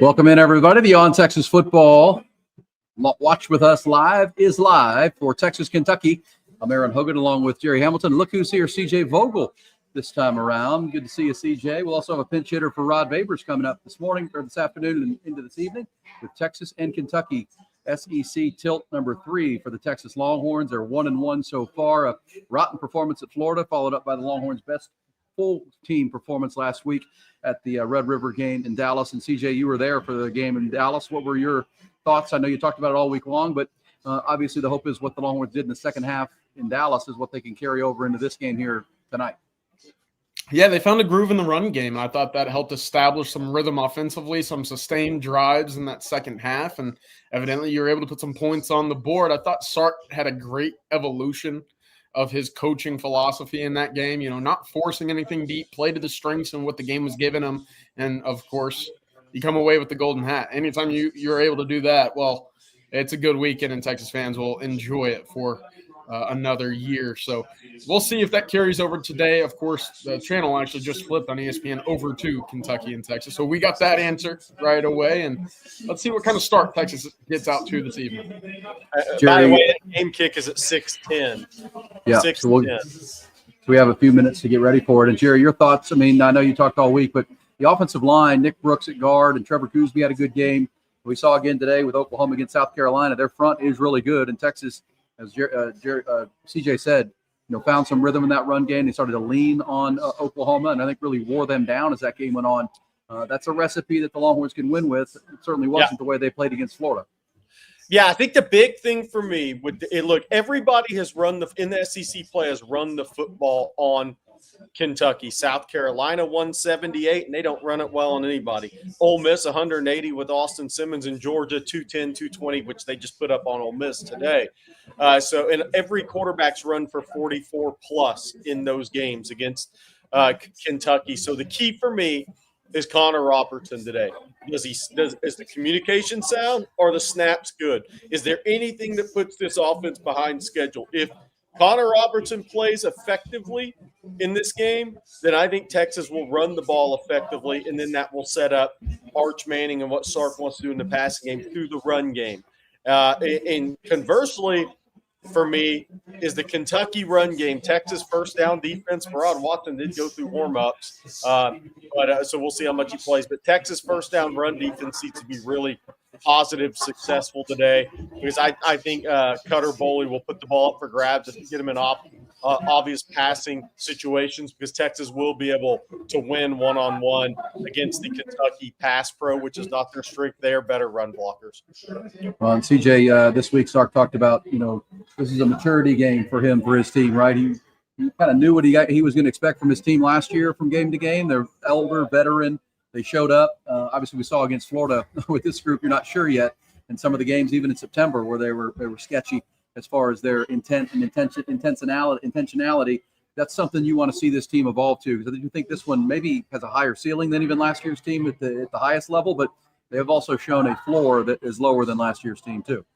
Welcome in, everybody. The On Texas Football Watch with Us live is live for Texas, Kentucky. I'm Aaron Hogan along with Jerry Hamilton. Look who's here, CJ Vogel this time around. Good to see you, CJ. We'll also have a pinch hitter for Rod Babers coming up this morning or this afternoon and into this evening with Texas and Kentucky. SEC tilt number 3 for the Texas Longhorns. They're 1-1 so far. A rotten performance at Florida, followed up by the Longhorns' best full team performance last week at the Red River game in Dallas. And CJ, you were there for the game in Dallas. What were your thoughts? I know you talked about it all week long, but obviously the hope is what the Longhorns did in the second half in Dallas is what they can carry over into this game here tonight. Yeah, they found a groove in the run game. I thought that helped establish some rhythm offensively, some sustained drives in that second half, and evidently you were able to put some points on the board. I thought Sark had a great evolution of his coaching philosophy in that game, not forcing anything deep, play to the strengths and what the game was giving him, and, of course, you come away with the golden hat. Anytime you're able to do that, well, it's a good weekend, and Texas fans will enjoy it for another year. So we'll see if that carries over today. Of course, the channel actually just flipped on ESPN over to Kentucky and Texas. So we got that answer right away, and let's see what kind of start Texas gets out to this evening. By the way, the game kick is at 6:10. Yeah, so we have a few minutes to get ready for it. And Jerry, your thoughts? I mean, I know you talked all week, but the offensive line, Nick Brooks at guard and Trevor Coosby had a good game. We saw again today with Oklahoma against South Carolina. Their front is really good, and Texas, as CJ said, found some rhythm in that run game. They started to lean on Oklahoma, and I think really wore them down as that game went on. That's a recipe that the Longhorns can win with. It certainly wasn't the way they played against Florida. Yeah, I think the big thing for me look, everybody has in the SEC play has run the football on Kentucky. South Carolina 178, and they don't run it well on anybody. Ole Miss 180 with Austin Simmons, and Georgia 210, 220, which they just put up on Ole Miss today. And every quarterback's run for 44 plus in those games against Kentucky. So the key for me is Connor Robertson today. Is the communication sound? Are the snaps good? Is there anything that puts this offense behind schedule? If Connor Robertson plays effectively in this game, then I think Texas will run the ball effectively, and then that will set up Arch Manning and what Sark wants to do in the passing game through the run game. And conversely, for me, is the Kentucky run game. Texas first down defense. Farad Watson did go through warm-ups, so we'll see how much he plays. But Texas first down run defense needs to be really positive, successful today, because I think Cutter Boley will put the ball up for grabs and get him in obvious passing situations, because Texas will be able to win one-on-one against the Kentucky pass pro, which is not their strength. They are better run blockers. Well, and CJ, this week Sark talked about, this is a maturity game for him, for his team, right? He kind of knew what he was going to expect from his team last year from game to game. They're elder, veteran. They showed up. Obviously, we saw against Florida with this group. You're not sure yet in some of the games, even in September, where they were sketchy as far as their intent and intentionality. That's something you want to see this team evolve to, because I do think this one maybe has a higher ceiling than even last year's team at the highest level, but they have also shown a floor that is lower than last year's team too.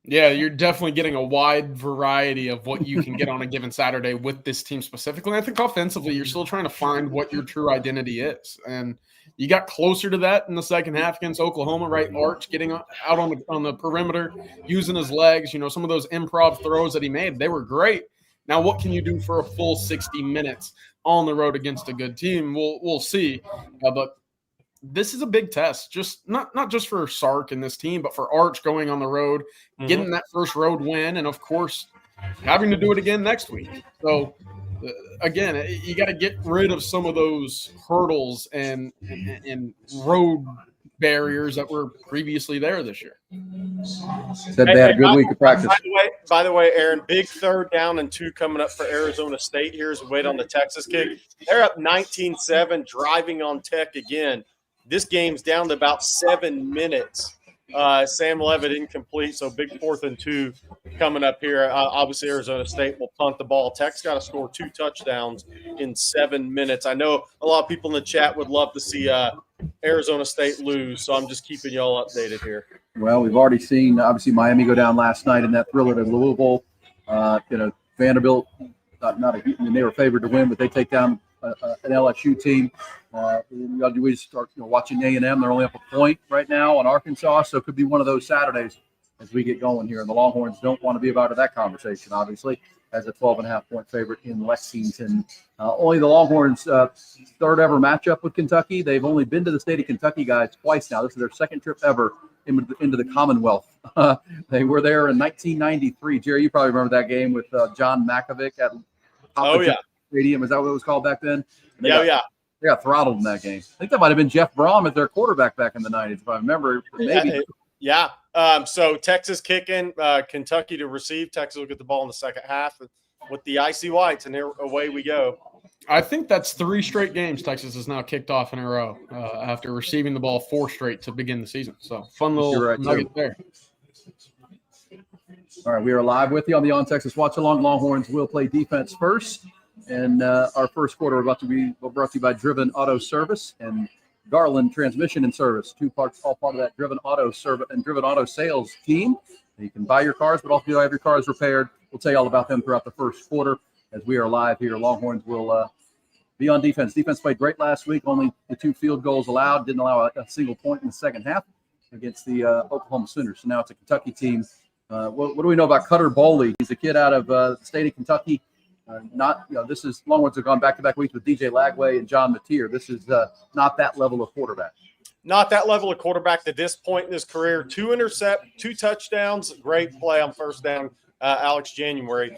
Yeah, you're definitely getting a wide variety of what you can get on a given Saturday with this team specifically. I think offensively, you're still trying to find what your true identity is. And you got closer to that in the second half against Oklahoma, right? Arch getting out on the perimeter, using his legs. Some of those improv throws that he made, they were great. Now, what can you do for a full 60 minutes on the road against a good team? We'll see. But this is a big test, just not just for Sark and this team, but for Arch going on the road, getting that first road win, and, of course, having to do it again next week. So, again, you got to get rid of some of those hurdles and road barriers that were previously there this year. Said they had a good week of practice. By the way, Aaron, big 3rd down and 2 coming up for Arizona State. Here's a wait on the Texas kick. They're up 19-7, driving on Tech again. This game's down to about 7 minutes. Sam Levitt incomplete, so big 4th and 2 coming up here. Obviously, Arizona State will punt the ball. Tech's got to score 2 touchdowns in 7 minutes. I know a lot of people in the chat would love to see Arizona State lose, so I'm just keeping y'all updated here. Well, we've already seen, obviously, Miami go down last night in that thriller to Louisville. Vanderbilt, they were favored to win, but they take down an LSU team. We start watching A&M. They're only up a point right now on Arkansas, so it could be one of those Saturdays as we get going here. And the Longhorns don't want to be a part of that conversation, obviously, as a 12.5-point favorite in Lexington. Only the Longhorns' third ever matchup with Kentucky. They've only been to the state of Kentucky, guys, twice now. This is their second trip ever into the Commonwealth. They were there in 1993. Jerry, you probably remember that game with John Makovic at Stadium. Is that what it was called back then? They got throttled in that game. I think that might have been Jeff Brom as their quarterback back in the 90s, if I remember. Maybe. Yeah. So Texas kicking, Kentucky to receive. Texas will get the ball in the second half with the icy whites, and here away we go. I think that's 3 straight games Texas has now kicked off in a row after receiving the ball 4 straight to begin the season. So fun little nugget there. All right, we are live with you on the On Texas Watch Along. Longhorns will play defense first, and our first quarter about to be brought to you by Driven Auto Service and Garland Transmission and Service. 2 parts, all part of that Driven Auto Service and Driven Auto Sales team. You can buy your cars, but also have your cars repaired. We'll tell you all about them throughout the first quarter as we are live here. Longhorns will be on defense. Defense played great last week. Only the 2 field goals allowed. Didn't allow a single point in the second half against the Oklahoma Sooners. So now it's a Kentucky team. What do we know about Cutter Boley? He's a kid out of the state of Kentucky. This is Longhorns have gone back-to-back weeks with DJ Lagway and John Mateer. This is not that level of quarterback. Not that level of quarterback to this point in his career. 2 touchdowns, great play on first down. Alex January,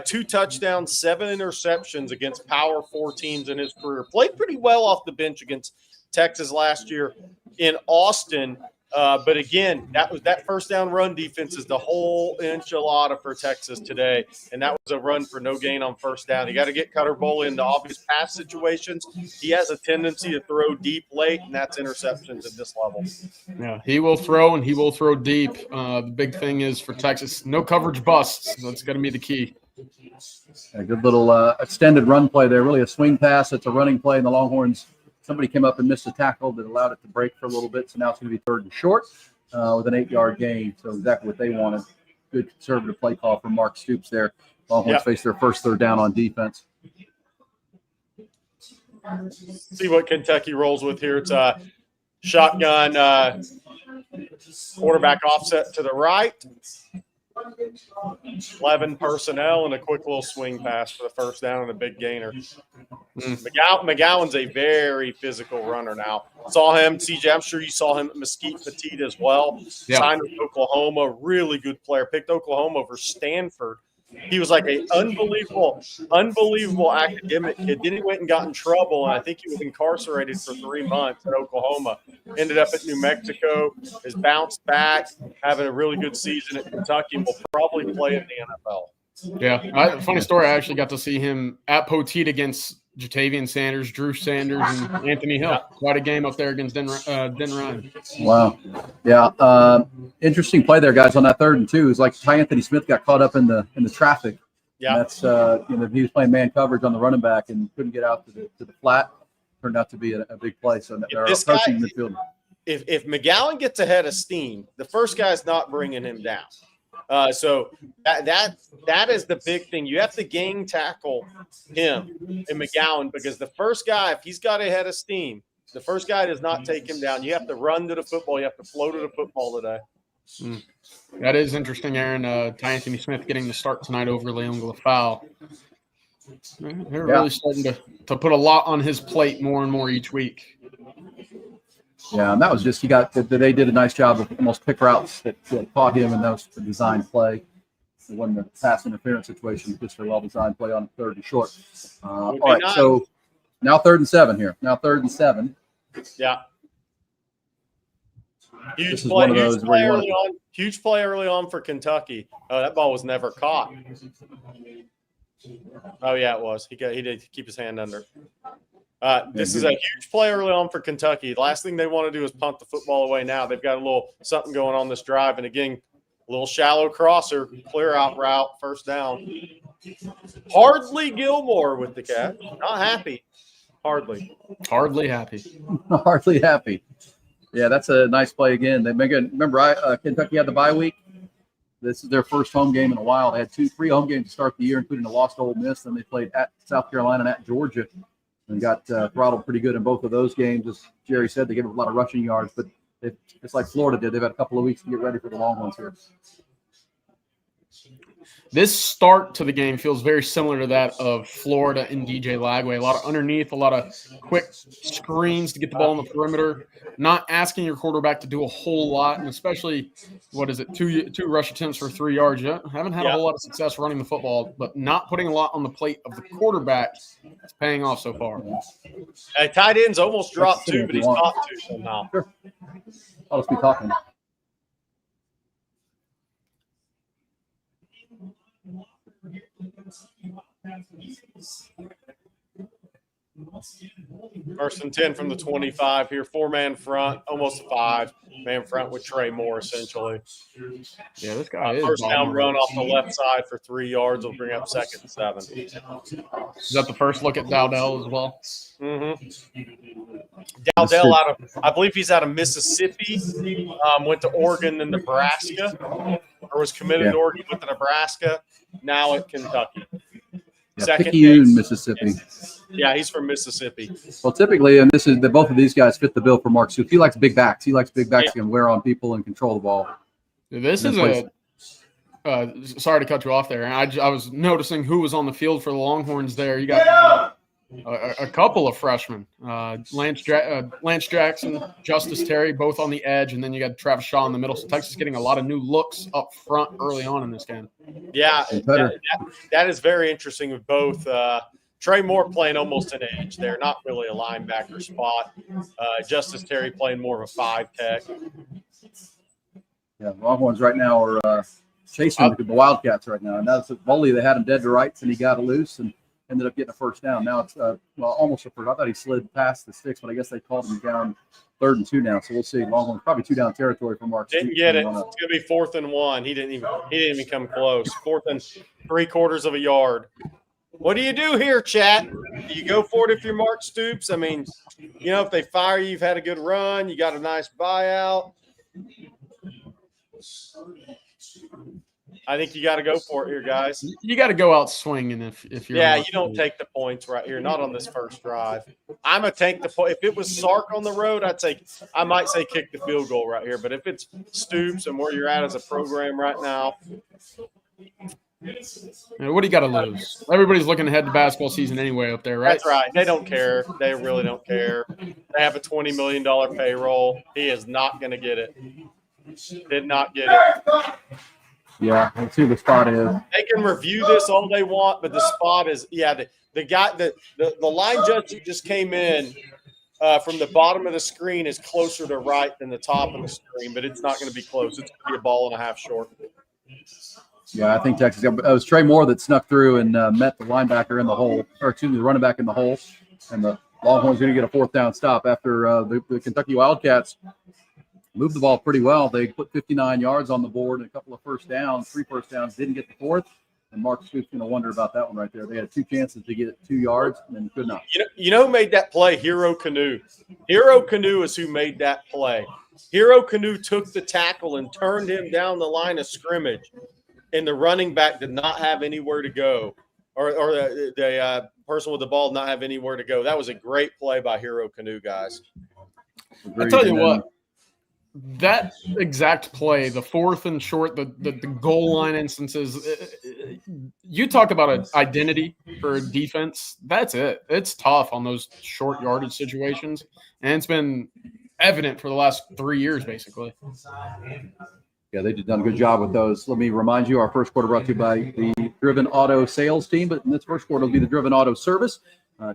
2 touchdowns, 7 interceptions against Power 4 teams in his career. Played pretty well off the bench against Texas last year in Austin. But again, that first down run defense is the whole enchilada for Texas today. And that was a run for no gain on first down. You got to get Cutter Boley into obvious pass situations. He has a tendency to throw deep late, and that's interceptions at this level. Yeah, he will throw, and he will throw deep. The big thing is for Texas, no coverage busts. That's going to be the key. A good little extended run play there, really a swing pass. It's a running play, and the Longhorns, somebody came up and missed a tackle that allowed it to break for a little bit. So now it's going to be 3rd and short with an 8-yard gain. So exactly what they wanted. Good conservative play call from Mark Stoops there. Longhorns face their first 3rd down on defense. See what Kentucky rolls with here. It's a shotgun quarterback offset to the right. 11 personnel and a quick little swing pass for the first down and a big gainer. McGowan's a very physical runner now. Saw him, CJ, I'm sure you saw him at Mesquite Petite as well. Yeah. Signed with Oklahoma, really good player. Picked Oklahoma over Stanford. He was like an unbelievable academic kid. Then he went and got in trouble, and I think he was incarcerated for 3 months at Oklahoma. Ended up at New Mexico, has bounced back, having a really good season at Kentucky, and will probably play in the NFL. Yeah, funny story. I actually got to see him at Poteet against Jatavian Sanders, Drew Sanders, and Anthony Hill. Quite a game up there against Den Ryan. Wow. Yeah. Interesting play there, guys, on that 3rd and 2. It's like Ty Anthony Smith got caught up in the traffic. Yeah. And that's he was playing man coverage on the running back and couldn't get out to the flat. Turned out to be a big play. So they're approaching midfield. If McGowan gets ahead of steam, the first guy's not bringing him down. So that is the big thing. You have to gang tackle him and McGowan because the first guy, if he's got ahead of steam, the first guy does not take him down. You have to run to the football. You have to flow to the football today. That is interesting, Aaron. Ty Anthony Smith getting the start tonight over Leon Glafau. They're really starting to put a lot on his plate more and more each week. Yeah, and that was just they did a nice job of almost pick routes that caught him, and that was the design play. It wasn't a pass interference situation, just a well-designed play on 3rd and short. All right, so now 3rd and 7 here. Now 3rd and 7. Yeah. Huge play early on for Kentucky. Oh, that ball was never caught. Oh, yeah, it was. He did keep his hand under. This is a huge play early on for Kentucky. The last thing they want to do is punt the football away now. They've got a little something going on this drive. And, again, a little shallow crosser, clear-out route, first down. Hardly Gilmore with the catch. Not happy. Hardly happy. Hardly happy. Yeah, that's a nice play again. Remember, Kentucky had the bye week. This is their first home game in a while. They had 3 home games to start the year, including a loss to Ole Miss. Then they played at South Carolina and at Georgia. and got throttled pretty good in both of those games. As Jerry said, they gave up a lot of rushing yards, but it's like Florida did. They've had a couple of weeks to get ready for the Longhorns here. This start to the game feels very similar to that of Florida and DJ Lagway. A lot of underneath, a lot of quick screens to get the ball on the perimeter, not asking your quarterback to do a whole lot, and especially, two rush attempts for 3 yards. You haven't had a whole lot of success running the football, but not putting a lot on the plate of the quarterback is paying off so far. Tight ends almost dropped 2, but he's caught 2 somehow. Sure. I'll just be talking. First and 10 from the 25 here. 4-man front, almost 5-man front with Trey Moore, essentially. Yeah, this guy is. First down run off the left side for 3 yards will bring up 2nd and 7. Is that the first look at Dowdell as well? Mm-hmm. Dowdell I believe he's out of Mississippi, went to Oregon and Nebraska, or was committed to Oregon, went to Nebraska, now at Kentucky. Picayune, Mississippi. Yeah, he's from Mississippi. Well, typically, and both of these guys fit the bill for Mark Stoops. He likes big backs. He likes big backs who can wear on people and control the ball. This is sorry to cut you off there. I was noticing who was on the field for the Longhorns there. You got a couple of freshmen, Lance Jackson, Justice Terry, both on the edge, and then you got Travis Shaw in the middle. So Texas getting a lot of new looks up front early on in this game. Yeah, that is very interesting with both. Trey Moore playing almost an edge there, not really a linebacker spot. Justice Terry playing more of a 5 tech. Yeah, Longhorns right now are chasing the Wildcats right now. And that's Boley. They had him dead to rights, and he got it loose and ended up getting a first down. Now it's almost a first. I thought he slid past the sticks, but I guess they called him down 3rd and 2 now. So we'll see. Longhorns probably 2 down territory for Mark. Didn't get it. It's going to be 4th and 1. He didn't even come close. 4th and 3/4 of a yard. What do you do here, chat? Do you go for it if you're Mark Stoops? I mean, if they fire you, you've had a good run, you got a nice buyout. I think you got to go for it here, guys. You got to go out swinging if you're. Yeah, you don't take the points right here. Not on this first drive. I'm gonna take the point. If it was Sark on the road, I might say kick the field goal right here. But if it's Stoops and where you're at as a program right now. What do you got to lose? Everybody's looking ahead to basketball season anyway up there, right? That's right. They don't care. They really don't care. They have a $20 million payroll. He is not going to get it. Did not get it. Yeah, let's see what the spot is. They can review this all they want, but the spot is the guy the line judge who just came in from the bottom of the screen is closer to right than the top of the screen, but it's not going to be close. It's going to be a ball and a half short. Yeah, I think Texas. It was Trey Moore that snuck through and met the linebacker in the hole, the running back in the hole, and the Longhorns going to get a 4th down stop after the Kentucky Wildcats moved the ball pretty well. They put 59 yards on the board and a couple of 3 first downs, didn't get the 4th. And Mark Stoops going to wonder about that one right there. They had 2 chances to get 2 yards and then could not. You know who made that play? Hero Canoe. Hero Canoe is who made that play. Hero Canoe took the tackle and turned him down the line of scrimmage, and the running back did not have anywhere to go, or the person with the ball did not have anywhere to go. That was a great play by Hero Canoe, guys. I tell you what, that exact play, the 4th and short, the goal line instances, you talk about an identity for a defense. That's it. It's tough on those short yardage situations, and it's been evident for the last 3 years, basically. Yeah, they done a good job with those. Let me remind you, our first quarter brought to you by the Driven Auto sales team, but in this first quarter will be the Driven Auto Service.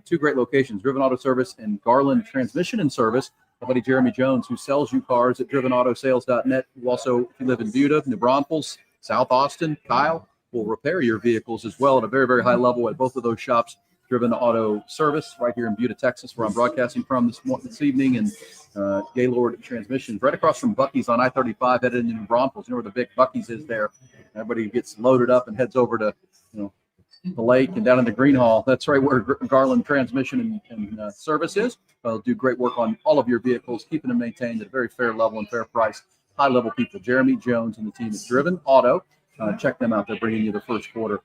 2 great locations, Driven Auto Service and Garland Transmission and Service. My buddy Jeremy Jones, who sells you cars at drivenoutosales.net. You also, if you live in Buda, New Braunfels, South Austin, Kyle, will repair your vehicles as well at a very, very high level at both of those shops. Driven Auto Service right here in Buda, Texas, where I'm broadcasting from this evening, and Gaylord Transmissions right across from Buc-ee's on I-35 headed into New Braunfels. You know where the big Buc-ee's is there. Everybody gets loaded up and heads over to the lake and down in the green hall. That's right where Garland Transmission and Service is. They'll do great work on all of your vehicles, keeping them maintained at a very fair level and fair price. High-level people. Jeremy Jones and the team at Driven Auto. Check them out. They're bringing you the first quarter.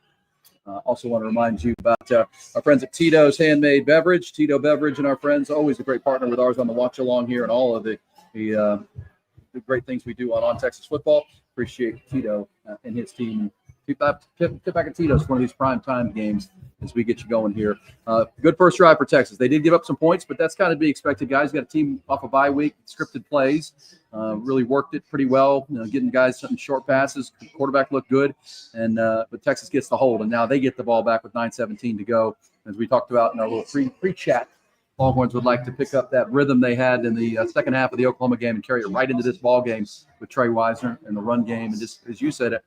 Also want to remind you about our friends at Tito's Handmade Beverage. Tito Beverage and our friends, always a great partner with ours on the watch along here and all of the great things we do on Texas football. Appreciate Tito and his team. Get back at Tito's for one of these prime time games as we get you going here. Good first drive for Texas. They did give up some points, but that's kind of to be expected, guys. Got a team off a bye week, scripted plays, really worked it pretty well, getting guys some short passes. Quarterback looked good, and but Texas gets the hold, and now they get the ball back with 9:17 to go. As we talked about in our little pre-chat, Longhorns would like to pick up that rhythm they had in the second half of the Oklahoma game and carry it right into this ball game with Trey Wisner and the run game. And just as you said,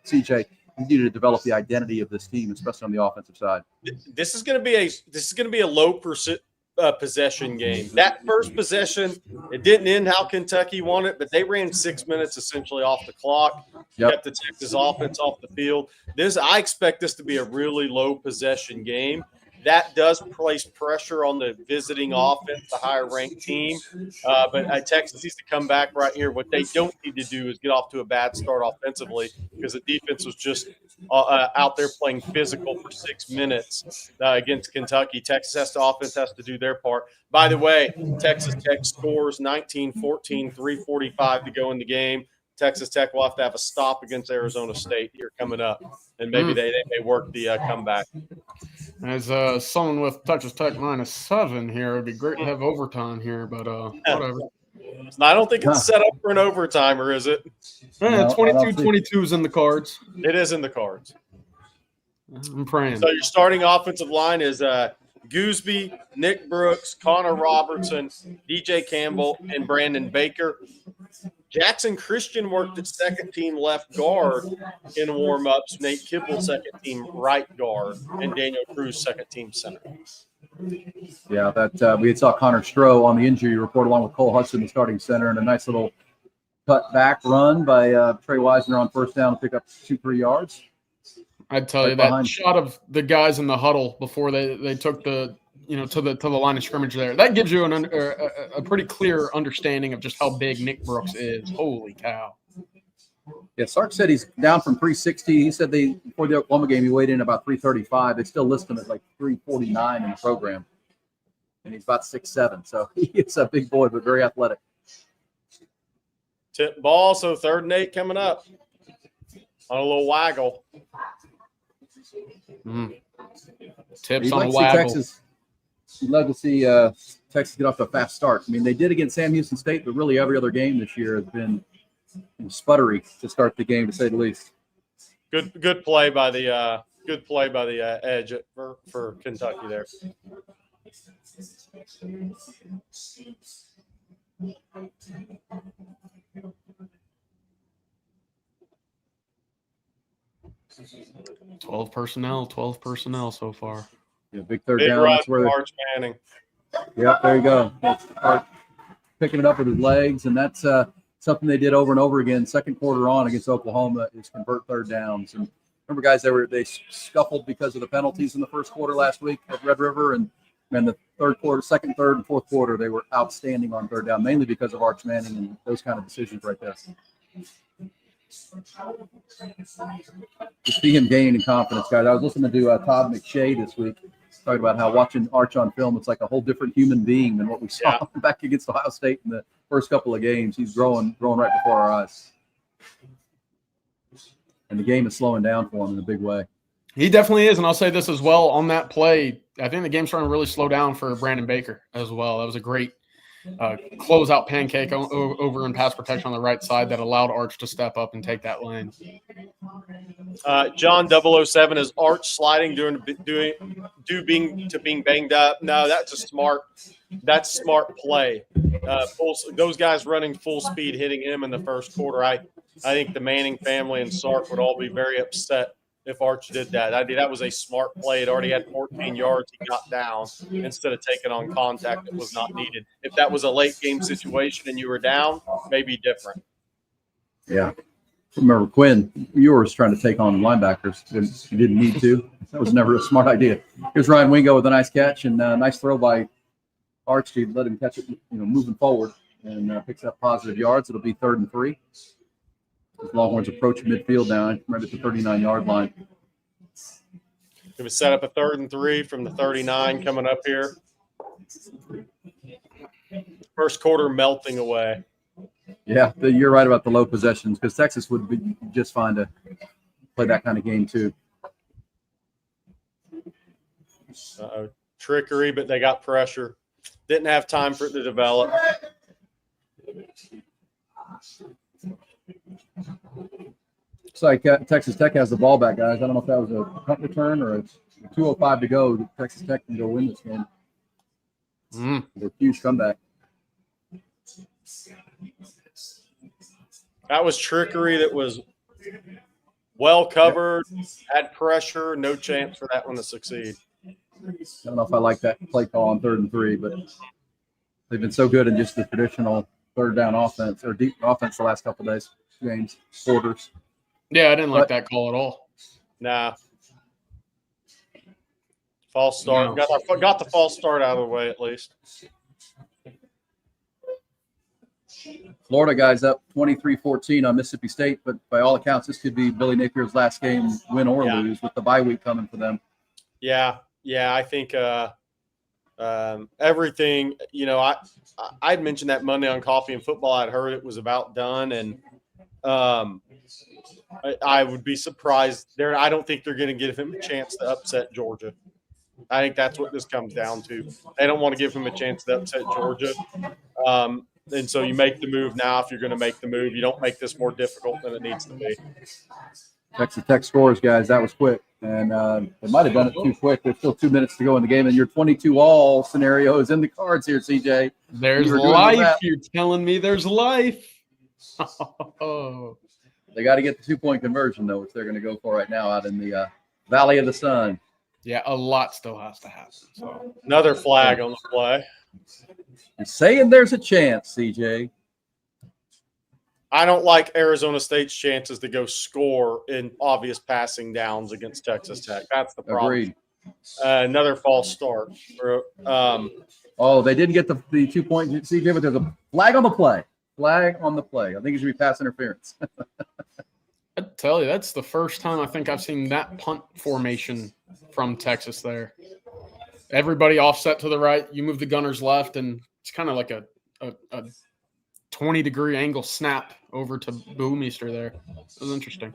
CJ, you need to develop the identity of this team, especially on the offensive side. This is going to be a low possession game. That first possession, it didn't end how Kentucky wanted, but they ran 6 minutes essentially off the clock. Kept the Texas offense off the field. I expect this to be a really low possession game. That does place pressure on the visiting offense, the higher-ranked team. But Texas needs to come back right here. What they don't need to do is get off to a bad start offensively because the defense was just out there playing physical for 6 minutes against Kentucky. Offense has to do their part. By the way, Texas Tech scores 19-14, 3:45 to go in the game. Texas Tech will have to have a stop against Arizona State here coming up, and maybe they may work the comeback. As someone with Texas Tech -7 here, it'd be great to have overtime here, but whatever. I don't think it's set up for an overtimer, is it? Yeah, 22-22 is in the cards. It is in the cards. I'm praying. So your starting offensive line is Gooseby, Nick Brooks, Connor Robertson, DJ Campbell, and Brandon Baker. Jackson Christian worked at second-team left guard in warm-ups. Nate Kibble, second-team right guard, and Daniel Cruz, second-team center. Yeah, that we saw Connor Stroh on the injury report along with Cole Hudson, the starting center, and a nice little cut back run by Trey Wisner on first down to pick up 2-3 yards. I'd tell you that shot of the guys in the huddle before they took the to the line of scrimmage there. That gives you a pretty clear understanding of just how big Nick Brooks is. Holy cow! Yeah, Sark said he's down from 360. He said before the Oklahoma game he weighed in about 335. They still list him at like 349 in the program, and he's about 6'7". So he is a big boy, but very athletic. Tip ball, so 3rd and 8 coming up on a little waggle. Tips on a waggle. You'd love to see Texas get off to a fast start. I mean, they did against Sam Houston State, but really every other game this year has been sputtery to start the game, to say the least. Good play by the edge for Kentucky there. Twelve personnel so far. Yeah, big third down. That's where Arch Manning. Yep, there you go. That's picking it up with his legs, and that's something they did over and over again. Second quarter on against Oklahoma is convert third downs. And remember, guys, they scuffled because of the penalties in the first quarter last week at Red River, and the second, third, and fourth quarter they were outstanding on third down, mainly because of Arch Manning and those kind of decisions right there. To see him gain in confidence, guys. I was listening to Todd McShay this week talking about how watching Arch on film, it's like a whole different human being than what we saw back against Ohio State in the first couple of games. He's growing right before our eyes. And the game is slowing down for him in a big way. He definitely is, and I'll say this as well. On that play, I think the game's starting to really slow down for Brandon Baker as well. That was a great closeout pancake over in pass protection on the right side that allowed Arch to step up and take that lane. John 007 is Arch sliding being banged up. No, that's smart play. Those guys running full speed, hitting him in the first quarter. I think the Manning family and Sark would all be very upset if Arch did that. That was a smart play. It already had 14 yards. He got down instead of taking on contact that was not needed. If that was a late game situation and you were down, maybe different. Yeah. Remember, Quinn, you were trying to take on linebackers. You didn't need to. That was never a smart idea. Here's Ryan Wingo with a nice catch and a nice throw by Arch to let him catch it, moving forward, and picks up positive yards. It'll be 3rd and 3. As Longhorns approach midfield now, right at the 39-yard line. It was set up a 3rd and 3 from the 39 coming up here. First quarter melting away. Yeah, you're right about the low possessions because Texas would be just fine to play that kind of game too. Trickery, but they got pressure. Didn't have time for it to develop. Looks like Texas Tech has the ball back, guys. I don't know if that was a punt return or it's 2:05 to go. Texas Tech can go win this game. A huge comeback. That was trickery that was well covered, had pressure, no chance for that one to succeed. I don't know if I like that play call on 3rd and 3, but they've been so good in just the traditional 3rd down offense or deep offense the last couple of days, games, quarters. Yeah, I didn't like that call at all. Nah. False start. No. Got the false start out of the way at least. Florida guys up 23-14 on Mississippi State, but by all accounts, this could be Billy Napier's last game, win or lose, with the bye week coming for them. Yeah, I think everything. You know, I'd mentioned that Monday on Coffee and Football. I'd heard it was about done, and I would be surprised. I don't think they're going to give him a chance to upset Georgia. I think that's what this comes down to. They don't want to give him a chance to upset Georgia. And so you make the move now if you're going to make the move. You don't make this more difficult than it needs to be. Texas Tech scores, guys. That was quick. And they might have done it too quick. There's still 2 minutes to go in the game, and your 22-all scenario is in the cards here, CJ. There's life. You're telling me there's life. They got to get the 2-point conversion, though, which they're going to go for right now out in the Valley of the Sun. Yeah, a lot still has to happen. So another flag on the play. You're saying there's a chance, CJ. I don't like Arizona State's chances to go score in obvious passing downs against Texas Tech. That's the problem. Agreed. Another false start. They didn't get the 2-point, CJ, but there's a flag on the play. Flag on the play. I think it should be pass interference. I tell you, that's the first time I think I've seen that punt formation from Texas there. Everybody offset to the right. You move the gunners left, and it's kind of like a 20-degree angle snap over to Boomeister there. It was interesting.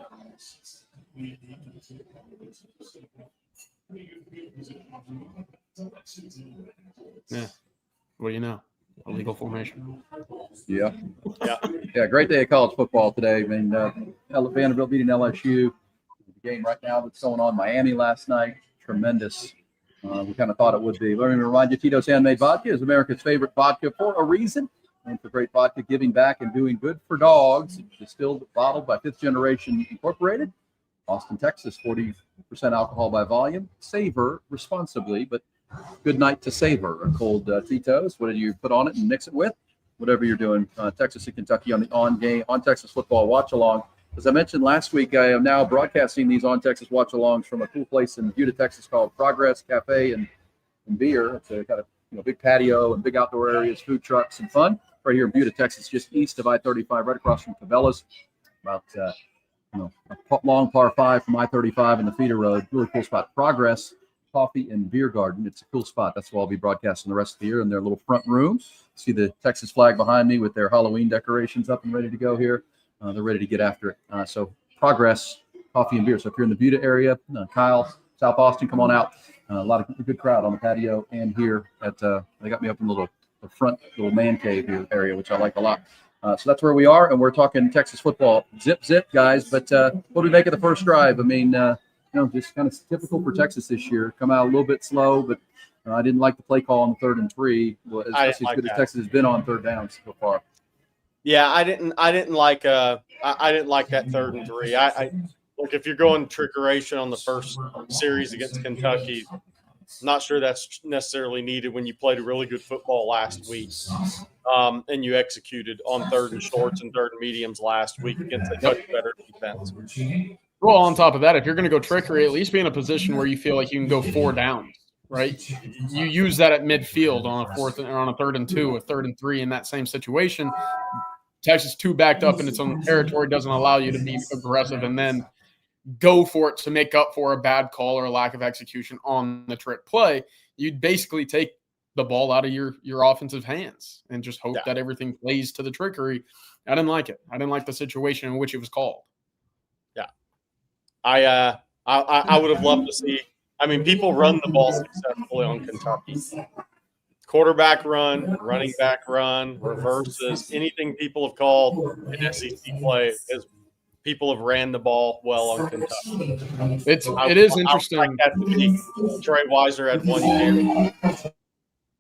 Yeah. What do you know? Illegal formation. Yeah. Great day of college football today. I mean, Vanderbilt beating LSU. The game right now that's going on Miami last night. Tremendous. We kind of thought it would be. Let me remind you, Tito's Handmade Vodka is America's favorite vodka for a reason. And for great vodka, giving back and doing good for dogs. Distilled, bottled by 5th Generation Incorporated. Austin, Texas, 40% alcohol by volume. Savor responsibly, but good night to savor. A cold Tito's. What do you put on it and mix it with? Whatever you're doing. Texas and Kentucky on the on Texas football watch along. As I mentioned last week, I am now broadcasting these on Texas watch alongs from a cool place in Buda, Texas called Progress Cafe and Beer. It's a kind of big patio and big outdoor areas, food trucks and fun. Right here in Buda, Texas, just east of I-35, right across from Cabela's. About a long par 5 from I-35 and the feeder road. Really cool spot. Progress Coffee and Beer Garden. It's a cool spot. That's where I'll be broadcasting the rest of the year in their little front room. See the Texas flag behind me with their Halloween decorations up and ready to go here. They're ready to get after it. So Progress Coffee and Beer. So if you're in the Buda area, Kyle, South Austin, come on out. A lot of good crowd on the patio and here at they got me up in the front little man cave here area, which I like a lot. So that's where we are, and we're talking Texas football. Zip, guys. But what do we make of the first drive? I mean, just kind of typical for Texas this year. Come out a little bit slow, but I didn't like the play call on the 3rd and 3. Well, as good as Texas has been on 3rd downs so far. Yeah, I didn't like that 3rd and 3. I look, if you're going trickeration on the first series against Kentucky, I'm not sure that's necessarily needed when you played a really good football last week. And you executed on 3rd and shorts and 3rd and mediums last week against a much better defense. Well, on top of that, if you're going to go trickery, at least be in a position where you feel like you can go 4 downs, right? You use that at midfield on a 3rd and 2, a 3rd and 3 in that same situation. Texas 2 backed up in its own territory doesn't allow you to be aggressive and then go for it to make up for a bad call or a lack of execution on the trick play. You'd basically take the ball out of your offensive hands and just hope that everything plays to the trickery. I didn't like it. I didn't like the situation in which it was called. Yeah. I would have loved to see. I mean, people run the ball successfully on Kentucky. Quarterback run, running back run, reverses, anything people have called in SEC play is people have ran the ball well on Kentucky. It is interesting. I would like that to be. Trey Weiser had 1 year.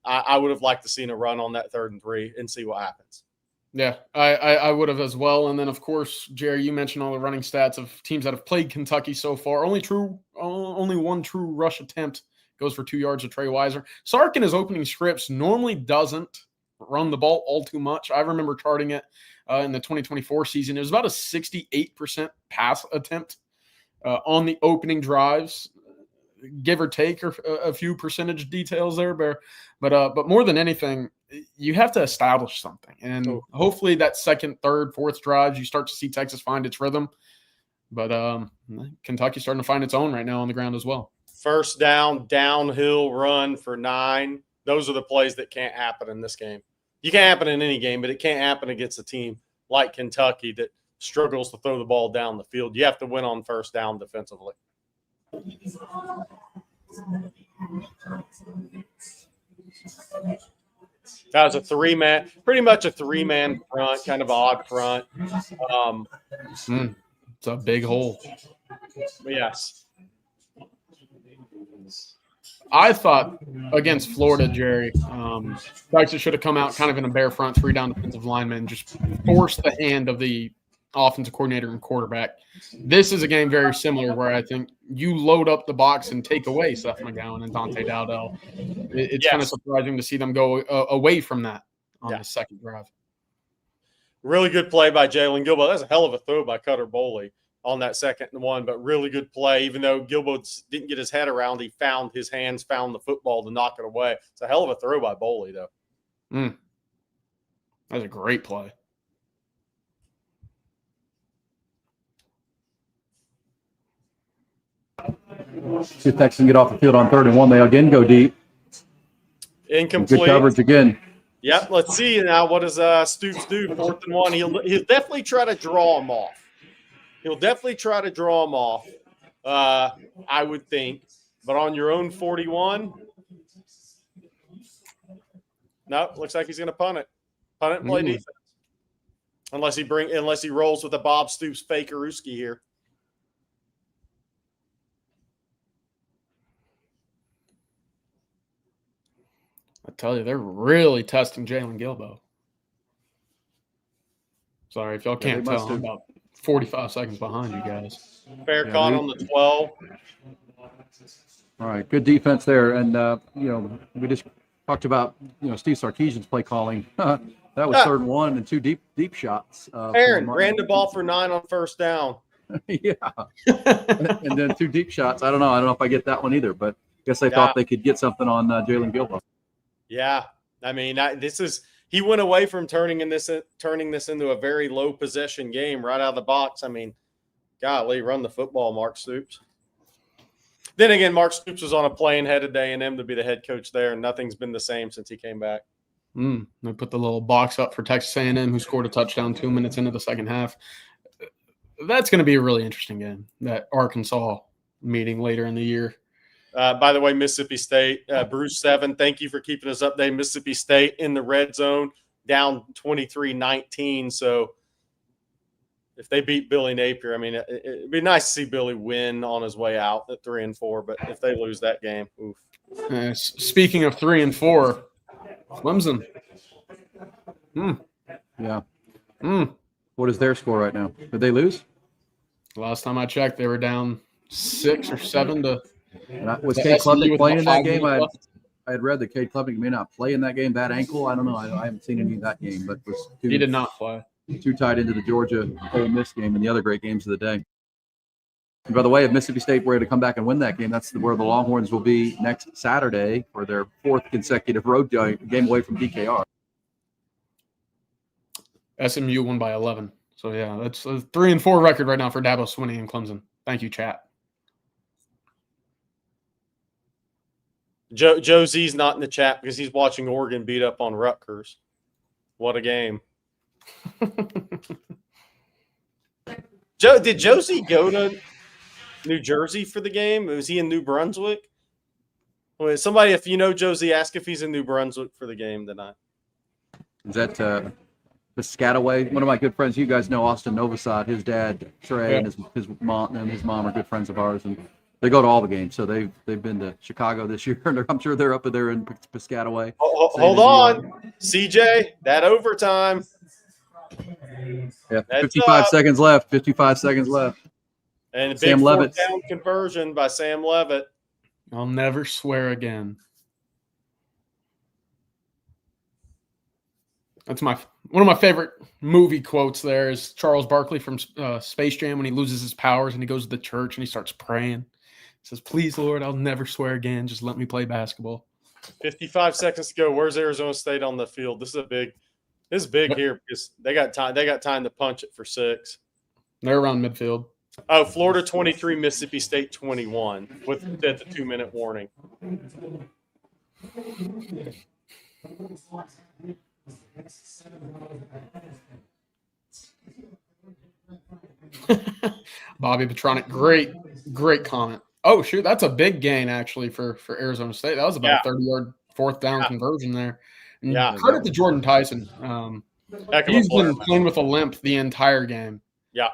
I would have liked to seen a run on that 3rd and 3 and see what happens. Yeah, I would have as well. And then, of course, Jerry, you mentioned all the running stats of teams that have played Kentucky so far. Only one true rush attempt goes for 2 yards of Trey Weiser. Sark in his opening scripts normally doesn't run the ball all too much. I remember charting it in the 2024 season. It was about a 68% pass attempt on the opening drives, give or take a few percentage details there. But more than anything, you have to establish something. And hopefully that 2nd, 3rd, 4th drives, you start to see Texas find its rhythm. But Kentucky's starting to find its own right now on the ground as well. First down, downhill run for 9. Those are the plays that can't happen in this game. You can't happen in any game, but it can't happen against a team like Kentucky that struggles to throw the ball down the field. You have to win on first down defensively. That was a 3-man, pretty much a 3-man front, kind of odd front. It's a big hole. Yes. I thought against Florida, Jerry, Texas should have come out kind of in a bare front, 3 down defensive linemen, just force the hand of the offensive coordinator and quarterback. This is a game very similar where I think you load up the box and take away Seth McGowan and Dante Dowdell. It's kind of surprising to see them go away from that on the 2nd drive. Really good play by Jalen Gilbo. That's a hell of a throw by Cutter Boley on that 2nd and 1, but really good play. Even though Gilbo didn't get his head around, he found his hands, found the football to knock it away. It's a hell of a throw by Boley, though. That's a great play. See if Texas can get off the field on 3rd and 1. They again go deep. Incomplete. Good coverage again. Yep. Let's see now. What does Stoops do? 4th and 1. He'll definitely try to draw him off. I would think. But on your own 41, no. Looks like he's going to punt it. Punt it and play defense. Unless he rolls with a Bob Stoops fakerooski here. I tell you, they're really testing Jalen Gilbo. Sorry, if y'all can't tell, I'm about 45 seconds behind you guys. Fair caught on the 12. All right, good defense there. And, we just talked about, Steve Sarkisian's play calling. That was 3rd and 1 and 2 deep shots. Aaron ran the ball for 9 on first down. Yeah. And then 2 deep shots. I don't know if I get that one either, but I guess they thought they could get something on Jalen Gilbo. Yeah. I mean, he went away from turning this into a very low possession game right out of the box. I mean, golly, run the football, Mark Stoops. Then again, Mark Stoops was on a plane headed to A&M to be the head coach there, and nothing's been the same since he came back. They put the little box up for Texas A&M, who scored a touchdown 2 minutes into the 2nd half. That's going to be a really interesting game, that Arkansas meeting later in the year. By the way, Mississippi State, Bruce 7, thank you for keeping us updated. Mississippi State in the red zone, down 23-19. So if they beat Billy Napier, I mean, it'd be nice to see Billy win on his way out at 3 and 4. But if they lose that game, oof. Speaking of 3 and 4, Clemson. Yeah. What is their score right now? Did they lose? Last time I checked, they were down 6 or 7 to. Was Cade Klubnik playing in that game? I had read that Cade Klubnik may not play in that game. That ankle, I don't know. I haven't seen any of that game, but he did not play. 2 tied into the Georgia Ole Miss game and the other great games of the day. And by the way, if Mississippi State were to come back and win that game, that's where the Longhorns will be next Saturday for their 4th consecutive road game away from DKR. SMU won by 11. So, yeah, that's a 3 and 4 record right now for Dabo Swinney and Clemson. Thank you, chat. Joe Z's not in the chat because he's watching Oregon beat up on Rutgers. What a game. Did Josie go to New Jersey for the game? Was he in New Brunswick? Well, somebody, if you know Josie, ask if he's in New Brunswick for the game tonight. Is that Piscataway? One of my good friends, you guys know Austin Novosad. His dad Trey and his mom are good friends of ours, and they go to all the games. So they've been to Chicago this year, and I'm sure they're up there in Piscataway. Hold on, CJ, that overtime. Yeah, 55 seconds left. 55 seconds left. And a big Sam fourth Levitt down conversion by Sam Levitt. I'll never swear again. That's one of my favorite movie quotes. There is Charles Barkley from Space Jam when he loses his powers and he goes to the church and he starts praying. He says, "Please, Lord, I'll never swear again. Just let me play basketball." 55 seconds to go. Where's Arizona State on the field? This is big here because they got time. They got time to punch it for 6. They're around midfield. Oh, Florida 23, Mississippi State 21 with the 2-minute warning. Bobby Petronic, great comment. Oh, shoot, that's a big gain, actually, for Arizona State. That was about a 30-yard fourth down conversion there. And credit to Jordan Tyson. He's been playing with a limp the entire game. Yeah.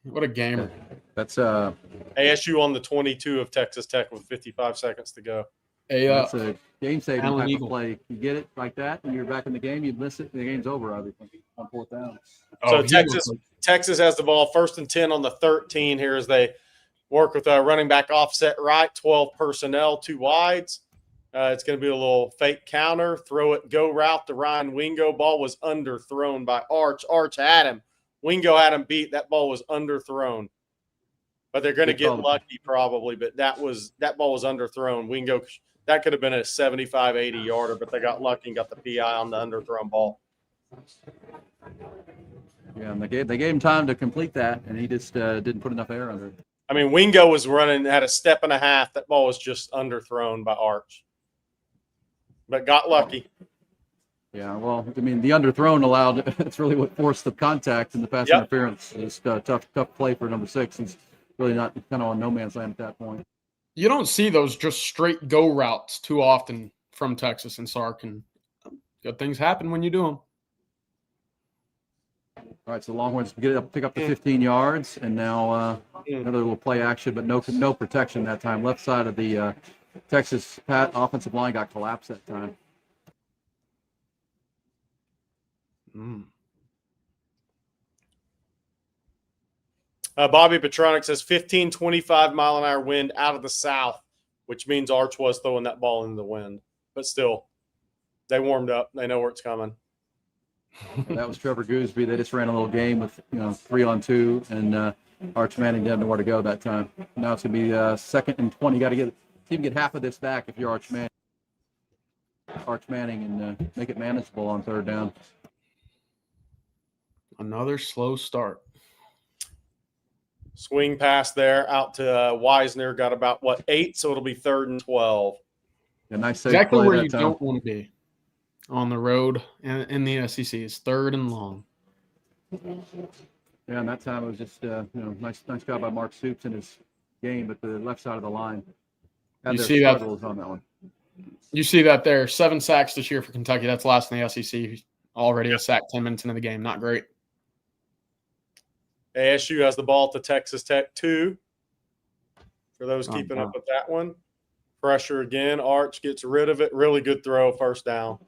What a gamer. That's ASU on the 22 of Texas Tech with 55 seconds to go. That's a game-saving Allen type Eagle. of play. You get it like that, and you're back in the game. You miss it, the game's over. Everything on fourth down. So Texas has the ball 1st and 10 on the 13 here as they work with a running back offset right, 12 personnel, 2 wides. It's going to be a little fake counter, throw it, go route to Ryan Wingo. Ball was underthrown by Arch. Arch had him. Wingo had him beat. That ball was underthrown. But they're going to get lucky probably, but that ball was underthrown. Wingo, that could have been a 75, 80-yarder, but they got lucky and got the PI on the underthrown ball. Yeah, and they gave him time to complete that, and he just didn't put enough air under it. I mean, Wingo was running, had a step and a half. That ball was just underthrown by Arch. But got lucky. Yeah, well, I mean, the underthrown allowed – it's really what forced the contact and the pass interference. It's a tough play for number 6. He's really not kind of on no man's land at that point. You don't see those just straight go routes too often from Texas and Sark, and good things happen when you do them. All right, so the Longhorns pick up the 15 yards, and now another little play action, but no protection that time. Left side of the Texas offensive line got collapsed that time. Bobby Petronic says 15, 25-mile-an-hour wind out of the south, which means Arch was throwing that ball in the wind. But still, they warmed up. They know where it's coming. That was Trevor Gooseby. They just ran a little game with 3-on-2, and Arch Manning didn't know where to go that time. Now it's going to be 2nd and 20. You got to get half of this back if you're Arch Manning. And make it manageable on 3rd down. Another slow start. Swing pass there out to Wisner. Got about, 8? So it'll be 3rd and 12. Yeah, nice save exactly play where that you time. don't want to be on the road in the SEC is 3rd and long. Yeah, and that time it was just nice job by Mark Stoops in his game, but the left side of the line had You their see that- struggles on that one. You see that there, 7 sacks this year for Kentucky. That's last in the SEC. Already a sack 10 minutes into the game. Not great. ASU has the ball to Texas Tech 2. For those keeping up with that one. Pressure again. Arch gets rid of it. Really good throw, 1st down.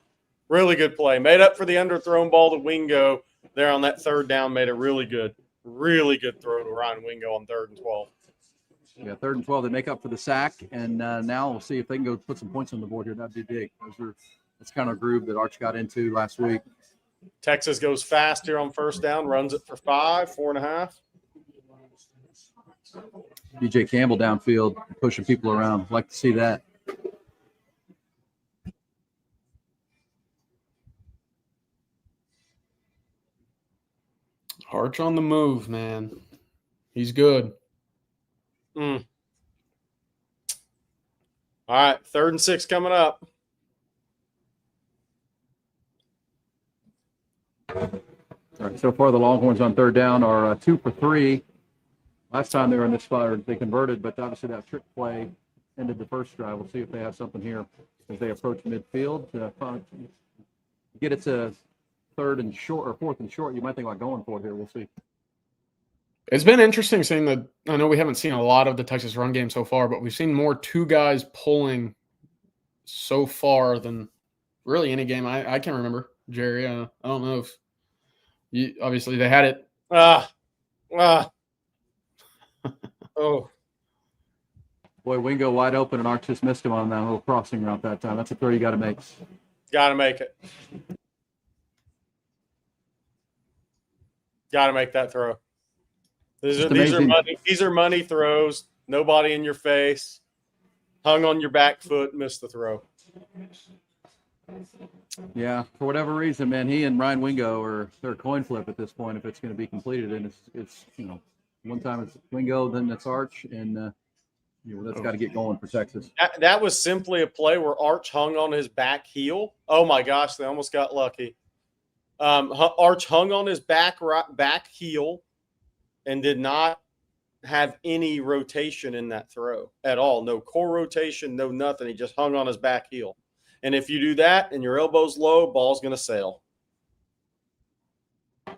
Really good play. Made up for the underthrown ball to Wingo there on that 3rd down. Made a really good throw to Ryan Wingo on 3rd and 12. Yeah, 3rd and 12. They make up for the sack, and now we'll see if they can go put some points on the board here. That'd be big. That's kind of a groove that Arch got into last week. Texas goes fast here on 1st down, runs it for 5, 4.5. DJ Campbell downfield, pushing people around. Like to see that. Arch on the move, man. He's good. All right, 3rd and 6 coming up. All right, so far the Longhorns on 3rd down are 2 for 3. Last time they were in this spot, they converted, but obviously that trick play ended the first drive. We'll see if they have something here as they approach midfield. Get it to 3rd and short or 4th and short. You might think about going for it here. We'll see. It's been interesting seeing that. I know we haven't seen a lot of the Texas run game so far, but we've seen more 2 guys pulling so far than really any game I can remember. Jerry, I don't know if you obviously they had it. Oh. Boy, Wingo wide open, and Arch just missed him on that little crossing route that time. That's a throw you got to make. Got to make it. Got to make that throw. These are money throws. Nobody in your face. Hung on your back foot, missed the throw. Yeah, for whatever reason, man, he and Ryan Wingo they're a coin flip at this point if it's going to be completed. And it's one time it's Wingo, then it's Arch, and that's got to get going for Texas. That was simply a play where Arch hung on his back heel. Oh my gosh, they almost got lucky. Arch hung on his back heel and did not have any rotation in that throw at all. No core rotation, no nothing. He just hung on his back heel. And if you do that and your elbow's low, ball's going to sail.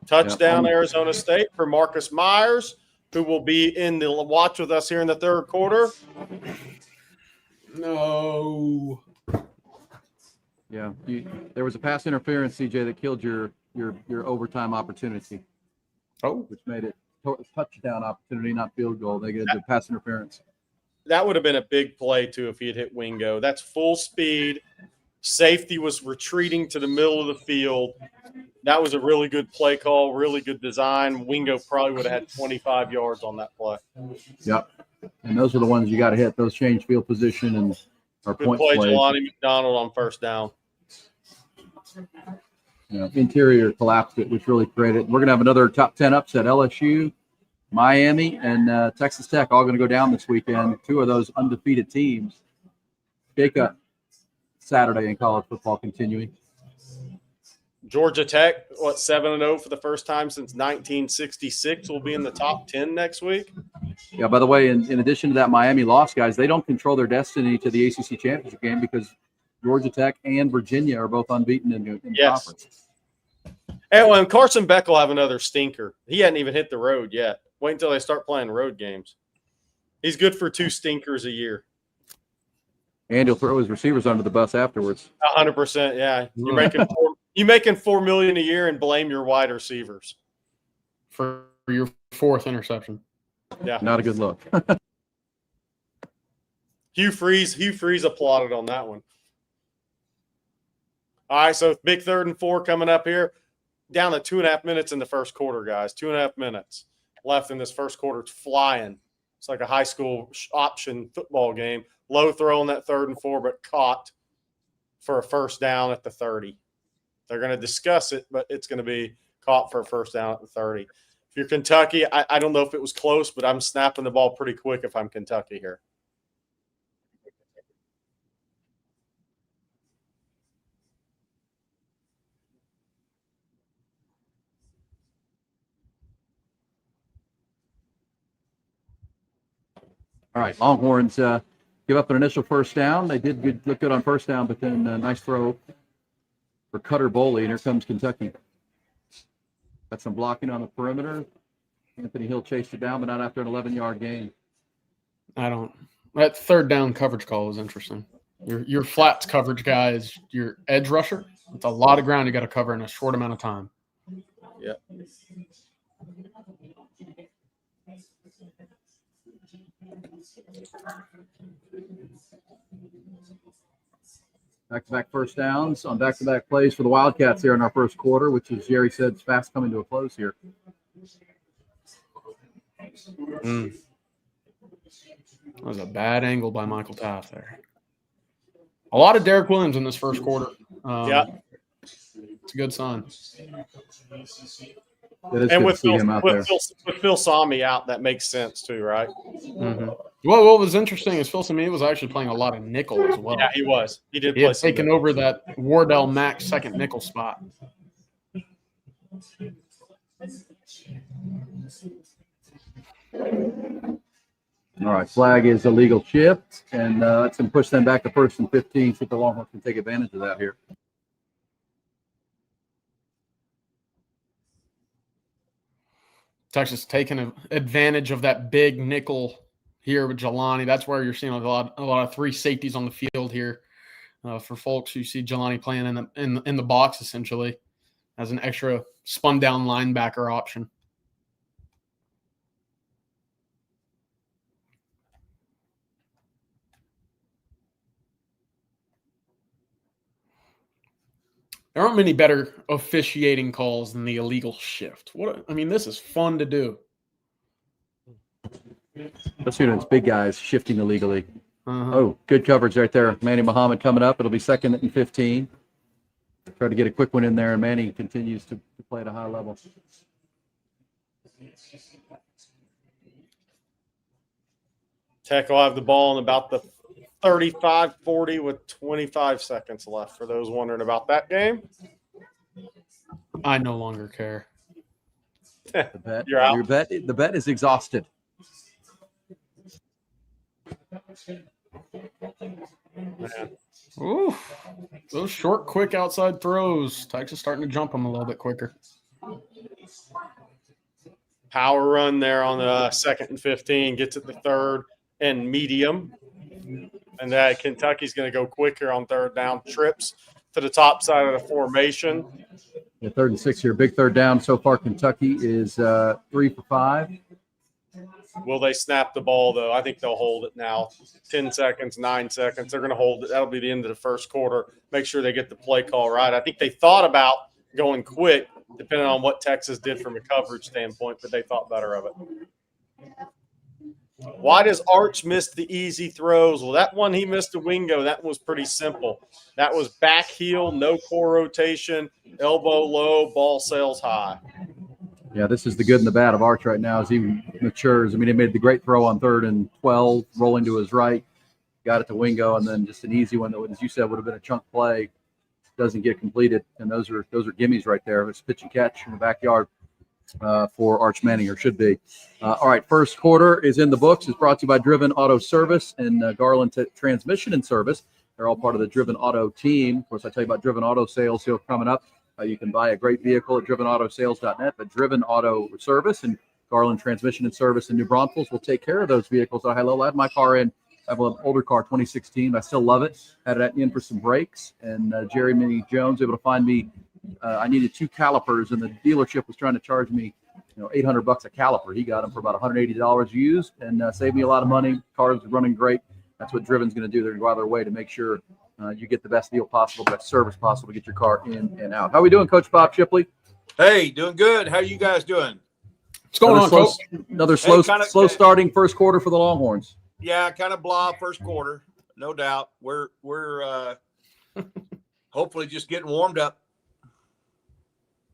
Touchdown, Arizona State for Marcus Myers, who will be in the watch with us here in the 3rd quarter. No. Yeah, there was a pass interference, CJ, that killed your overtime opportunity. Oh, which made it touchdown opportunity, not field goal. They get a pass interference. That would have been a big play too if he had hit Wingo. That's full speed. Safety was retreating to the middle of the field. That was a really good play call, really good design. Wingo probably would have had 25 yards on that play. Yep. And those are the ones you got to hit. Those change field position and our good point play, plays. Jelani McDonald on 1st down. Interior collapsed it, which really created. We're going to have another top 10 upset. LSU, Miami, and Texas Tech all going to go down this weekend. 2 of those undefeated teams. Shake-up Saturday in college football continuing. Georgia Tech, 7-0 for the first time since 1966, will be in the top 10 next week. Yeah, by the way, in addition to that Miami loss, guys, they don't control their destiny to the ACC championship game because Georgia Tech and Virginia are both unbeaten in the conference. And Carson Beck will have another stinker. He hadn't even hit the road yet. Wait until they start playing road games. He's good for 2 stinkers a year. And he'll throw his receivers under the bus afterwards. 100%, yeah. You're making $4 million a year and blame your wide receivers for your 4th interception. Yeah, not a good look. Hugh Freeze applauded on that one. All right, so big 3rd and 4 coming up here. Down to 2.5 minutes in the first quarter, guys. 2.5 minutes left in this first quarter. It's flying. It's like a high school option football game. Low throw on that 3rd and 4, but caught for a 1st down at the 30. They're going to discuss it, but it's going to be caught for a 1st down at the 30. If you're Kentucky, I don't know if it was close, but I'm snapping the ball pretty quick if I'm Kentucky here. All right, Longhorns give up an initial 1st down. They did look good on 1st down, but then a nice throw for Cutter Boley, and here comes Kentucky. Got some blocking on the perimeter. Anthony Hill chased it down, but not after an 11-yard gain. That 3rd down coverage call is interesting. Your flats coverage guy is your edge rusher. It's a lot of ground you got to cover in a short amount of time. Yeah. Back-to-back 1st downs on back-to-back plays for the Wildcats here in our 1st quarter, which, as Jerry said, is fast coming to a close here. That was a bad angle by Michael Taft there. A lot of Derek Williams in this 1st quarter. Yeah. It's a good sign. It is And good with to see Phil, him out there. with Phil Sami out, that makes sense too, right? Mm-hmm. Well, what was interesting is Phil Sami was actually playing a lot of nickel as well. Yeah, he was. He did He play had some taken nickel. over that Wardell Mack second nickel spot. All right, flag is illegal shift, and let's push them back to 1st and 15. See if the Longhorns can take advantage of that here. Texas taking advantage of that big nickel here with Jelani. That's where you're seeing a lot of three safeties on the field here. For folks who see Jelani playing in the box essentially as an extra spun down linebacker option. There aren't many better officiating calls than the illegal shift. This is fun to do. Especially when it's big guys shifting illegally. Oh, good coverage right there. Manny Muhammad coming up. It'll be 2nd and 15. Try to get a quick one in there, and Manny continues to play at a high level. Tech will have the ball in about the 35-40 with 25 seconds left for those wondering about that game. I no longer care. You're out. The bet is exhausted. Man. Ooh, those short, quick outside throws. Texas starting to jump them a little bit quicker. Power run there on the 2nd and 15. Gets it to 3rd and medium. And that Kentucky's going to go quicker on 3rd down. Trips to the top side of the formation. Yeah, 3rd and 6 here. Big 3rd down. So far, Kentucky is 3 for 5. Will they snap the ball, though? I think they'll hold it now. 10 seconds, 9 seconds. They're going to hold it. That'll be the end of the first quarter. Make sure they get the play call right. I think they thought about going quick, depending on what Texas did from a coverage standpoint, but they thought better of it. Why does Arch miss the easy throws? Well, that one he missed a wingo. That was pretty simple. That was back heel, no core rotation, elbow low, ball sails high. Yeah, this is the good and the bad of Arch right now as he matures. I mean, he made the great throw on 3rd and 12, rolling to his right, got it to Wingo, and then just an easy one that, as you said, would have been a chunk play. Doesn't get completed, and those are gimmies right there. It's pitch and catch in the backyard for Arch Manning, or should be. All right, first quarter is in the books. It's brought to you by Driven Auto Service and Garland Transmission and Service. They're all part of the Driven Auto team. Of course, I tell you about Driven Auto sales here coming up. You can buy a great vehicle at drivenoutosales.net, but Driven Auto Service and Garland Transmission and Service in New Braunfels will take care of those vehicles at a high level. I had my car in. I have an older car, 2016. I still love it. Had it in for some brakes, and Jerry Minnie Jones able to find me. I needed 2 calipers, and the dealership was trying to charge me, $800 a caliper. He got them for about $180 used, and saved me a lot of money. Car's running great. That's what Driven's going to do. They're going to go out of their way to make sure you get the best deal possible, best service possible to get your car in and out. How are we doing, Coach Bob Shipley? Hey, doing good. How you guys doing? What's going on, Coach? Another slow starting first quarter for the Longhorns. Yeah, kind of blah first quarter, no doubt. We're hopefully just getting warmed up.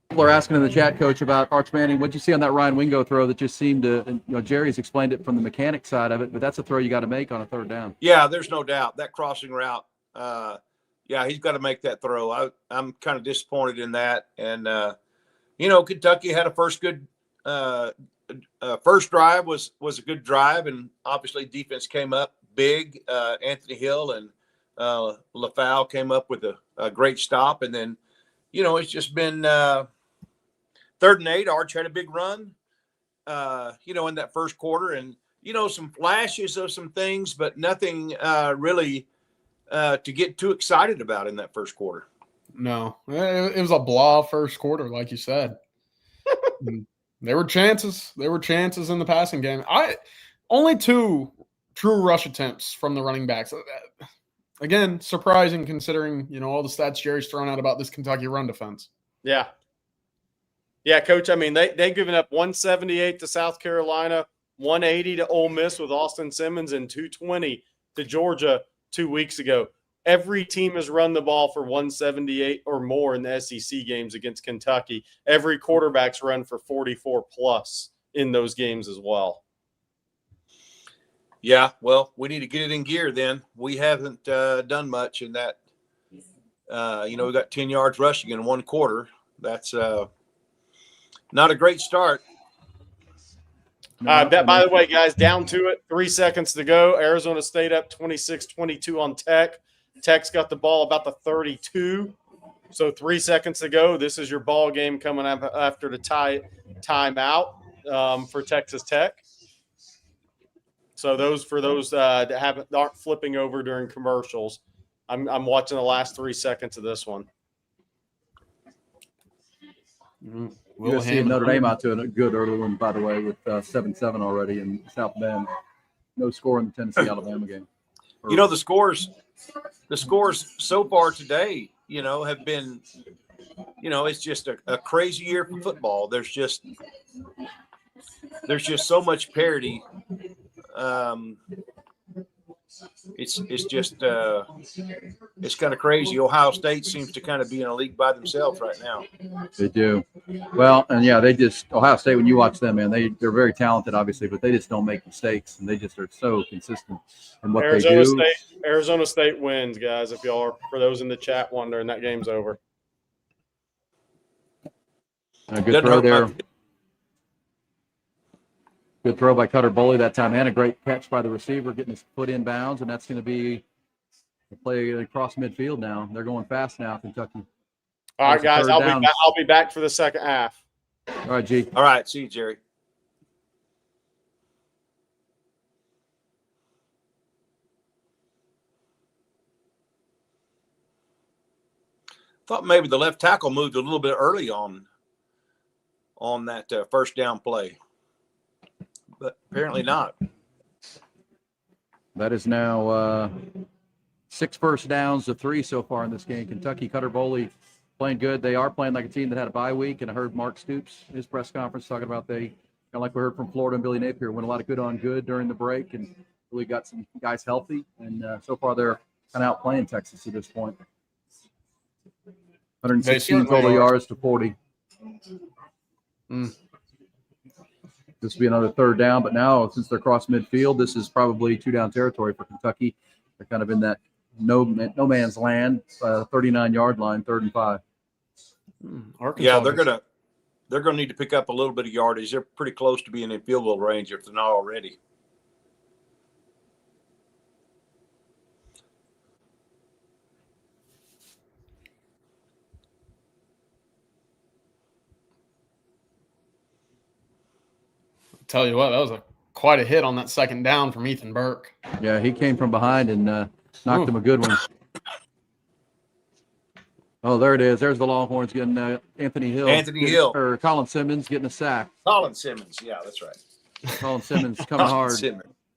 People are asking in the chat, Coach, about Arch Manning. What'd you see on that Ryan Wingo throw that just seemed to, Jerry's explained it from the mechanic side of it, but that's a throw you got to make on a 3rd down. Yeah, there's no doubt. That crossing route, he's got to make that throw. I'm kind of disappointed in that. And, Kentucky had a first drive was a good drive, and obviously defense came up big. Anthony Hill and LaFau came up with a great stop, and then, it's just been 3rd and 8. Arch had a big run, in that first quarter, and some flashes of some things, but nothing really to get too excited about in that first quarter. No, it was a blah first quarter, like you said. There were chances. There were chances in the passing game. Only 2 true rush attempts from the running backs. Again, surprising considering, all the stats Jerry's thrown out about this Kentucky run defense. Yeah. Yeah, Coach, they've given up 178 to South Carolina, 180 to Ole Miss with Austin Simmons, and 220 to Georgia 2 weeks ago. every team has run the ball for 178 or more in the SEC games against Kentucky. Every quarterback's run for 44 plus in those games as well. Yeah, well, we need to get it in gear then. We haven't done much in that. We got 10 yards rushing in one quarter. That's not a great start. By the way, guys, down to it. 3 seconds to go. Arizona State up 26-22 on Tech. Tech's got the ball about the 32. So 3 seconds to go. This is your ball game coming up after the timeout for Texas Tech. So for those that aren't flipping over during commercials, I'm watching the last 3 seconds of this one. USC and Notre Dame out to a good early one, by the way, with 7-7 already in South Bend. No score in the Tennessee-Alabama game. The scores so far today, have been, it's just a crazy year for football. There's just so much parity. It's just it's kind of crazy. Ohio State seems to kind of be in a league by themselves right now. They do. Well, and yeah, Ohio State, when you watch them, man, they're very talented, obviously, but they just don't make mistakes, and they just are so consistent in what they do. Arizona State wins, guys, if y'all are, for those in the chat wondering, that game's over. A good throw there. Good throw by Cutter Boley that time, and a great catch by the receiver, getting his foot in bounds, and that's going to be a play across midfield now. They're going fast now, Kentucky. All right, guys, I'll be back for the second half. All right, G. All right, see you, Jerry. Thought maybe the left tackle moved a little bit early on that first down play, but apparently not. That is now 6 first downs to 3 so far in this game. Kentucky, Cutter Boley playing good. They are playing like a team that had a bye week, and I heard Mark Stoops, his press conference, talking about they, kind of like we heard from Florida and Billy Napier, went a lot of good on good during the break and really got some guys healthy. And so far they're kind of outplaying Texas at this point. 116 total yards to 40. This will be another third down, but now since they're across midfield, this is probably 2-down territory for Kentucky. They're kind of in that no man's land, 39-yard line, 3rd and 5. Yeah, they're gonna need to pick up a little bit of yardage. They're pretty close to being in field goal range if they're not already. Tell you what, that was quite a hit on that second down from Ethan Burke. Yeah, he came from behind and knocked him a good one. Oh, there it is. There's the Longhorns getting Anthony Hill. Or Colin Simmons getting a sack. Colin Simmons. Yeah, that's right. Colin Simmons coming hard.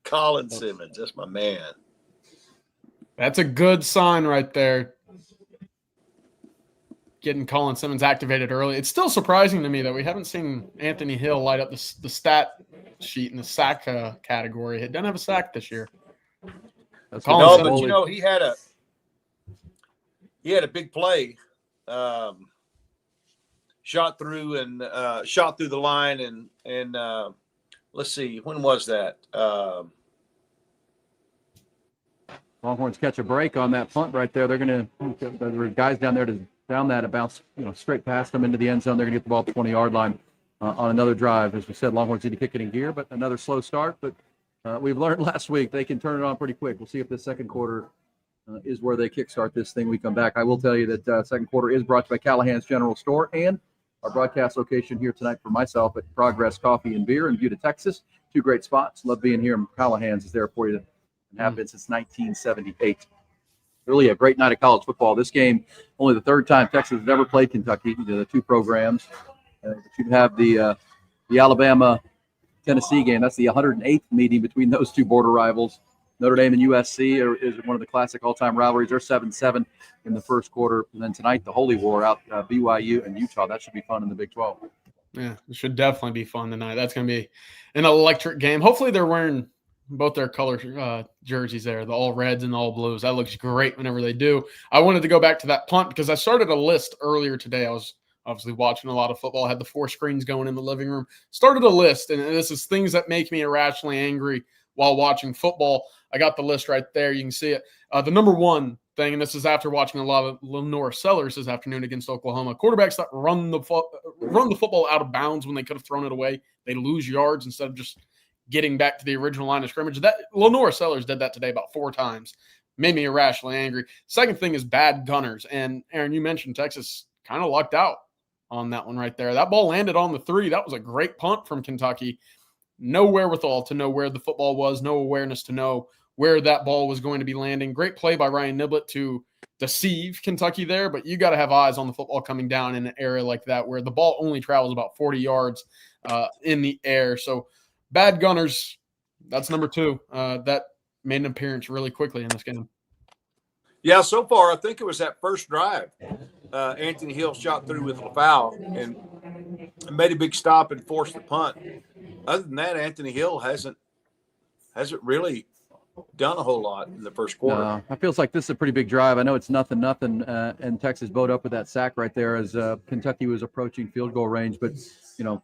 Colin Simmons. That's my man. That's a good sign right there. Getting Colin Simmons activated early. It's still surprising to me that we haven't seen Anthony Hill light up the stat sheet in the sack category. He doesn't have a sack this year. But he had a big play, shot through the line and let's see, when was that? Longhorns catch a break on that punt right there. There were guys down there down that and bounce, straight past them into the end zone. They're going to get the ball at the 20-yard line on another drive. As we said, Longhorns need to kick it in gear, but another slow start. But we've learned last week they can turn it on pretty quick. We'll see if this second quarter is where they kickstart this thing. We come back. I will tell you that second quarter is brought to you by Callahan's General Store and our broadcast location here tonight for myself at Progress Coffee and Beer in Buda, Texas. 2 great spots. Love being here. Callahan's is there for you and have been since 1978. Really a great night of college football. This game, only the 3rd time Texas has ever played Kentucky, the 2 programs. But you have the Alabama-Tennessee game. That's the 108th meeting between those 2 border rivals. Notre Dame and USC is one of the classic all-time rivalries. They're 7-7 in the first quarter. And then tonight, the Holy War out BYU and Utah. That should be fun in the Big 12. Yeah, it should definitely be fun tonight. That's going to be an electric game. Hopefully they're wearing both their color jerseys there, the all reds and the all blues. That looks great whenever they do. I wanted to go back to that punt because I started a list earlier today. I was obviously watching a lot of football. I had the 4 screens going in the living room. Started a list, and this is things that make me irrationally angry while watching football. I got the list right there. You can see it. The number one thing, and this is after watching a lot of Lenore Sellers this afternoon against Oklahoma, quarterbacks that run the football out of bounds when they could have thrown it away. They lose yards instead of just getting back to the original line of scrimmage. That Lenore Sellers did that today about 4 times. Made me irrationally angry. Second thing is bad gunners. And Aaron, you mentioned Texas kind of lucked out on that one right there. That ball landed on the 3. That was a great punt from Kentucky. No wherewithal to know where the football was, no awareness to know where that ball was going to be landing. Great play by Ryan Niblett to deceive Kentucky there, but you got to have eyes on the football coming down in an area like that where the ball only travels about 40 yards in the air. So bad gunners, that's number 2. That made an appearance really quickly in this game. Yeah, so far I think it was that first drive. Anthony Hill shot through with LaFowl and made a big stop and forced the punt. Other than that, Anthony Hill hasn't really done a whole lot in the first quarter. No, it feels like this is a pretty big drive. I know it's nothing, and Texas bowed up with that sack right there as Kentucky was approaching field goal range. But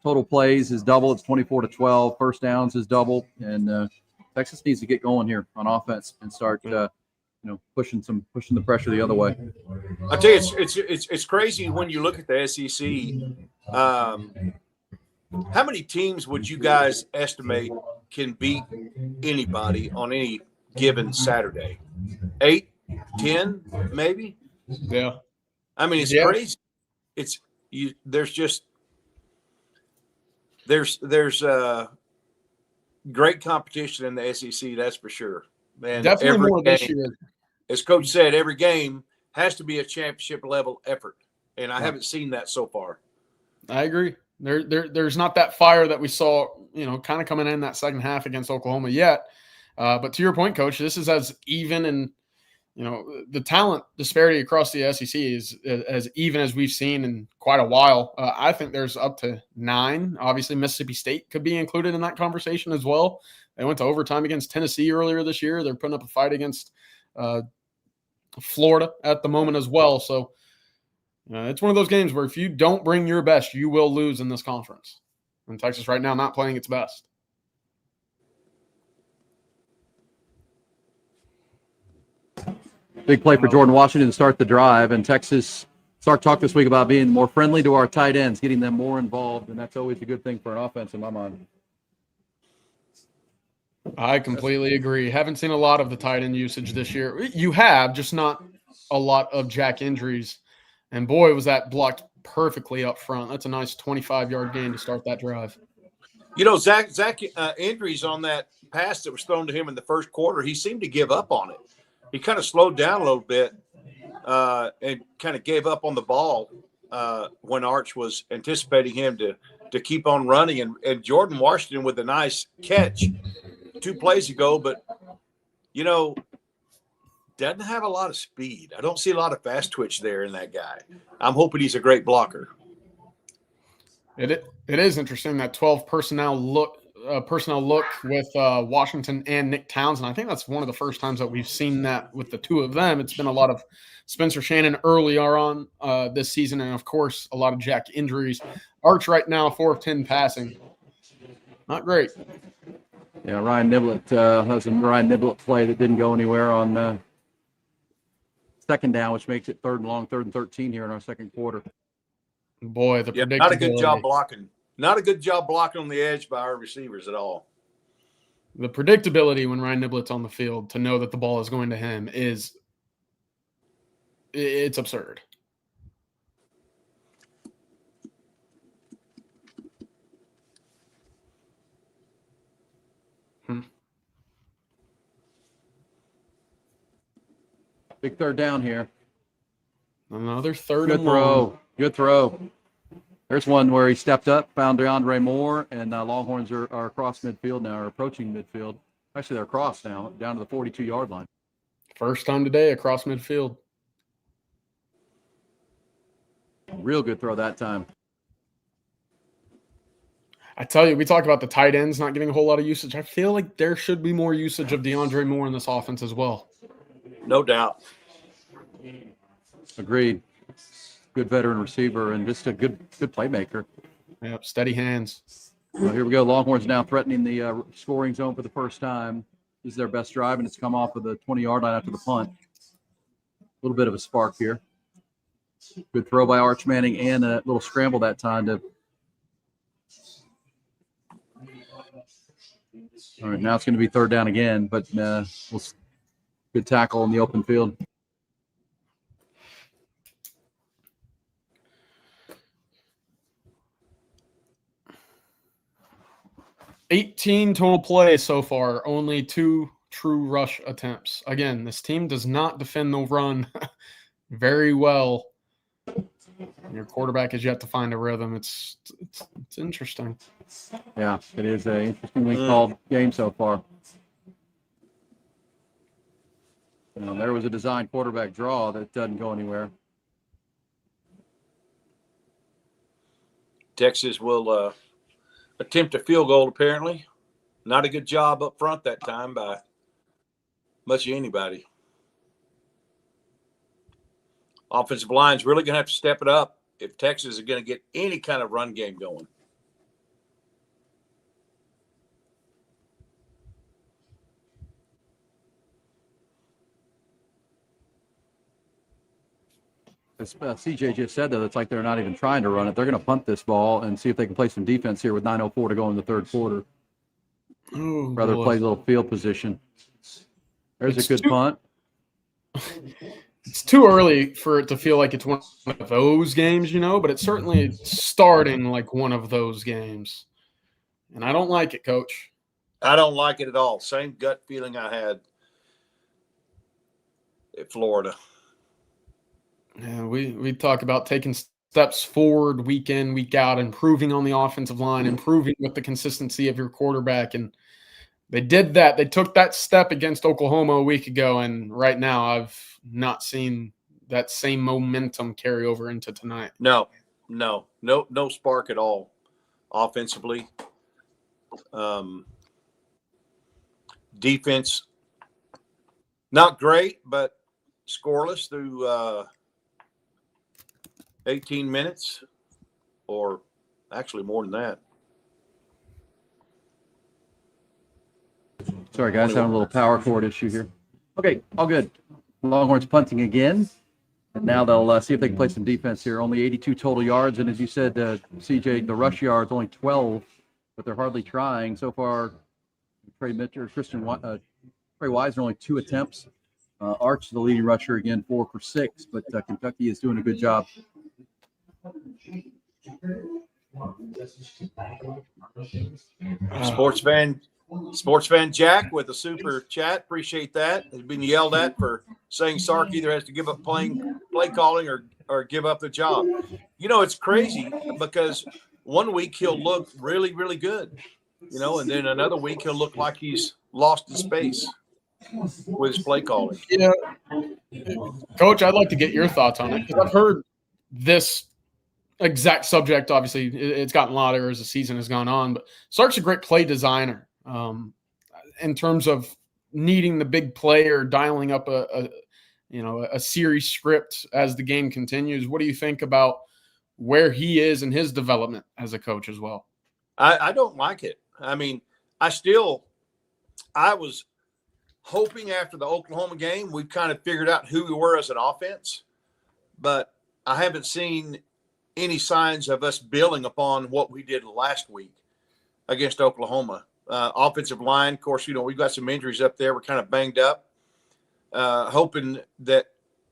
total plays is double. It's 24-12. First downs is double, and Texas needs to get going here on offense and start, pushing the pressure the other way. I tell you, it's crazy when you look at the SEC. How many teams would you guys estimate can beat anybody on any given Saturday? 8, 10, maybe? Yeah. I mean, it's crazy. There's great competition in the SEC, that's for sure. Man, definitely more this year. As Coach said, every game has to be a championship level effort, and I haven't seen that so far. I agree. There's not that fire that we saw, kind of coming in that second half against Oklahoma yet. But to your point, Coach, this is as even and, the talent disparity across the SEC is as even as we've seen in quite a while. I think there's up to 9. Obviously, Mississippi State could be included in that conversation as well. They went to overtime against Tennessee earlier this year. They're putting up a fight against Florida at the moment as well. So, it's one of those games where if you don't bring your best, you will lose in this conference. And Texas right now not playing its best. Big play for Jordan Washington to start the drive. And Texas, Sark talked this week about being more friendly to our tight ends, getting them more involved. And that's always a good thing for an offense in my mind. I completely agree. Haven't seen a lot of the tight end usage this year. You have, just not a lot of Jack injuries. And boy, was that perfectly up front. That's a nice 25-yard gain to start that drive. Zach injuries on that pass that was thrown to him in the first quarter, he seemed to give up on it. He kind of slowed down a little bit and kind of gave up on the ball when Arch was anticipating him to keep on running. And Jordan Washington with a nice catch 2 plays ago, but, doesn't have a lot of speed. I don't see a lot of fast twitch there in that guy. I'm hoping he's a great blocker. It is interesting, that 12 personnel look with Washington and Nick Townsend. I think that's one of the first times that we've seen that with the 2 of them. It's been a lot of Spencer Shannon earlier on this season, and of course a lot of Jack injuries. Arch right now 4 of 10 passing. Not great. Yeah, Ryan Niblett has a Ryan Niblett play that didn't go anywhere on second down, which makes it 3rd and long, 3rd and 13 here in our second quarter. Boy, the predictability. Not a good job blocking. Not a good job blocking on the edge by our receivers at all. The predictability when Ryan Niblett's on the field to know that the ball is going to him it's absurd. Big 3rd down here. Another 3rd Good and throw. long. Good throw. There's one where he stepped up, found DeAndre Moore, and Longhorns are across midfield now, or approaching midfield. Actually, they're across now, down to the 42-yard line. First time today across midfield. Real good throw that time. I tell you, we talk about the tight ends not getting a whole lot of usage. I feel like there should be more usage of DeAndre Moore in this offense as well. No doubt. Agreed. Good veteran receiver and just a good playmaker. Yep, steady hands. Well, here we go. Longhorns now threatening the scoring zone for the first time. This is their best drive, and it's come off of the 20-yard line after the punt. A little bit of a spark here. Good throw by Arch Manning and a little scramble that time to. All right, now it's going to be third down again, but good tackle in the open field. $18 total plays so far, only 2 true rush attempts. Again, this team does not defend the run very well. Your quarterback has yet to find a rhythm. It's interesting. Yeah, it is an interestingly called game so far. There was a designed quarterback draw that doesn't go anywhere. Texas will attempt a field goal, apparently. Not a good job up front that time by much of anybody. Offensive line's really going to have to step it up if Texas is going to get any kind of run game going. As CJ just said, though, it's like they're not even trying to run it. They're going to punt this ball and see if they can play some defense here with 9:04 to go in the third quarter. Rather play a little field position. There's a good punt. It's too early for it to feel like it's one of those games, but it's certainly starting like one of those games. And I don't like it, Coach. I don't like it at all. Same gut feeling I had at Florida. Yeah, we talk about taking steps forward week in, week out, improving on the offensive line, improving with the consistency of your quarterback. And they did that. They took that step against Oklahoma a week ago, and right now I've not seen that same momentum carry over into tonight. No spark at all offensively. Defense, not great, but scoreless through 18 minutes, or actually more than that. Sorry, guys, having a little power cord issue here. Okay, all good. Longhorns punting again. And now they'll see if they can play some defense here. Only 82 total yards. And as you said, CJ, the rush yards only 12, but they're hardly trying. So far, Trey Wisener only 2 attempts. Arch, the leading rusher, again, 4 for 6. But Kentucky is doing a good job. Sports fan Jack with a super chat. Appreciate that. Has been yelled at for saying Sark either has to give up play calling or give up the job. It's crazy because one week he'll look really, really good, and then another week he'll look like he's lost his space with his play calling. Yeah. Coach, I'd like to get your thoughts on it because I've heard this exact subject. Obviously, it's gotten louder as the season has gone on, but Sark's a great play designer. In terms of needing the big play or dialing up a series script as the game continues. What do you think about where he is in his development as a coach as well? I don't like it. I mean, I was hoping after the Oklahoma game, we've kind of figured out who we were as an offense, but I haven't seen any signs of us building upon what we did last week against Oklahoma. Offensive line, of course, we've got some injuries up there. We're kind of banged up. Hoping that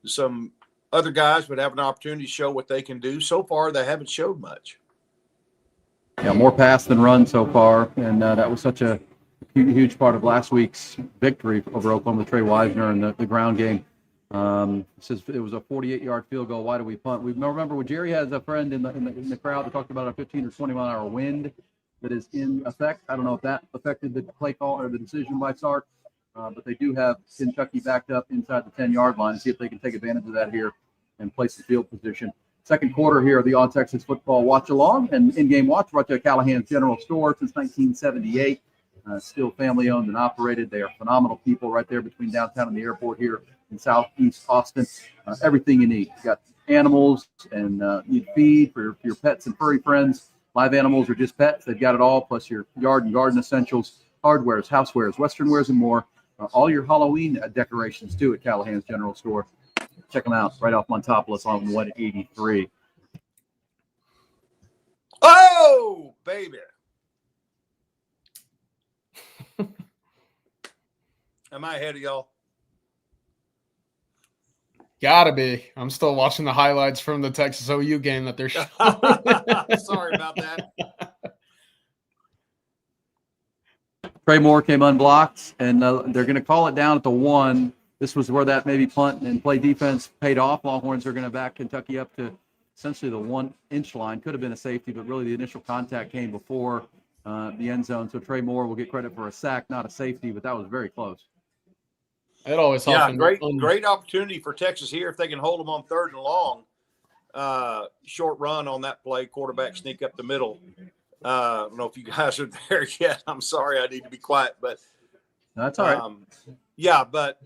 some other guys would have an opportunity to show what they can do. So far, they haven't showed much. Yeah, more pass than run so far, and that was such a huge part of last week's victory over Oklahoma with Trey Wisener in the ground game. It says it was a 48-yard field goal. Why do we punt? We remember when Jerry has a friend in the crowd that talked about a 15 or 20-mile-an-hour wind that is in effect. I don't know if that affected the play call or the decision by Sark, but they do have Kentucky backed up inside the 10-yard line. See if they can take advantage of that here and place the field position. Second quarter here of the On Texas Football Watch Along and in-game watch brought to Callahan's General Store since 1978. Still family owned and operated. They are phenomenal people right there between downtown and the airport here in Southeast Austin. Everything you need. You got animals and need feed for your pets and furry friends. Live animals or just pets. They've got it all, plus your yard and garden essentials, hardwares, housewares, western wares, and more. All your Halloween decorations too at Callahan's General Store. Check them out right off Montopolis on 183. Oh, baby. Am I ahead of y'all? Gotta be. I'm still watching the highlights from the Texas OU game that they're showing. Sorry about that. Trey Moore came unblocked, and they're going to call it down at the 1. This was where that maybe punt and play defense paid off. Longhorns are going to back Kentucky up to essentially the 1-inch line. Could have been a safety, but really the initial contact came before the end zone. So Trey Moore will get credit for a sack, not a safety, but that was very close. It always helps. Yeah, great opportunity for Texas here if they can hold them on 3rd and long. Short run on that play, quarterback sneak up the middle. I don't know if you guys are there yet. I'm sorry, I need to be quiet, but that's all right. Yeah, but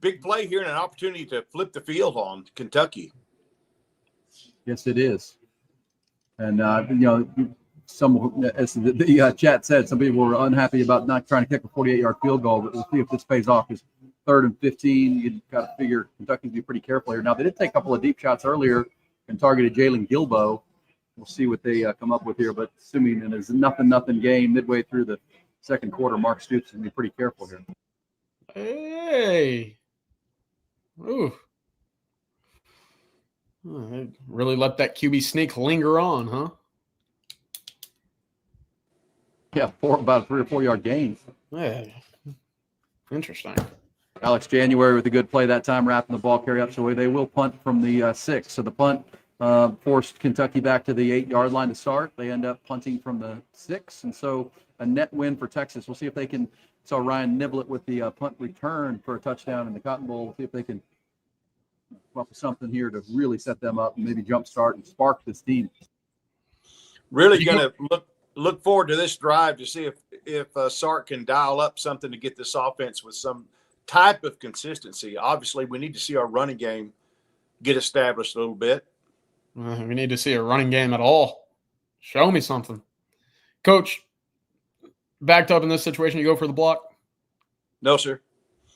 big play here and an opportunity to flip the field on Kentucky. Yes, it is. And as the chat said, some people were unhappy about not trying to kick a 48-yard field goal, but we'll see if this pays off. Because 3rd and 15, you've got to figure Kentucky will be pretty careful here. Now, they did take a couple of deep shots earlier and targeted Jalen Gilbo. We'll see what they come up with here. But assuming it is a nothing game midway through the second quarter, Mark Stoops will be pretty careful here. Hey. Ooh. Oh, they really let that QB sneak linger on, huh? Yeah, about a 3 or 4 yard gain. Yeah. Interesting. Alex January with a good play that time, wrapping the ball carry up. So they will punt from the 6. So the punt forced Kentucky back to the 8-yard line to start. They end up punting from the 6. And so a net win for Texas. We'll see if they can. Saw Ryan nibble it with the punt return for a touchdown in the Cotton Bowl. We'll see if they can come up with something here to really set them up and maybe jumpstart and spark this team. Really going to look forward to this drive to see if Sark can dial up something to get this offense with some type of consistency. Obviously, we need to see our running game get established a little bit. We need to see a running game at all. Show me something. Coach, backed up in this situation, you go for the block? No, sir.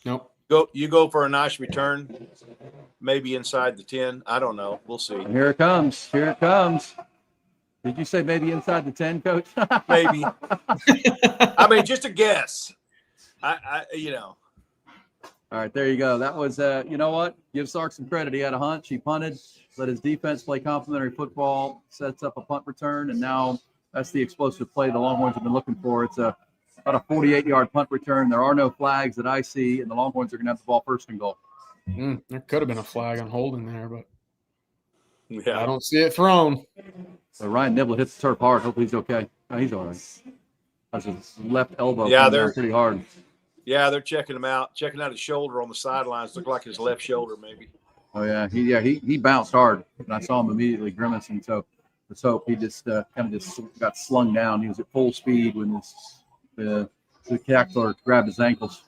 Nope. You go for a nice return, maybe inside the 10. I don't know. We'll see. Here it comes. Here it comes. Did you say maybe inside the 10, Coach? Maybe. I mean, just a guess. I. All right, there you go. That was, you know what? Give Sark some credit. He had a hunch. He punted, let his defense play complementary football, sets up a punt return, and now that's the explosive play the Longhorns have been looking for. It's about a 48-yard punt return. There are no flags that I see, and the Longhorns are going to have the ball 1st and goal. There could have been a flag on holding there, but yeah. I don't see it thrown. So Ryan Niblett hits the turf hard. Hopefully he's okay. No, he's all right. That's his left elbow. Yeah, they're pretty hard. Yeah, they're checking him out. Checking out his shoulder on the sidelines. Looked like his left shoulder, maybe. Oh yeah, he bounced hard, and I saw him immediately grimacing. So let's hope he just kind of just got slung down. He was at full speed when the tackler grabbed his ankles.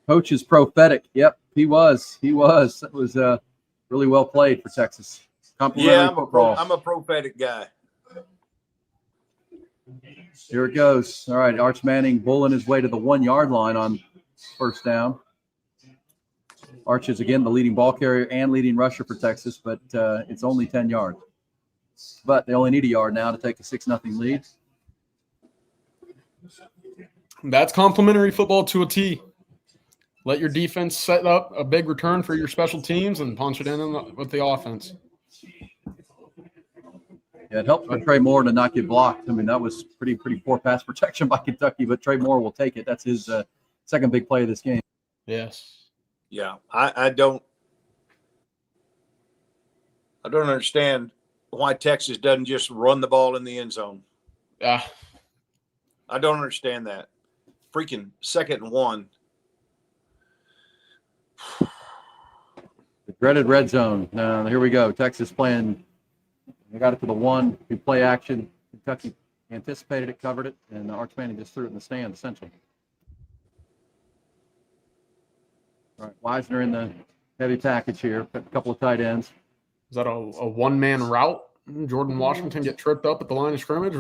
Coach is prophetic. Yep, he was. It was really well played for Texas. Yeah, I'm a prophetic guy. Here it goes. All right, Arch Manning bulling his way to the 1-yard line on 1st down. Arch is, again, the leading ball carrier and leading rusher for Texas, but it's only 10 yards. But they only need a yard now to take a 6-0 lead. That's complimentary football to a T. Let your defense set up a big return for your special teams and punch it in with the offense. Yeah, it helped for Trey Moore to not get blocked. I mean, that was pretty poor pass protection by Kentucky, but Trey Moore will take it. That's his second big play of this game. Yes. Yeah, I don't understand why Texas doesn't just run the ball in the end zone. Yeah. I don't understand that. Freaking 2nd and 1. Dreaded red zone. Now, here we go. Texas playing. They got it to the 1. We play action. Kentucky anticipated it, covered it, and Arch Manning just threw it in the stand, essentially. All right, Wisner in the heavy package here. A couple of tight ends. Is that a one-man route? Jordan Washington get tripped up at the line of scrimmage?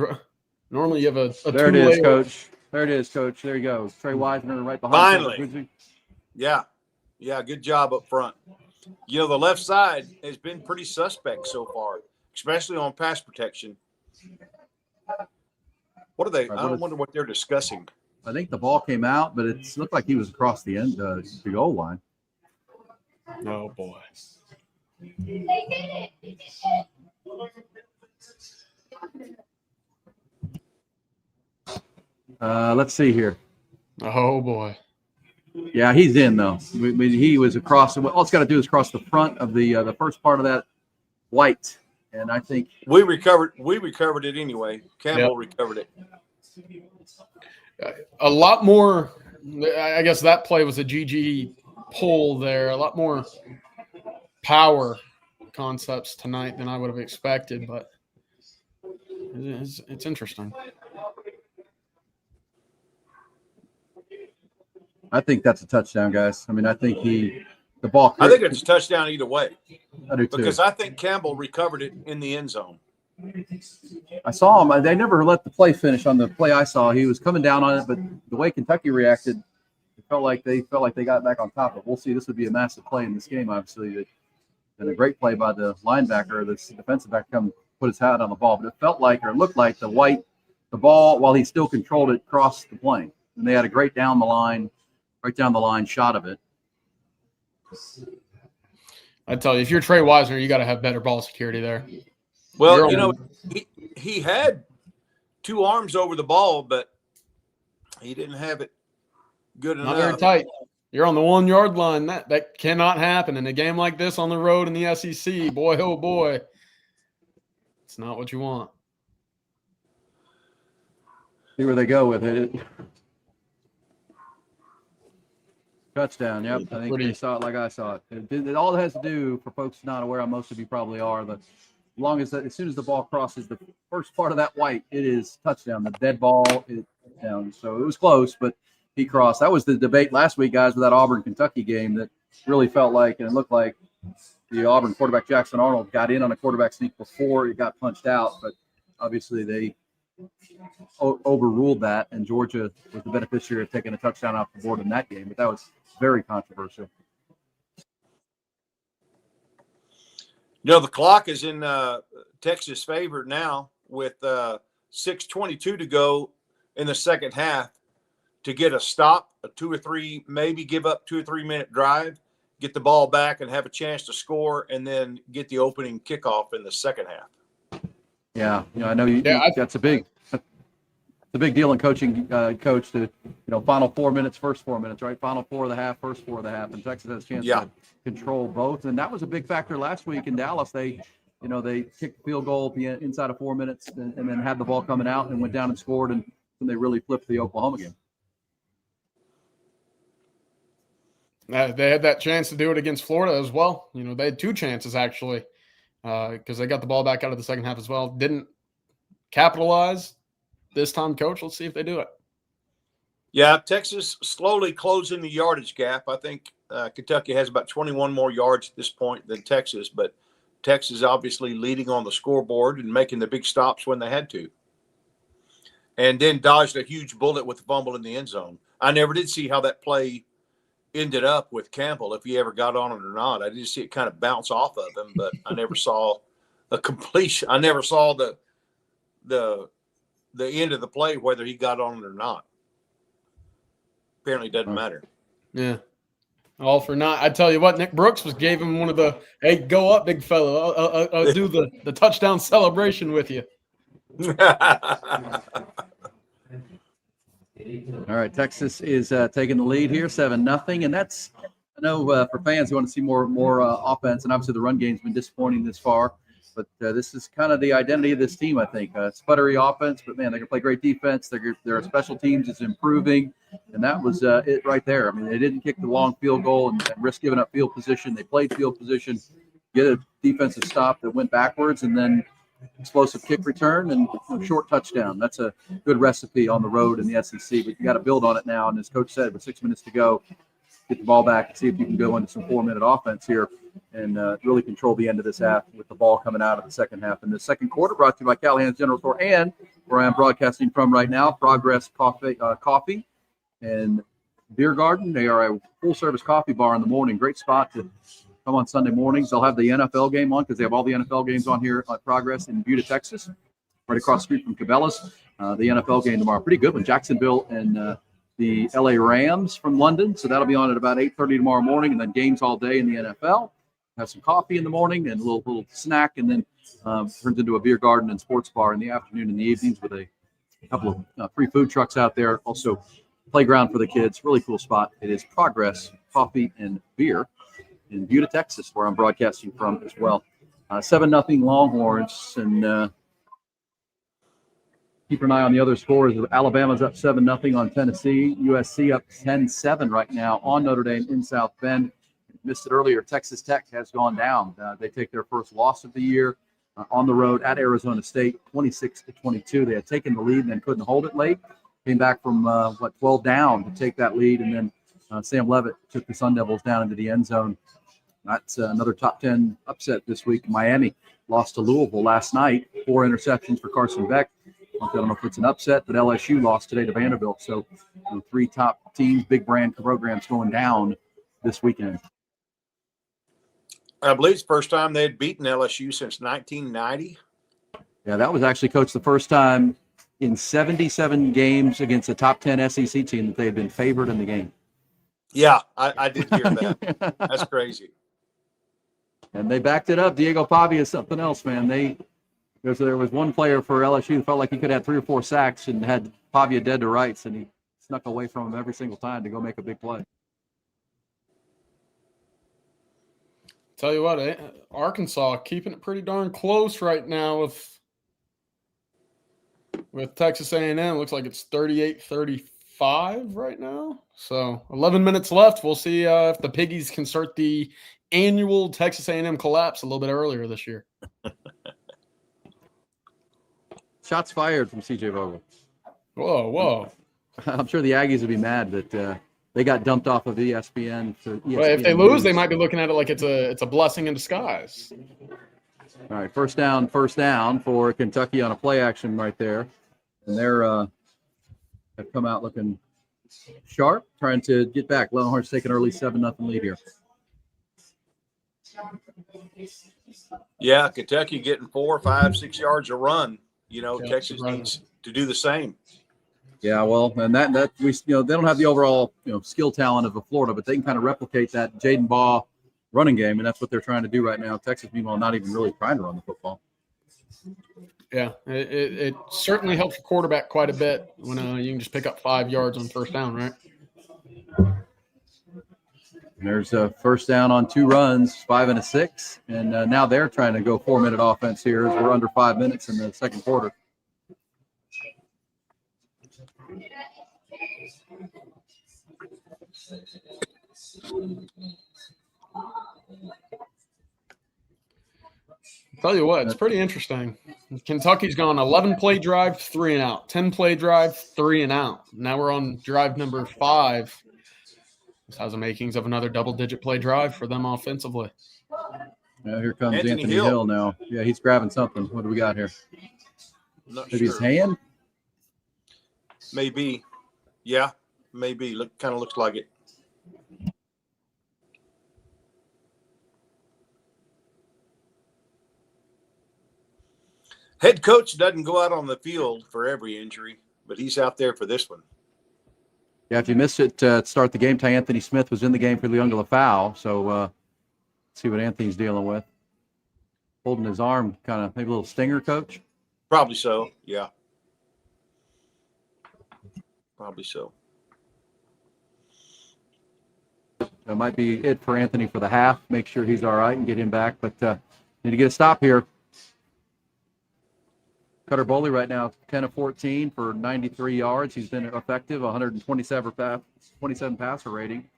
Normally you have a There it is, two-layer- Coach. There it is, Coach. There you go. Trey Wisner right behind. Finally. Yeah. Yeah, good job up front. You know, the left side has been pretty suspect so far, especially on pass protection. What are they? I wonder what they're discussing. I think the ball came out, but it looked like he was across the end, the goal line. Oh, boy. Let's see here. Oh, boy. Yeah, he's in though. He was across. All it's got to do is cross the front of the first part of that white, and I think we recovered it anyway. Campbell recovered it. A lot more. I guess that play was a GG pull there. A lot more power concepts tonight than I would have expected, but it's interesting. I think that's a touchdown, guys. I mean, I think the ball. I think it's a touchdown either way. I do too. Because I think Campbell recovered it in the end zone. I saw him. They never let the play finish on the play I saw. He was coming down on it, but the way Kentucky reacted, it felt like they got back on top of it. We'll see. This would be a massive play in this game, obviously. And a great play by the linebacker, this defensive back, come put his hat on the ball. But it felt like, or it looked like, the ball, while he still controlled it, crossed the plane. And they had a great right down the line shot of it. I tell you, if you're Trey Wisner, you got to have better ball security there. Well, he had 2 arms over the ball, but he didn't have it good enough. Not very tight. You're on the 1-yard line. That cannot happen in a game like this on the road in the SEC. Boy, oh boy, it's not what you want. See where they go with it. Touchdown. Yep, I think they saw it like I saw it. All it has to do, for folks not aware, most of you probably are, as soon as the ball crosses the first part of that white, it is touchdown. The dead ball is down. So it was close, but he crossed. That was the debate last week, guys, with that Auburn-Kentucky game that really felt like, and it looked like the Auburn quarterback Jackson Arnold got in on a quarterback sneak before it got punched out, but obviously they overruled that, and Georgia was the beneficiary of taking a touchdown off the board in that game. But that was very controversial. You know, the clock is in Texas' favor now with 6:22 to go in the second half to get a stop, a 2 or 3, maybe give up 2 or 3 minute drive, get the ball back and have a chance to score, and then get the opening kickoff in the second half. Yeah, I know that's a big deal in coaching, coach, to, final 4 minutes, first 4 minutes, right? Final 4 of the half, first 4 of the half, and Texas has a chance to control both. And that was a big factor last week in Dallas. They kicked the field goal inside of 4 minutes and then had the ball coming out and went down and scored, and then they really flipped the Oklahoma game. They had that chance to do it against Florida as well. They had 2 chances actually, because they got the ball back out of the second half as well. Didn't capitalize this time, Coach. Let's see if they do it. Yeah, Texas slowly closing the yardage gap. I think Kentucky has about 21 more yards at this point than Texas, but Texas obviously leading on the scoreboard and making the big stops when they had to. And then dodged a huge bullet with the fumble in the end zone. I never did see how that play ended up with Campbell, if he ever got on it or not. I did see it kind of bounce off of him, but I never saw a completion. I never saw the end of the play, whether he got on it or not. Apparently doesn't matter. Yeah. All for naught. I tell you what, Nick Brooks gave him one of the, hey, go up, big fella. I'll do the touchdown celebration with you. All right, Texas is taking the lead here, 7-0, and that's, I know for fans who want to see more offense, and obviously the run game's been disappointing this far, but this is kind of the identity of this team, I think. Sputtery offense, but man, they're gonna play great defense. Their special teams is improving. And that was it right there. I mean, they didn't kick the long field goal and risk giving up field position. They played field position, get a defensive stop that went backwards, and then explosive kick return and a short touchdown. That's a good recipe on the road in the SEC, but you got to build on it now. And as Coach said, with 6 minutes to go, get the ball back and see if you can go into some 4-minute offense here and really control the end of this half with the ball coming out of the second half. In the second quarter, brought to you by Callahan's General Store and where I'm broadcasting from right now, Progress Coffee and Beer Garden. They are a full-service coffee bar in the morning. Great spot to come on Sunday mornings. They'll have the NFL game on because they have all the NFL games on here at Progress in Buda, Texas, right across the street from Cabela's. The NFL game tomorrow, pretty good one. Jacksonville and the LA Rams from London. So that'll be on at about 8:30 tomorrow morning, and then games all day in the NFL. Have some coffee in the morning and a little snack, and then turns into a beer garden and sports bar in the afternoon and the evenings with a couple of free food trucks out there. Also, playground for the kids. Really cool spot. It is Progress Coffee and Beer in Buda, Texas, where I'm broadcasting from as well. 7-0 Longhorns, and keep an eye on the other scores. Alabama's up 7-0 on Tennessee. USC up 10-7 right now on Notre Dame in South Bend. Missed it earlier. Texas Tech has gone down. They take their first loss of the year on the road at Arizona State, 26-22. They had taken the lead and then couldn't hold it late. Came back from 12 down to take that lead, and then Sam Levitt took the Sun Devils down into the end zone. That's another top 10 upset this week. Miami lost to Louisville last night. 4 interceptions for Carson Beck. I don't know if it's an upset, but LSU lost today to Vanderbilt. So 3 top teams, big brand programs going down this weekend. I believe it's the first time they had beaten LSU since 1990. Yeah, that was actually, Coach, the first time in 77 games against a top 10 SEC team that they had been favored in the game. Yeah, I did hear that. That's crazy. And they backed it up. Diego Pavia is something else, man. There was one player for LSU who felt like he could have 3 or 4 sacks and had Pavia dead to rights, and he snuck away from him every single time to go make a big play. Tell you what, Arkansas keeping it pretty darn close right now with Texas A&M. Looks like it's 38-35 right now. So 11 minutes left. We'll see if the Piggies can start the annual Texas A&M collapse a little bit earlier this year. Shots fired from CJ Vogel. Whoa. I'm sure the Aggies would be mad that they got dumped off of ESPN. Well, if they lose, they might be looking at it like it's a blessing in disguise. All right, first down for Kentucky on a play action right there. And they're have come out looking sharp, trying to get back. Longhorns take an early 7-0 lead here. Yeah, Kentucky getting 4, 5, 6 yards a run. Yeah, Texas needs to do the same. Yeah, well, and that we they don't have the overall skill talent of Florida, but they can kind of replicate that Jaden Baugh running game, and that's what they're trying to do right now. Texas, meanwhile, not even really trying to run the football. Yeah, it certainly helps the quarterback quite a bit when you can just pick up 5 yards on first down, right? And there's a first down on 2 runs, 5 and a 6, and now they're trying to go 4-minute offense here as we're under 5 minutes in the second quarter. Tell you what, it's pretty interesting. Kentucky's gone 11-play drive, 3 and out. 10-play drive, 3 and out. Now we're on drive number 5. This has the makings of another double-digit play drive for them offensively. Yeah, here comes Anthony Hill now. Yeah, he's grabbing something. What do we got here? Maybe his hand? Maybe. Yeah, maybe. Kind of looks like it. Head coach doesn't go out on the field for every injury, but he's out there for this one. Yeah, if you missed it to start the game, Anthony Smith was in the game for Leungala-Fowl. So let's see what Anthony's dealing with. Holding his arm, kind of maybe a little stinger, Coach? Probably so, yeah. Probably so. That might be it for Anthony for the half. Make sure he's all right and get him back. But need to get a stop here. Cutter Boley right now, 10 of 14 for 93 yards. He's been effective, 27 passer rating.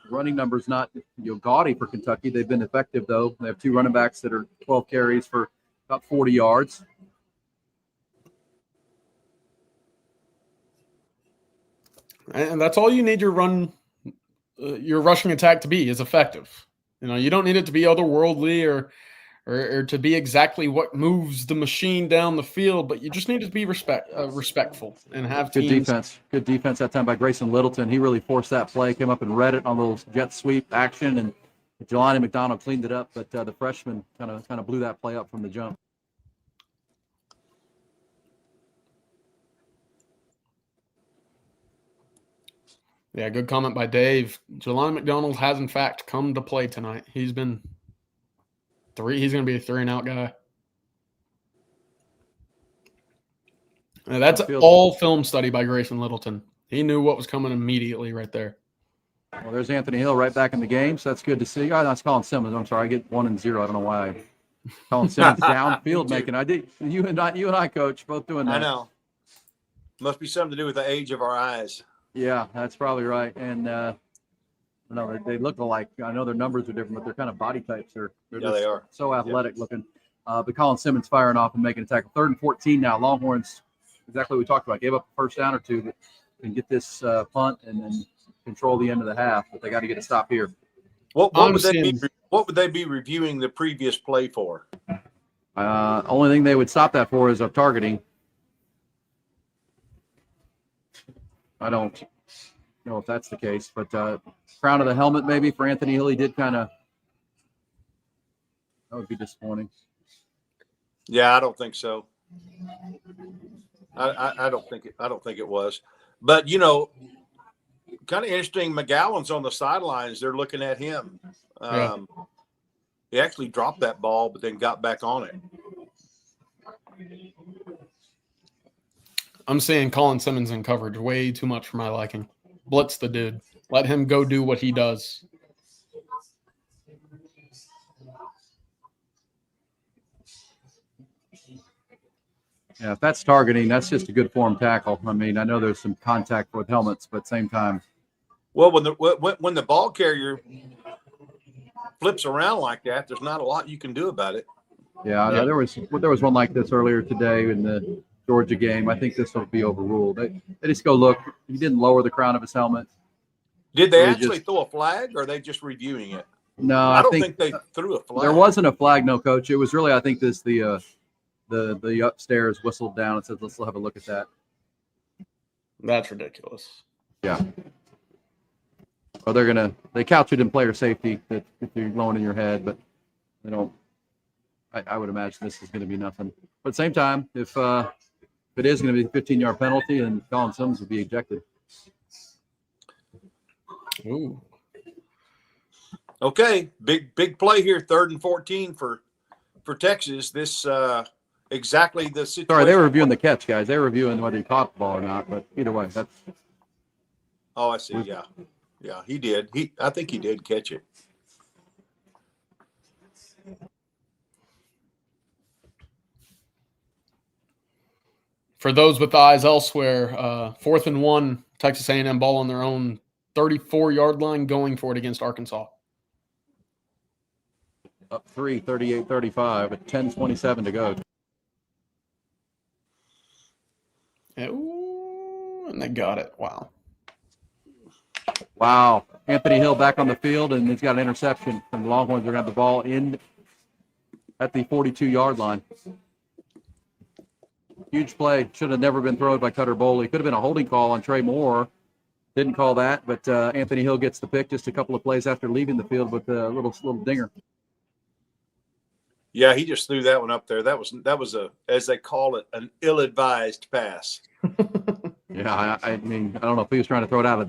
Running numbers not gaudy for Kentucky. They've been effective, though. They have 2 running backs that are 12 carries for about 40 yards. And that's all you need your rushing attack to be, is effective. You don't need it to be otherworldly or to be exactly what moves the machine down the field, but you just need to be respectful and have Good teams. defense. Good defense that time by Grayson Littleton. He really forced that play, came up and read it on a little jet sweep action, and Jelani McDonald cleaned it up, but the freshman kind of blew that play up from the jump. Yeah, good comment by Dave. Jelani McDonald has, in fact, come to play tonight. He's been he's going to be a 3-and-out guy. Now, that's all film study by Grayson Littleton. He knew what was coming immediately right there. Well, there's Anthony Hill right back in the game, so that's good to see. Oh, that's Colin Simmons. I'm sorry, I get 1 and 0. I don't know why. Colin Simmons downfield making. I did. You and I, Coach, both doing that. I know. Must be something to do with the age of our eyes. Yeah, that's probably right. And no, they look alike. I know their numbers are different, but they're kind of body types. They are so athletic looking. But Colin Simmons firing off and making a tackle. 3rd and 14 now. Longhorns, exactly what we talked about. Gave up a first down or two, but can get this punt and then control the end of the half. But they got to get a stop here. What would they be reviewing the previous play for? Only thing they would stop that for is of targeting. I don't know if that's the case, but crown of the helmet maybe for Anthony Hill. He did kind of. That would be disappointing. Yeah, I don't think so. I don't think it was. But kind of interesting. McGowan's on the sidelines. They're looking at him. He actually dropped that ball, but then got back on it. I'm seeing Colin Simmons in coverage way too much for my liking. Blitz the dude. Let him go do what he does. Yeah, if that's targeting, that's just a good form tackle. I mean, I know there's some contact with helmets, but at the same time. Well, when the ball carrier flips around like that, there's not a lot you can do about it. Yeah. There was one like this earlier today in the Georgia game. I think this will be overruled. They just go look. He didn't lower the crown of his helmet. Did they actually throw a flag, or are they just reviewing it? No, I don't think they threw a flag. There wasn't a flag, no, Coach. It was really, I think, the upstairs whistled down and said, "Let's have a look at that." That's ridiculous. Yeah. Or they couch it in player safety that if you're blowing in your head, but they don't. I would imagine this is going to be nothing. But at the same time, if it is going to be a 15-yard penalty, then Colin Simmons would be ejected. Ooh. Okay, big play here. 3rd and 14 for Texas. This exactly the situation. Sorry, they were reviewing the catch, guys. They were reviewing whether he caught the ball or not. But either way, that's. Oh, I see. Yeah, he did. I think he did catch it. For those with eyes elsewhere, 4th and 1, Texas A&M ball on their own 34-yard line, going for it against Arkansas. Up 3, 38-35, with 10:27 to go. Ooh, and they got it. Wow. Anthony Hill back on the field, and he's got an interception. And the Longhorns are going to have the ball in at the 42-yard line. Huge play. Should have never been thrown by Cutter Boley. Could have been a holding call on Trey Moore. Didn't call that, but Anthony Hill gets the pick just a couple of plays after leaving the field with a little dinger. Yeah, he just threw that one up there. That was a, as they call it, an ill-advised pass. Yeah, I mean, I don't know if he was trying to throw it out of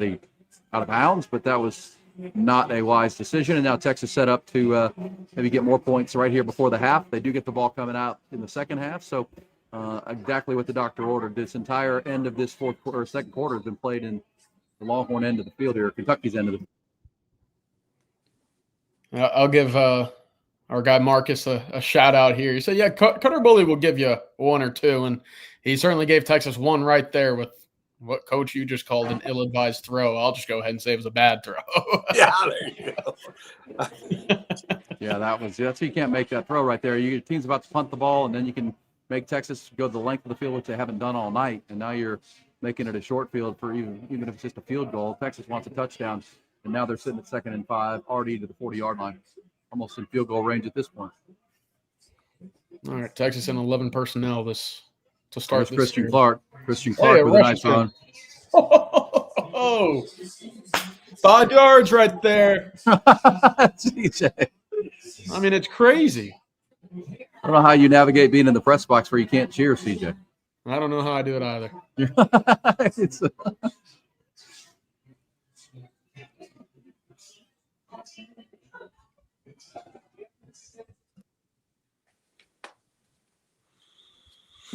bounds, but that was not a wise decision. And now Texas set up to maybe get more points right here before the half. They do get the ball coming out in the second half, so exactly what the doctor ordered. This entire end of this second quarter has been played in the Longhorn end of the field here, Kentucky's end of the. I'll give our our guy Marcus a shout out here. He said, yeah, Cutter Bully will give you one or two. And he certainly gave Texas one right there with what Coach you just called an ill-advised throw. I'll just go ahead and say it was a bad throw. Yeah, there you go. Yeah, that's so you can't make that throw right there. Your team's about to punt the ball, and then you can make Texas go the length of the field, which they haven't done all night. And now you're making it a short field for even if it's just a field goal. Texas wants a touchdown, and now they're sitting at 2nd and 5, already to the 40-yard line, almost in field goal range at this point. All right, Texas in 11 personnel to start this Christian series. Clark. Christian Clark with a nice run. Oh, 5 yards right there. CJ. I mean, it's crazy. I don't know how you navigate being in the press box where you can't cheer, CJ. I don't know how I do it either.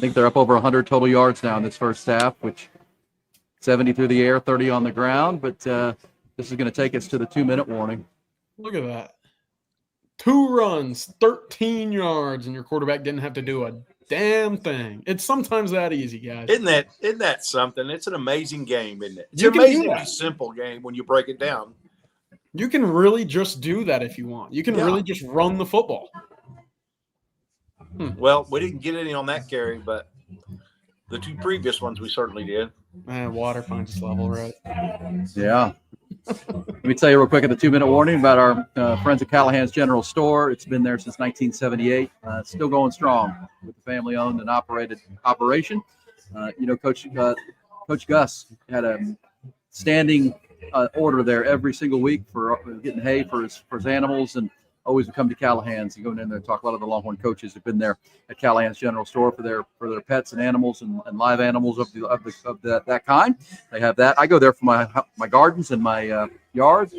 I think they're up over 100 total yards now in this first half, which 70 through the air, 30 on the ground. But this is going to take us to the 2-minute warning. Look at that. 2 runs, 13 yards, and your quarterback didn't have to do a damn thing. It's sometimes that easy, guys. Isn't that something? It's an amazing game, isn't it? It's You an can do amazingly that. simple game when you break it down. You can really just do that if you want. You can really just run the football. Well, we didn't get any on that carry, but the 2 previous ones we certainly did. Man, water finds its level, right? Yeah. Let me tell you real quick at the 2-minute warning about our friends at Callahan's General Store. It's been there since 1978. Still going strong with the family-owned and operated operation. Coach Gus had a standing order there every single week for getting hay for his animals, and always would come to Callahan's and go in there and talk. A lot of the Longhorn coaches have been there at Callahan's General Store for their pets and animals and live animals of that kind. They have that. I go there for my gardens and my yard.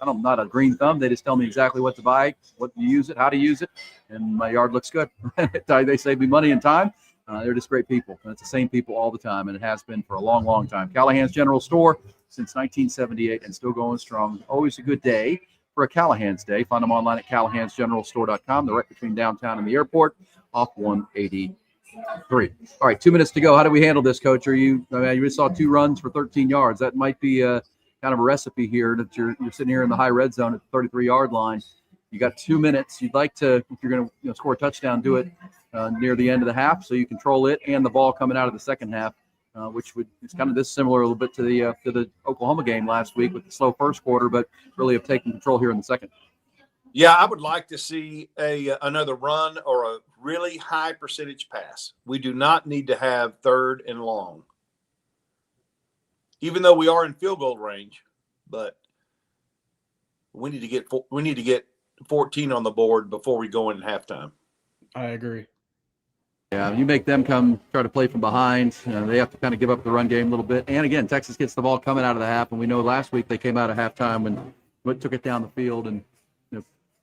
I'm not a green thumb. They just tell me exactly what to buy, what to use it, how to use it, and my yard looks good. They save me money and time. They're just great people, and it's the same people all the time, and it has been for a long, long time. Callahan's General Store since 1978 and still going strong. Always a good day for a Callahan's Day. Find them online at callahansgeneralstore.com. They're right between downtown and the airport off 183. All right, 2 minutes to go. How do we handle this, Coach? You just saw 2 runs for 13 yards. That might be kind of a recipe here that you're sitting here in the high red zone at the 33-yard line. You got 2 minutes. You'd like to, if you're going to score a touchdown, do it near the end of the half so you control it and the ball coming out of the second half. It's kind of this similar a little bit to the Oklahoma game last week with the slow first quarter, but really have taken control here in the second. Yeah, I would like to see another run or a really high percentage pass. We do not need to have 3rd and long, even though we are in field goal range. But we need to get 14 on the board before we go in halftime. I agree. Yeah, you make them come try to play from behind. They have to kind of give up the run game a little bit. And again, Texas gets the ball coming out of the half, and we know last week they came out of halftime and took it down the field and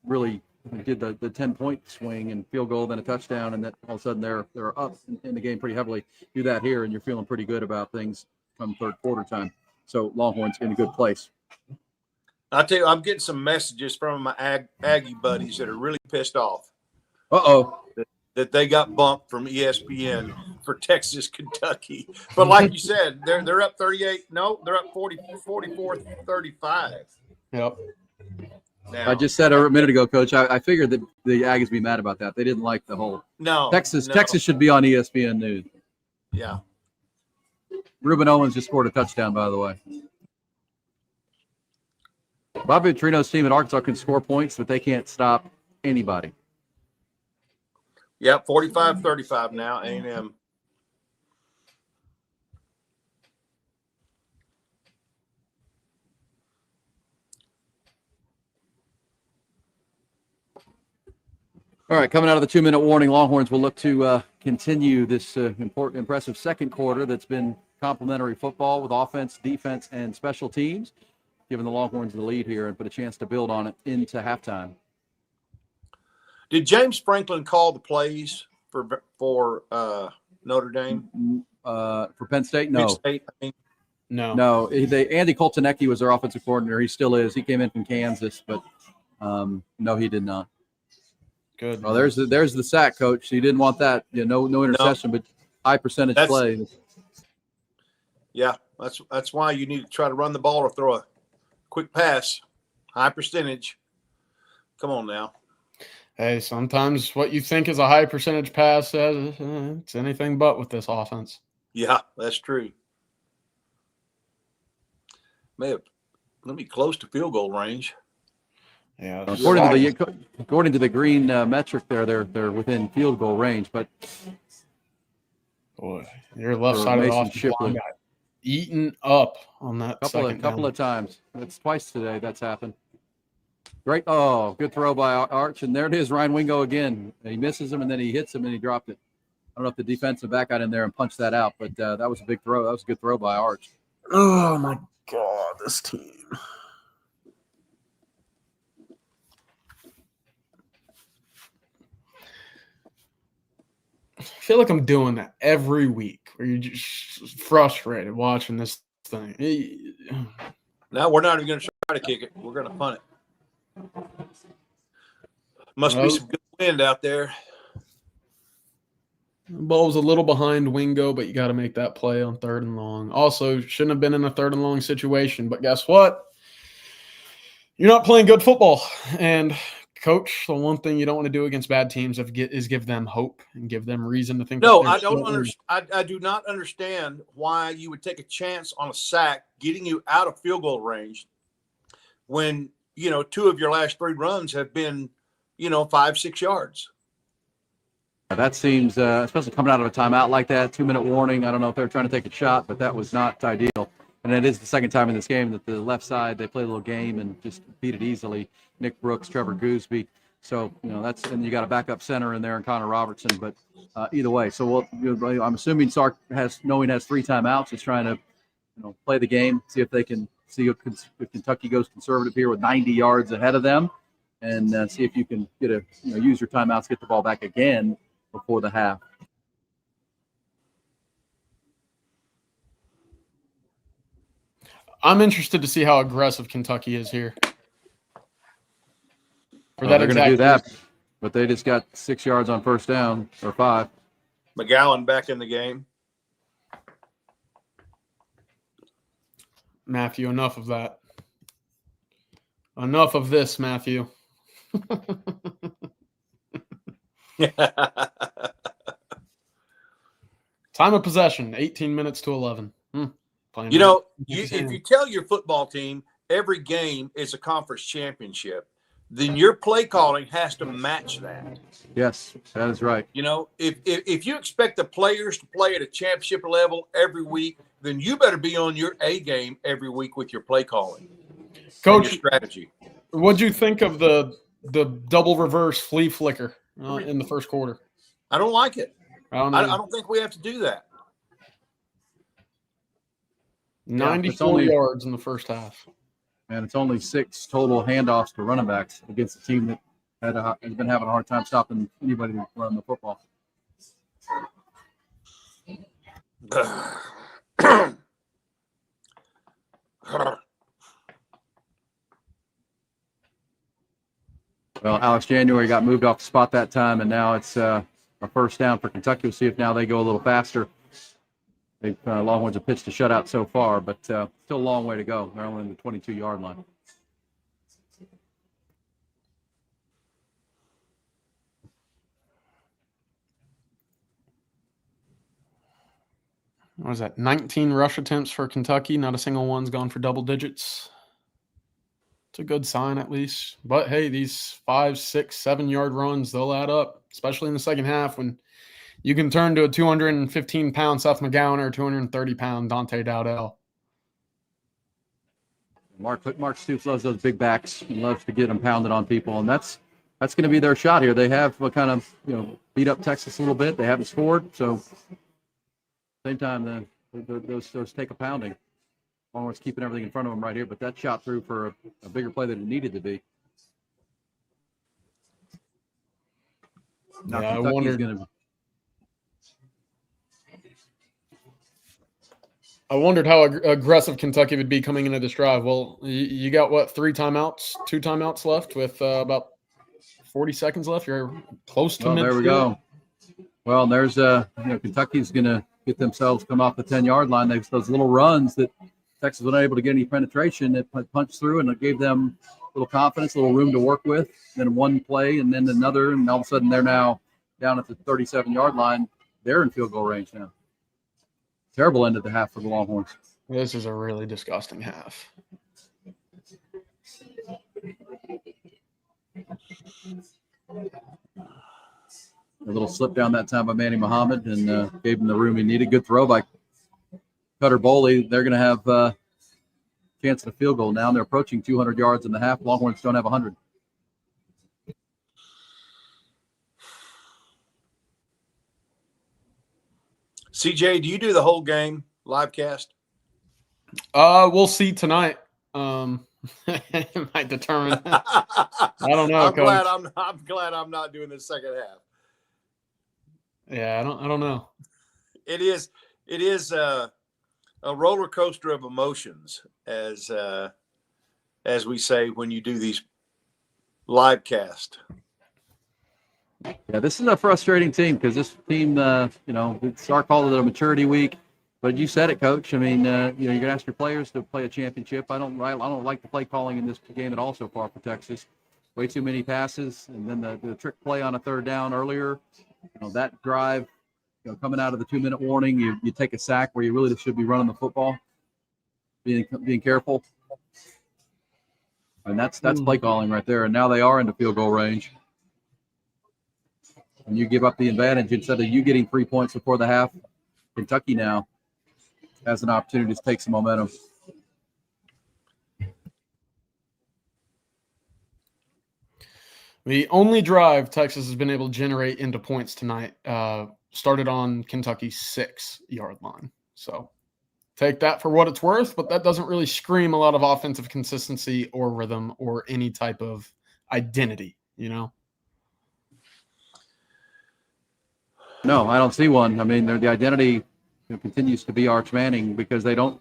really did the 10-point swing and field goal, then a touchdown, and then all of a sudden they're up in the game pretty heavily. Do that here, and you're feeling pretty good about things come third quarter time. So Longhorns in a good place. I'll tell you, I'm getting some messages from my Aggie buddies that are really pissed off. That they got bumped from ESPN for Texas, Kentucky. But like you said, they're up 38. No, they're up 44-35. Yep. Now, I just said a minute ago, Coach, I figured that the Aggies would be mad about that. They didn't like the whole Texas should be on ESPN News. Yeah. Ruben Owens just scored a touchdown, by the way. Bobby Petrino's team at Arkansas can score points, but they can't stop anybody. Yeah, 45-35 now, A&M. All right, coming out of the 2-minute warning, Longhorns will look to continue this impressive second quarter that's been complimentary football with offense, defense, and special teams, giving the Longhorns the lead here and put a chance to build on it into halftime. Did James Franklin call the plays for Notre Dame? For Penn State? No. Penn State, I think. No. Andy Koltanecki was their offensive coordinator. He still is. He came in from Kansas, but no, he did not. Good. Well, there's the sack, coach. He didn't want that. No interception, but high percentage play. Yeah, that's why you need to try to run the ball or throw a quick pass. High percentage. Come on now. Hey, sometimes what you think is a high percentage pass, it's anything but with this offense. Yeah, that's true. May have be close to field goal range. Yeah. According to the green metric there, they're within field goal range, but boy, your left side of the offensive line got eaten up on that couple of times. That's twice today that's happened. Great. Oh, good throw by Arch. And there it is, Ryan Wingo again. He misses him, and then he hits him, and he dropped it. I don't know if the defensive back got in there and punched that out, but that was a big throw. That was a good throw by Arch. Oh, my God, this team. I feel like I'm doing that every week where you're just frustrated watching this thing. Now we're not even going to try to kick it. We're going to punt it. Must be some good wind out there. The ball's a little behind Wingo, but you got to make that play on 3rd and long. Also, shouldn't have been in a 3rd and long situation, but guess what? You're not playing good football. And, coach, the one thing you don't want to do against bad teams is give them hope and give them reason to think. No, I don't understand. I do not understand why you would take a chance on a sack getting you out of field goal range when, 2 of your last 3 runs have been, 5-6 yards. That seems, especially coming out of a timeout like that, 2-minute warning. I don't know if they're trying to take a shot, but that was not ideal. And it is the second time in this game that the left side, they play a little game and just beat it easily. Nick Brooks, Trevor Gooseby. So, and you got a backup center in there and Connor Robertson. But either way, so I'm assuming Sark has 3 timeouts, is trying to, play the game, see if they can see if Kentucky goes conservative here with 90 yards ahead of them, and see if you can use your timeouts, get the ball back again before the half. I'm interested to see how aggressive Kentucky is here. They're going to do that, but they just got 6 yards on first down, or 5. McGowan back in the game. Matthew, enough of that. Enough of this, Matthew. Time of possession, 18 minutes to 11. If you tell your football team every game is a conference championship, then your play calling has to match that. Yes, that is right. If you expect the players to play at a championship level every week, then you better be on your A game every week with your play calling, Coach. Your strategy. What'd you think of the double reverse flea flicker in the first quarter? I don't like it. I don't think we have to do that. 94 yards in the first half. And it's only 6 total handoffs to running backs against a team that has been having a hard time stopping anybody to run the football. Well, Alex January got moved off the spot that time, and now it's a first down for Kentucky. We'll see if now they go a little faster. Longhorns have pitched a shutout so far, but still a long way to go. They're only in the 22-yard line. What was that? 19 rush attempts for Kentucky. Not a single one's gone for double digits. It's a good sign, at least. But hey, these 5, 6, 7-yard runs, they'll add up, especially in the second half when you can turn to a 215-pound Seth McGowan or a 230-pound Dante Dowdell. Mark Stoops loves those big backs. He loves to get them pounded on people, and that's going to be their shot here. They have kind of beat up Texas a little bit. They haven't scored, so same time those take a pounding. Longhorns keeping everything in front of them right here, but that shot through for a bigger play than it needed to be. Now I wondered how aggressive Kentucky would be coming into this drive. Well, you got, 3 timeouts, 2 timeouts left with about 40 seconds left. You're close to Well, there we midfield. go. Well, there's Kentucky's going to get themselves come off the 10-yard line. There's those little runs that Texas was unable to get any penetration. It punched through, and it gave them a little confidence, a little room to work with. Then one play, and then another, and all of a sudden they're now down at the 37-yard line. They're in field goal range now. Terrible end of the half for the Longhorns. This is a really disgusting half. A little slip down that time by Manny Muhammad and gave him the room he needed. Good throw by Cutter Boley. They're going to have a chance at a field goal now. They're approaching 200 yards in the half. Longhorns don't have 100. CJ, do you do the whole game live cast? We'll see tonight. It might determine. I don't know. I'm glad I'm not doing the second half. Yeah, I don't know. It is a roller coaster of emotions, as we say when you do these live cast. Yeah, this is a frustrating team because this team, it's our call it a maturity week. But you said it, Coach. I mean, you're going to ask your players to play a championship. I don't like the play calling in this game at all so far for Texas. Way too many passes, and then the trick play on a third down earlier. That drive, coming out of the 2-minute warning, you take a sack where you really should be running the football, being careful. And that's play calling right there. And now they are into field goal range. And you give up the advantage instead of you getting 3 points before the half. Kentucky now has an opportunity to take some momentum. The only drive Texas has been able to generate into points tonight started on Kentucky's 6-yard line. So take that for what it's worth, but that doesn't really scream a lot of offensive consistency or rhythm or any type of identity, No, I don't see one. I mean, the identity continues to be Arch Manning because you don't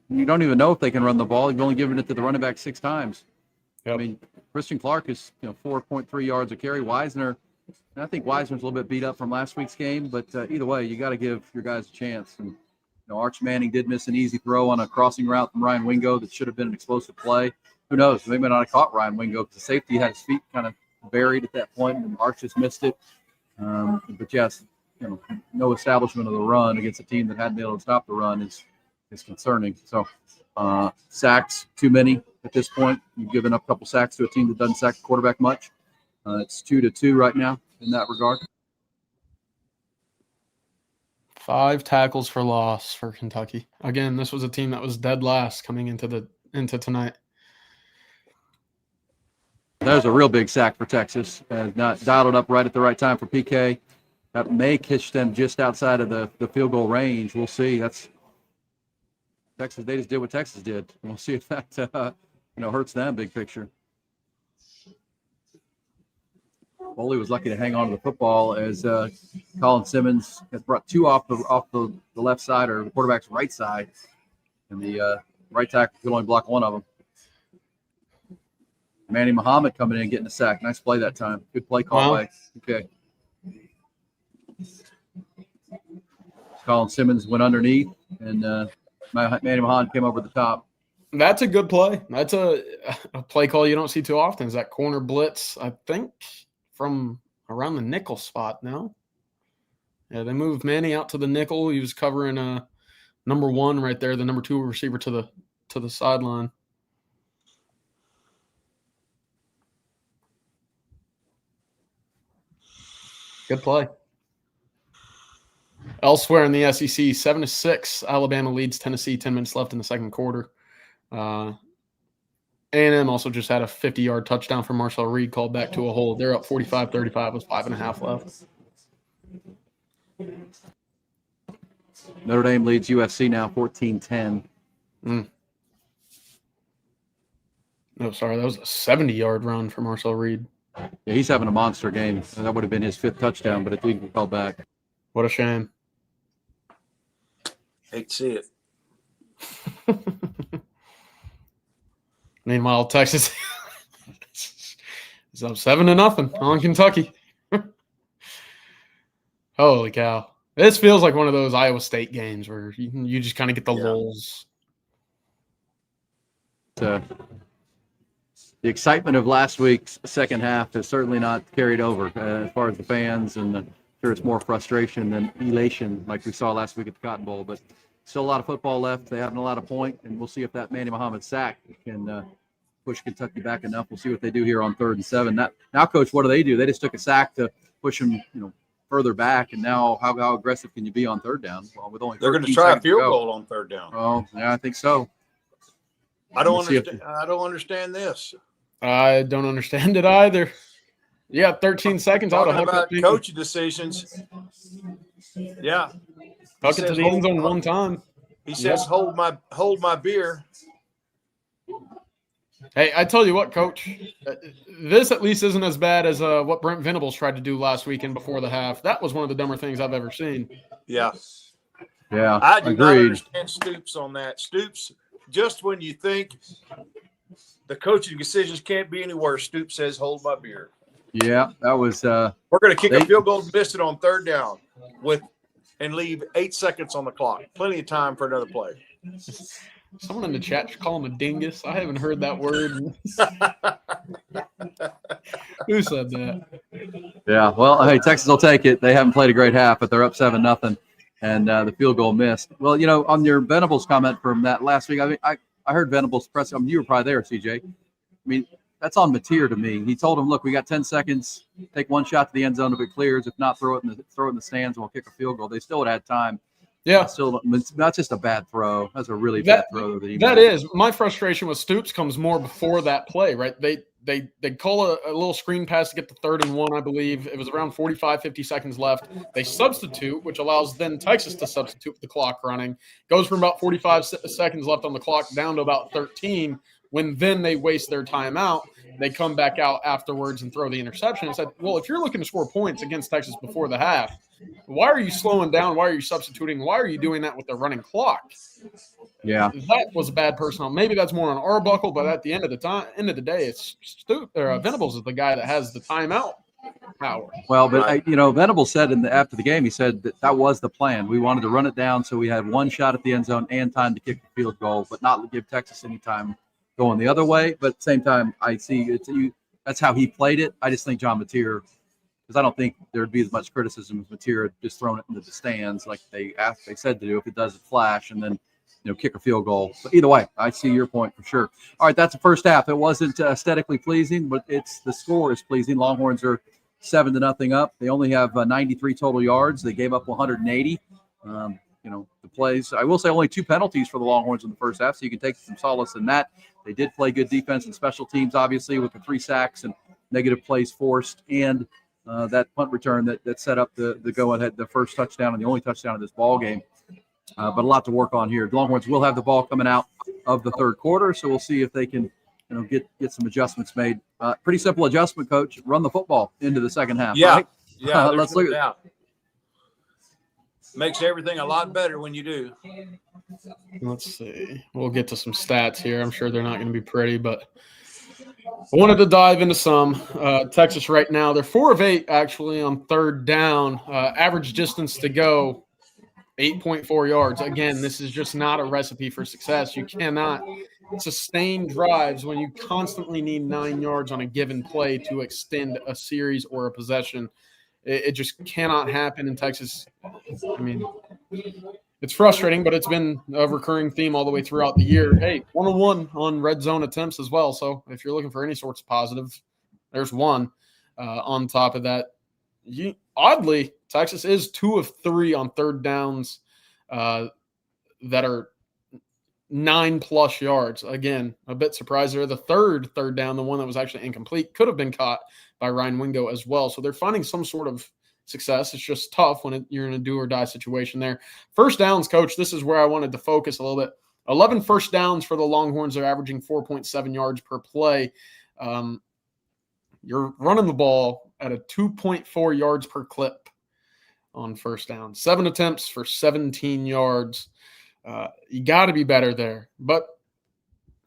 even know if they can run the ball. You've only given it to the running back 6 times. Yep. I mean, Christian Clark is 4.3 yards a carry. Wisner, and I think Wisner's a little bit beat up from last week's game, but either way, you got to give your guys a chance. And Arch Manning did miss an easy throw on a crossing route from Ryan Wingo that should have been an explosive play. Who knows? They may not have caught Ryan Wingo because the safety had his feet kind of buried at that point, and Arch just missed it. But yes, no establishment of the run against a team that hadn't been able to stop the run is concerning. So sacks, too many at this point. You've given up a couple sacks to a team that doesn't sack the quarterback much. It's 2-2 right now in that regard. 5 tackles for loss for Kentucky. Again, this was a team that was dead last coming into tonight. There's a real big sack for Texas. Not dialed it up right at the right time for PK. That may catch them just outside of the field goal range. We'll see. That's Texas. They just did what Texas did. We'll see if that hurts them big picture. Foley was lucky to hang on to the football as Colin Simmons has brought 2 off the left side or the quarterback's right side, and the right tackle could only block 1 of them. Manny Muhammad coming in and getting a sack. Nice play that time. Good play call by okay. Colin Simmons went underneath, and Manny Muhammad came over the top. That's a good play. That's a play call you don't see too often. Is that corner blitz, I think, from around the nickel spot now. Yeah, they moved Manny out to the nickel. He was covering number 1 right there, the number 2 receiver to the sideline. Good play. Elsewhere in the SEC, 7-6, Alabama leads Tennessee, 10 minutes left in the second quarter. A&M also just had a 50-yard touchdown from Marcel Reed called back to a hold. They're up 45-35 with 5.5 left. Notre Dame leads USC now 14-10. No, sorry, that was a 70-yard run for Marcel Reed. Yeah, he's having a monster game. That would have been his 5th touchdown, but it didn't call back. What a shame. Hate to see it. Meanwhile, Texas It's up 7-0 on Kentucky. Holy cow. This feels like one of those Iowa State games where you just kind of get the lulls. The excitement of last week's second half has certainly not carried over as far as the fans, and I'm sure it's more frustration than elation like we saw last week at the Cotton Bowl. But still a lot of football left. They haven't a lot of point, and we'll see if that Manny Muhammad sack can push Kentucky back enough. We'll see what they do here on 3rd and 7. Now, Coach, what do? They just took a sack to push them, further back, and now how aggressive can you be on 3rd down? Well, with only They're going to try a field goal on 3rd down. Oh, yeah, I think so. I don't understand this. I don't understand it either. You got 13 seconds out Talking about coaching decisions. Yeah. Tuck it to the end zone one time. He says, hold my beer. Hey, I tell you what, Coach, this at least isn't as bad as what Brent Venables tried to do last weekend before the half. That was one of the dumber things I've ever seen. Yeah. Yeah, I do not understand Stoops on that. Stoops, just when you think the coaching decisions can't be any worse, Stoops says, hold my beer. Yeah, that was we're going to kick a field goal and miss it on 3rd down and leave 8 seconds on the clock. Plenty of time for another play. Someone in the chat should call him a dingus. I haven't heard that word. Who said that? Yeah, well, hey, Texas will take it. They haven't played a great half, but they're up 7-0, and the field goal missed. Well, on your Venables comment from that last week, I heard Venables press. You were probably there, CJ. I mean, that's on Mateer to me. He told him, look, we got 10 seconds. Take one shot to the end zone if it clears. If not, throw it in the stands, and we'll kick a field goal. They still would have had time. Yeah, still, that's just a bad throw. That's a really bad throw. That is my frustration with Stoops comes more before that play, right? They call a little screen pass to get to 3rd and 1, I believe. It was around 45, 50 seconds left. They substitute, which allows then Texas to substitute with the clock running. Goes from about 45 seconds left on the clock down to about 13. When then they waste their timeout, they come back out afterwards and throw the interception. I said, well, if you're looking to score points against Texas before the half, why are you slowing down? Why are you substituting? Why are you doing that with the running clock? Yeah, that was a bad personnel. Maybe that's more on Arbuckle, but at the end of the day, it's Venables is the guy that has the timeout power. Well, but Venables said after the game, he said that was the plan. We wanted to run it down so we had one shot at the end zone and time to kick the field goal, but not give Texas any time going the other way. But at the same time, I see that's how he played it. I just think John Mateer, because I don't think there'd be as much criticism if Mateer had just thrown it into the stands like they said to do. If it doesn't flash and then kick a field goal. But either way, I see your point for sure. All right, that's the first half. It wasn't aesthetically pleasing, but the score is pleasing. Longhorns are 7-0 up. They only have 93 total yards. They gave up 180. The plays. I will say only 2 penalties for the Longhorns in the first half, so you can take some solace in that. They did play good defense and special teams, obviously, with the 3 sacks and negative plays forced, and that punt return that set up the go-ahead, the first touchdown and the only touchdown of this ball game. But a lot to work on here. The Longhorns will have the ball coming out of the 3rd quarter, so we'll see if they can get some adjustments made. Pretty simple adjustment, Coach. Run the football into the second half. Yeah, right? yeah. Let's look at it. Makes everything a lot better when you do. Let's see. We'll get to some stats here. I'm sure they're not going to be pretty, but I wanted to dive into some. Texas right now, they're 4 of 8 actually on 3rd down. Average distance to go, 8.4 yards. Again, this is just not a recipe for success. You cannot sustain drives when you constantly need 9 yards on a given play to extend a series or a possession. It just cannot happen in Texas. I mean, it's frustrating, but it's been a recurring theme all the way throughout the year. Hey, 101 on red zone attempts as well. So if you're looking for any sorts of positive, there's one. On top of that, oddly, Texas is 2 of 3 on 3rd downs that are 9+ yards. Again, a bit surprised there. The third down, the one that was actually incomplete, could have been caught by Ryan Wingo as well. So they're finding some sort of success. It's just tough when you're in a do or die situation there. First downs, Coach, this is where I wanted to focus a little bit. 11 first downs for the Longhorns. They're averaging 4.7 yards per play. You're running the ball at a 2.4 yards per clip on first down. 7 attempts for 17 yards. You got to be better there. But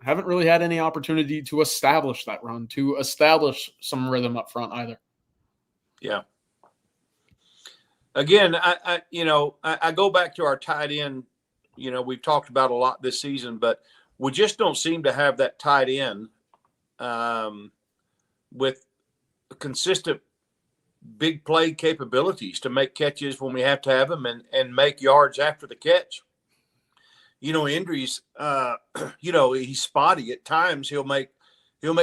haven't really had any opportunity to establish that run, to establish some rhythm up front either. Yeah. Again, I go back to our tight end. We've talked about a lot this season, but we just don't seem to have that tight end with consistent big play capabilities to make catches when we have to have them and make yards after the catch. Injuries, he's spotty at times. He'll make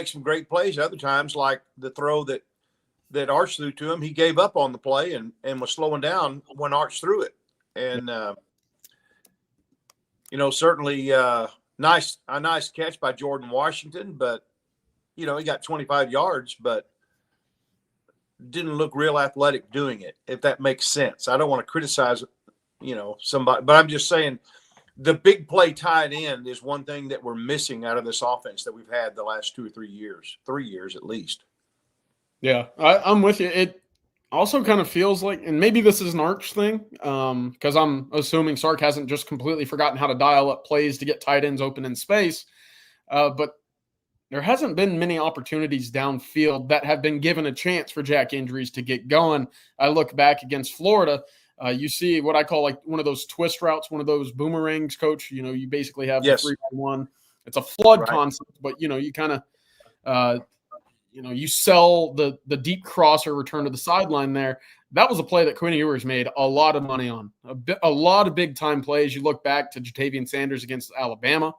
some great plays. Other times, like the throw that Arch threw to him, he gave up on the play and was slowing down when Arch threw it. And, certainly a nice catch by Jordan Washington, but, he got 25 yards, but didn't look real athletic doing it, if that makes sense. I don't want to criticize, somebody, but I'm just saying the big play tight end is one thing that we're missing out of this offense that we've had the last 2 or 3 years, 3 years at least. Yeah, I'm with you. It also kind of feels like, and maybe this is an Arch thing, because I'm assuming Sark hasn't just completely forgotten how to dial up plays to get tight ends open in space, but there hasn't been many opportunities downfield that have been given a chance for Jack Injuries to get going. I look back against Florida. You see what I call like one of those twist routes, one of those boomerangs, Coach. You basically have the 3-by-1. It's a flood concept, but, you kind of you sell the deep crosser return to the sideline there. That was a play that Quinn Ewers made a lot of money on. A lot of big-time plays. You look back to Jatavian Sanders against Alabama.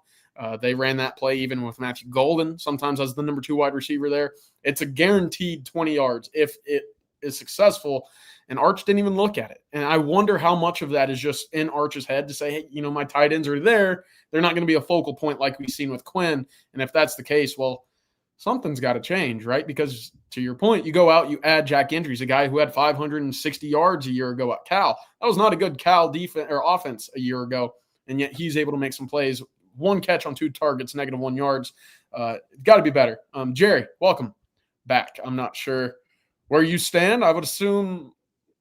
They ran that play even with Matthew Golden, sometimes as the number 2 wide receiver there. It's a guaranteed 20 yards if it is successful, and Arch didn't even look at it. And I wonder how much of that is just in Arch's head to say, hey, my tight ends are there. They're not going to be a focal point like we've seen with Quinn. And if that's the case, well, something's got to change, right? Because to your point, you go out, you add Jack Injuries, a guy who had 560 yards a year ago at Cal. That was not a good Cal defense or offense a year ago, and yet he's able to make some plays. 1 catch on 2 targets, -1 yards. Got to be better. Jerry, welcome back. I'm not sure where you stand. I would assume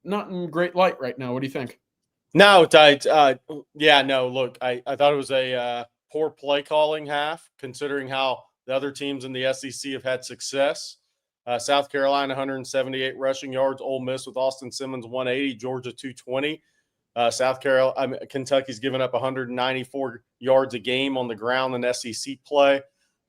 not in great light right now. What do you think? No, look, I thought it was a poor play calling half, considering how the other teams in the SEC have had success. South Carolina, 178 rushing yards. Ole Miss with Austin Simmons, 180. Georgia, 220. Kentucky's given up 194 yards a game on the ground in SEC play.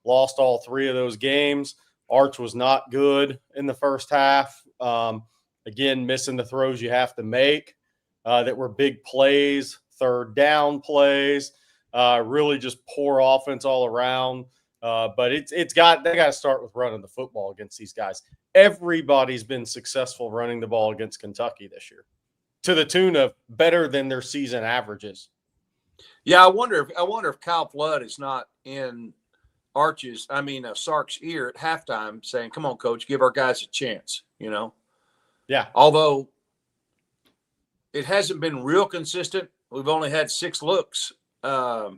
Lost all 3 of those games. Arch was not good in the first half. Again, missing the throws you have to make that were big plays, third down plays. Really just poor offense all around. But they got to start with running the football against these guys. Everybody's been successful running the ball against Kentucky this year, to the tune of better than their season averages. Yeah, I wonder if Kyle Flood is not in Sark's ear at halftime saying, "Come on, coach, give our guys a chance." Yeah. Although it hasn't been real consistent, we've only had 6 looks. As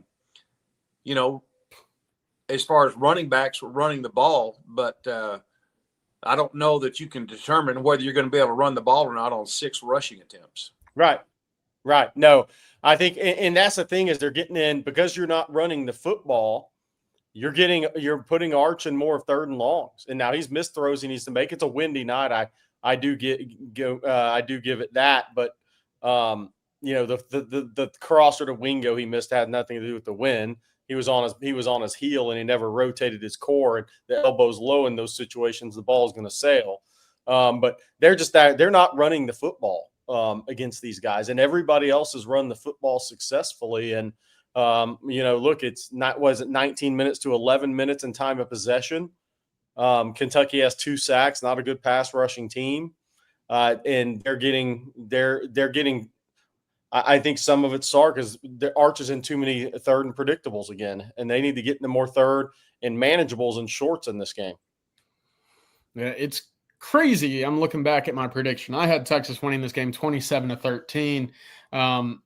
far as running backs running the ball, but I don't know that you can determine whether you're going to be able to run the ball or not on 6 rushing attempts. Right. No, I think, and that's the thing is they're getting in because you're not running the football. You're putting Arch in more 3rd and longs, and now he's missed throws he needs to make. It's a windy night. I do give it that, but the crosser to Wingo he missed had nothing to do with the win. He was on his heel and he never rotated his core, and the elbow's low in those situations. The ball's going to sail. But they're not running the football against these guys, and everybody else has run the football successfully. And look, it's not, was it 19 minutes to 11 minutes in time of possession? Kentucky has 2 sacks, not a good pass rushing team. And they're getting, I think some of it's Sark is the Arch is in too many 3rd and predictables again, and they need to get into more 3rd and manageables and shorts in this game. Yeah, it's crazy. I'm looking back at my prediction. I had Texas winning this game 27-13. I'm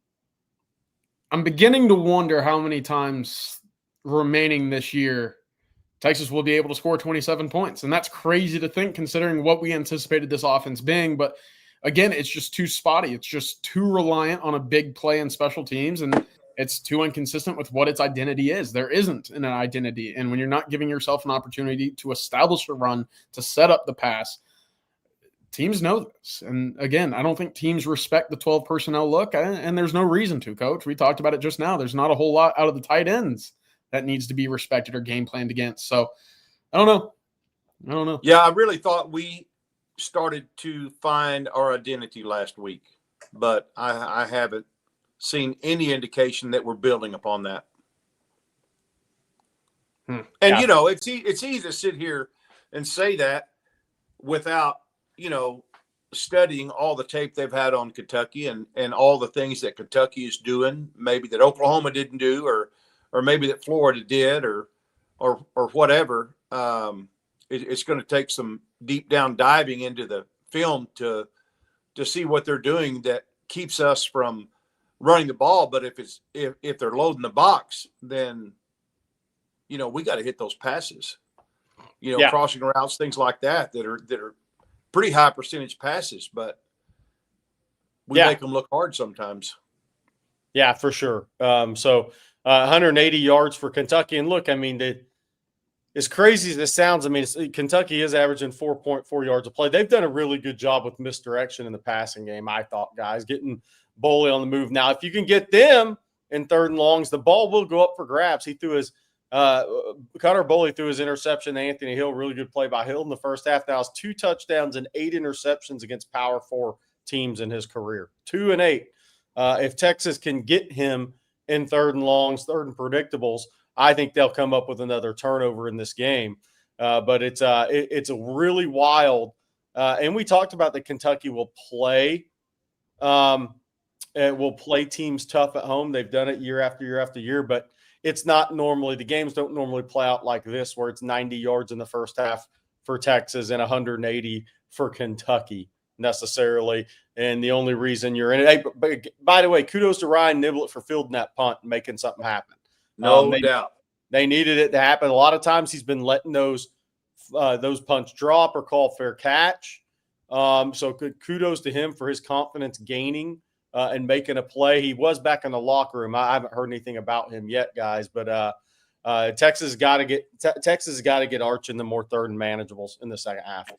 beginning to wonder how many times remaining this year Texas will be able to score 27 points. And that's crazy to think considering what we anticipated this offense being. But again, it's just too spotty. It's just too reliant on a big play in special teams. And it's too inconsistent with what its identity is. There isn't an identity. And when you're not giving yourself an opportunity to establish a run, to set up the pass, teams know this. And again, I don't think teams respect the 12 personnel look, and there's no reason to, Coach. We talked about it just now. There's not a whole lot out of the tight ends that needs to be respected or game planned against. So I don't know. Yeah, I really thought we started to find our identity last week, but I haven't seen any indication that we're building upon that. And, it's easy to sit here and say that without, studying all the tape they've had on Kentucky and all the things that Kentucky is doing, maybe that Oklahoma didn't do, or maybe that Florida did, or whatever. It's going to take some deep down diving into the film to see what they're doing that keeps us from running the ball. But if they're loading the box, then we got to hit those passes. Crossing routes, things like that are pretty high percentage passes, but we make them look hard sometimes. Yeah, for sure. So 180 yards for Kentucky. And look, as crazy as this sounds, Kentucky is averaging 4.4 yards a play. They've done a really good job with misdirection in the passing game, I thought, guys, getting Boley on the move. Now, if you can get them in 3rd and longs, the ball will go up for grabs. He threw his Connor Boley threw his interception to Anthony Hill. Really good play by Hill in the first half. That was 2 touchdowns and 8 interceptions against Power 4 teams in his career. 2 and 8. If Texas can get him in 3rd and longs, 3rd and predictables, I think they'll come up with another turnover in this game. But it's a really wild. And we talked about that Kentucky will play. Will play teams tough at home. They've done it year after year after year, but it's not normally, the games don't normally play out like this, where it's 90 yards in the first half for Texas and 180 for Kentucky necessarily. And the only reason you're in it. Hey, but by the way, kudos to Ryan Niblett for fielding that punt and making something happen. No doubt. They needed it to happen. A lot of times he's been letting those punts drop or call fair catch. So good kudos to him for his confidence gaining and making a play. He was back in the locker room. I haven't heard anything about him yet, guys, but Texas has got to get Arch in the more 3rd and manageables in the second half.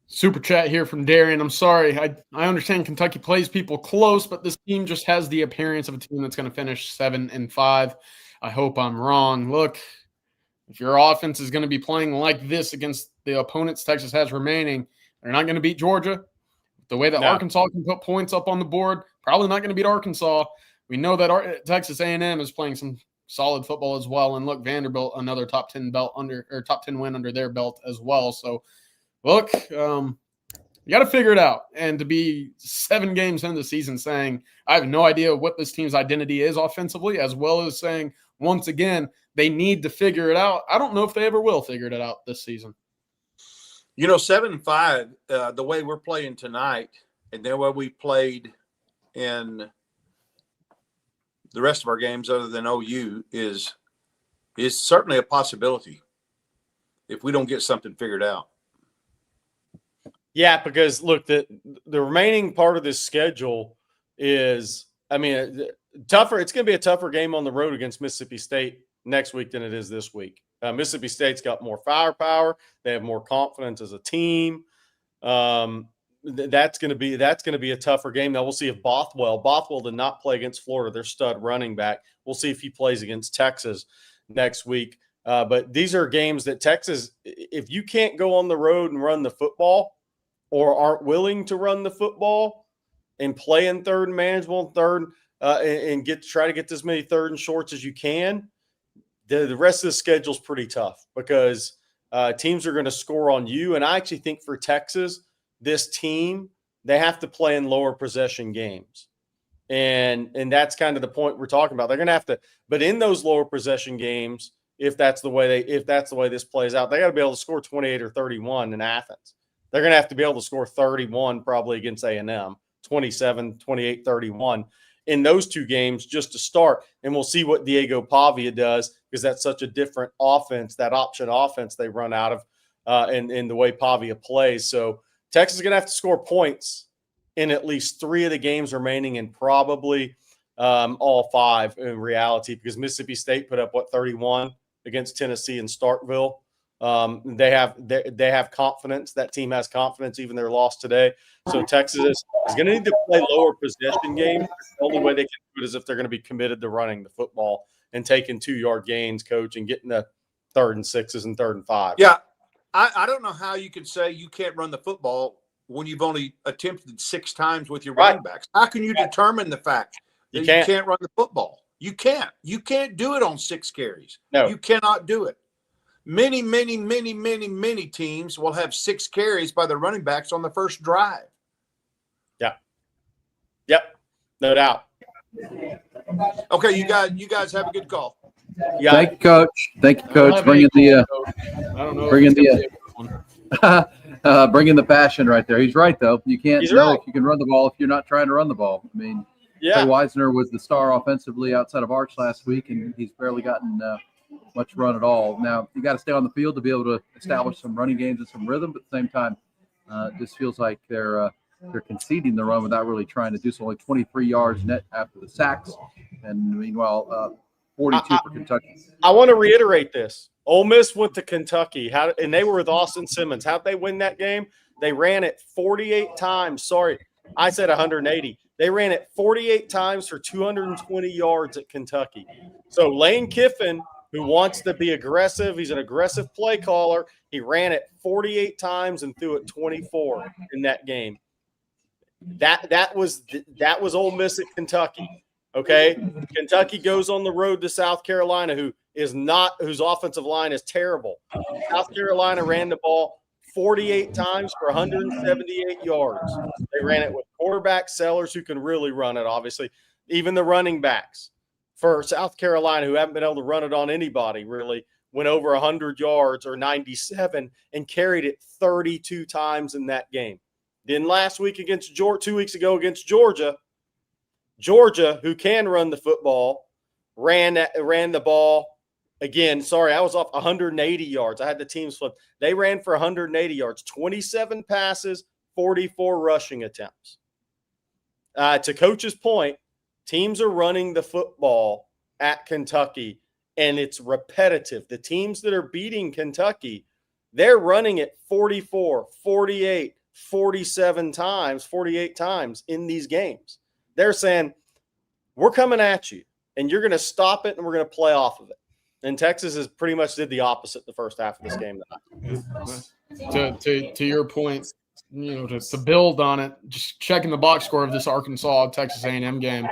Super chat here from Darian. I'm sorry. I understand Kentucky plays people close, but this team just has the appearance of a team that's going to finish 7-5. I hope I'm wrong. Look, if your offense is going to be playing like this against the opponents Texas has remaining, they're not going to beat Georgia. The way that Arkansas can put points up on the board, probably not going to beat Arkansas. We know that Texas A&M is playing some solid football as well. And look, Vanderbilt, another top 10 win under their belt as well. So look, you got to figure it out. And to be 7 games into the season saying, I have no idea what this team's identity is offensively, as well as saying, once again, they need to figure it out. I don't know if they ever will figure it out this season. 7-5, the way we're playing tonight and the way we played in the rest of our games other than OU is certainly a possibility if we don't get something figured out. Yeah, because look, the remaining part of this schedule is, tougher. It's going to be a tougher game on the road against Mississippi State next week than it is this week. Mississippi State's got more firepower. They have more confidence as a team. That's going to be a tougher game. Now we'll see if Bothwell did not play against Florida, their stud running back. We'll see if he plays against Texas next week. But these are games that Texas, if you can't go on the road and run the football, or aren't willing to run the football and play in 3rd and manageable, and try to get as many 3rd and shorts as you can, the rest of the schedule is pretty tough because teams are going to score on you. And I actually think for Texas, this team, they have to play in lower possession games. And that's kind of the point we're talking about. They're going to have to, but in those lower possession games, if that's the way this plays out, they got to be able to score 28 or 31 in Athens. They're going to have to be able to score 31 probably against A&M, 27, 28, 31 in those 2 games just to start. And we'll see what Diego Pavia does because that's such a different offense, that option offense they run out of in the way Pavia plays. So Texas is going to have to score points in at least 3 of the games remaining, and probably all 5 in reality, because Mississippi State put up 31 against Tennessee in Starkville. They have confidence. That team has confidence, even their loss today. So Texas is going to need to play lower possession games. The only way they can do it is if they're going to be committed to running the football and taking 2-yard gains, coach, and getting the 3rd and 6s and 3rd and 5. Yeah, I don't know how you can say you can't run the football when you've only attempted 6 times with your running backs. How can you determine the fact that you can't run the football? You can't. You can't do it on 6 carries. No. You cannot do it. Many teams will have 6 carries by the running backs on the first drive. Yeah. Yep. No doubt. Okay, you guys have a good call. Yeah. Thank you, Coach. Thank you, Coach. Bringing the passion right there. He's right, though. You can't know if you can run the ball if you're not trying to run the ball. I mean, Trey Wisner was the star offensively outside of Arch last week, and he's barely gotten much run at all. Now, you got to stay on the field to be able to establish some running games and some rhythm, but at the same time, it just feels like they're conceding the run without really trying to do so. Only 23 yards net after the sacks, and meanwhile, 42 for Kentucky. I want to reiterate this. Ole Miss went to Kentucky, and they were with Austin Simmons. How'd they win that game? They ran it 48 times. Sorry, I said 180. They ran it 48 times for 220 yards at Kentucky. So Lane Kiffin, who wants to be aggressive, he's an aggressive play caller. He ran it 48 times and threw it 24 in that game. That was Ole Miss at Kentucky. Okay, Kentucky goes on the road to South Carolina, whose offensive line is terrible. South Carolina ran the ball 48 times for 178 yards. They ran it with quarterback Sellers, who can really run it, obviously. Even the running backs for South Carolina, who haven't been able to run it on anybody, really, went over 100 yards or 97 and carried it 32 times in that game. Then last week against Georgia, 2 weeks ago against Georgia, who can run the football, ran the ball again. Sorry, I was off 180 yards. I had the teams flip. They ran for 180 yards, 27 passes, 44 rushing attempts. To Coach's point, teams are running the football at Kentucky, and it's repetitive. The teams that are beating Kentucky, they're running it 44, 48, 47 times, 48 times in these games. They're saying, we're coming at you, and you're going to stop it, and we're going to play off of it. And Texas has pretty much did the opposite the first half of this game tonight. To your point, to build on it, just checking the box score of this Arkansas-Texas A&M game.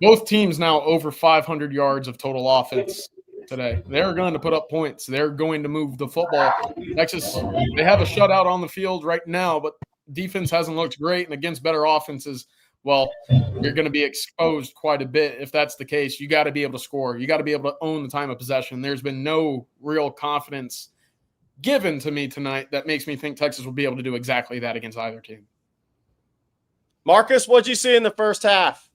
Both teams now over 500 yards of total offense today. They're going to put up points. They're going to move the football. Texas, they have a shutout on the field right now, but defense hasn't looked great, and against better offenses, well, you're going to be exposed quite a bit. If that's the case, you got to be able to score. You got to be able to own the time of possession. There's been no real confidence given to me tonight that makes me think Texas will be able to do exactly that against either team. Marcus, what'd you see in the first half?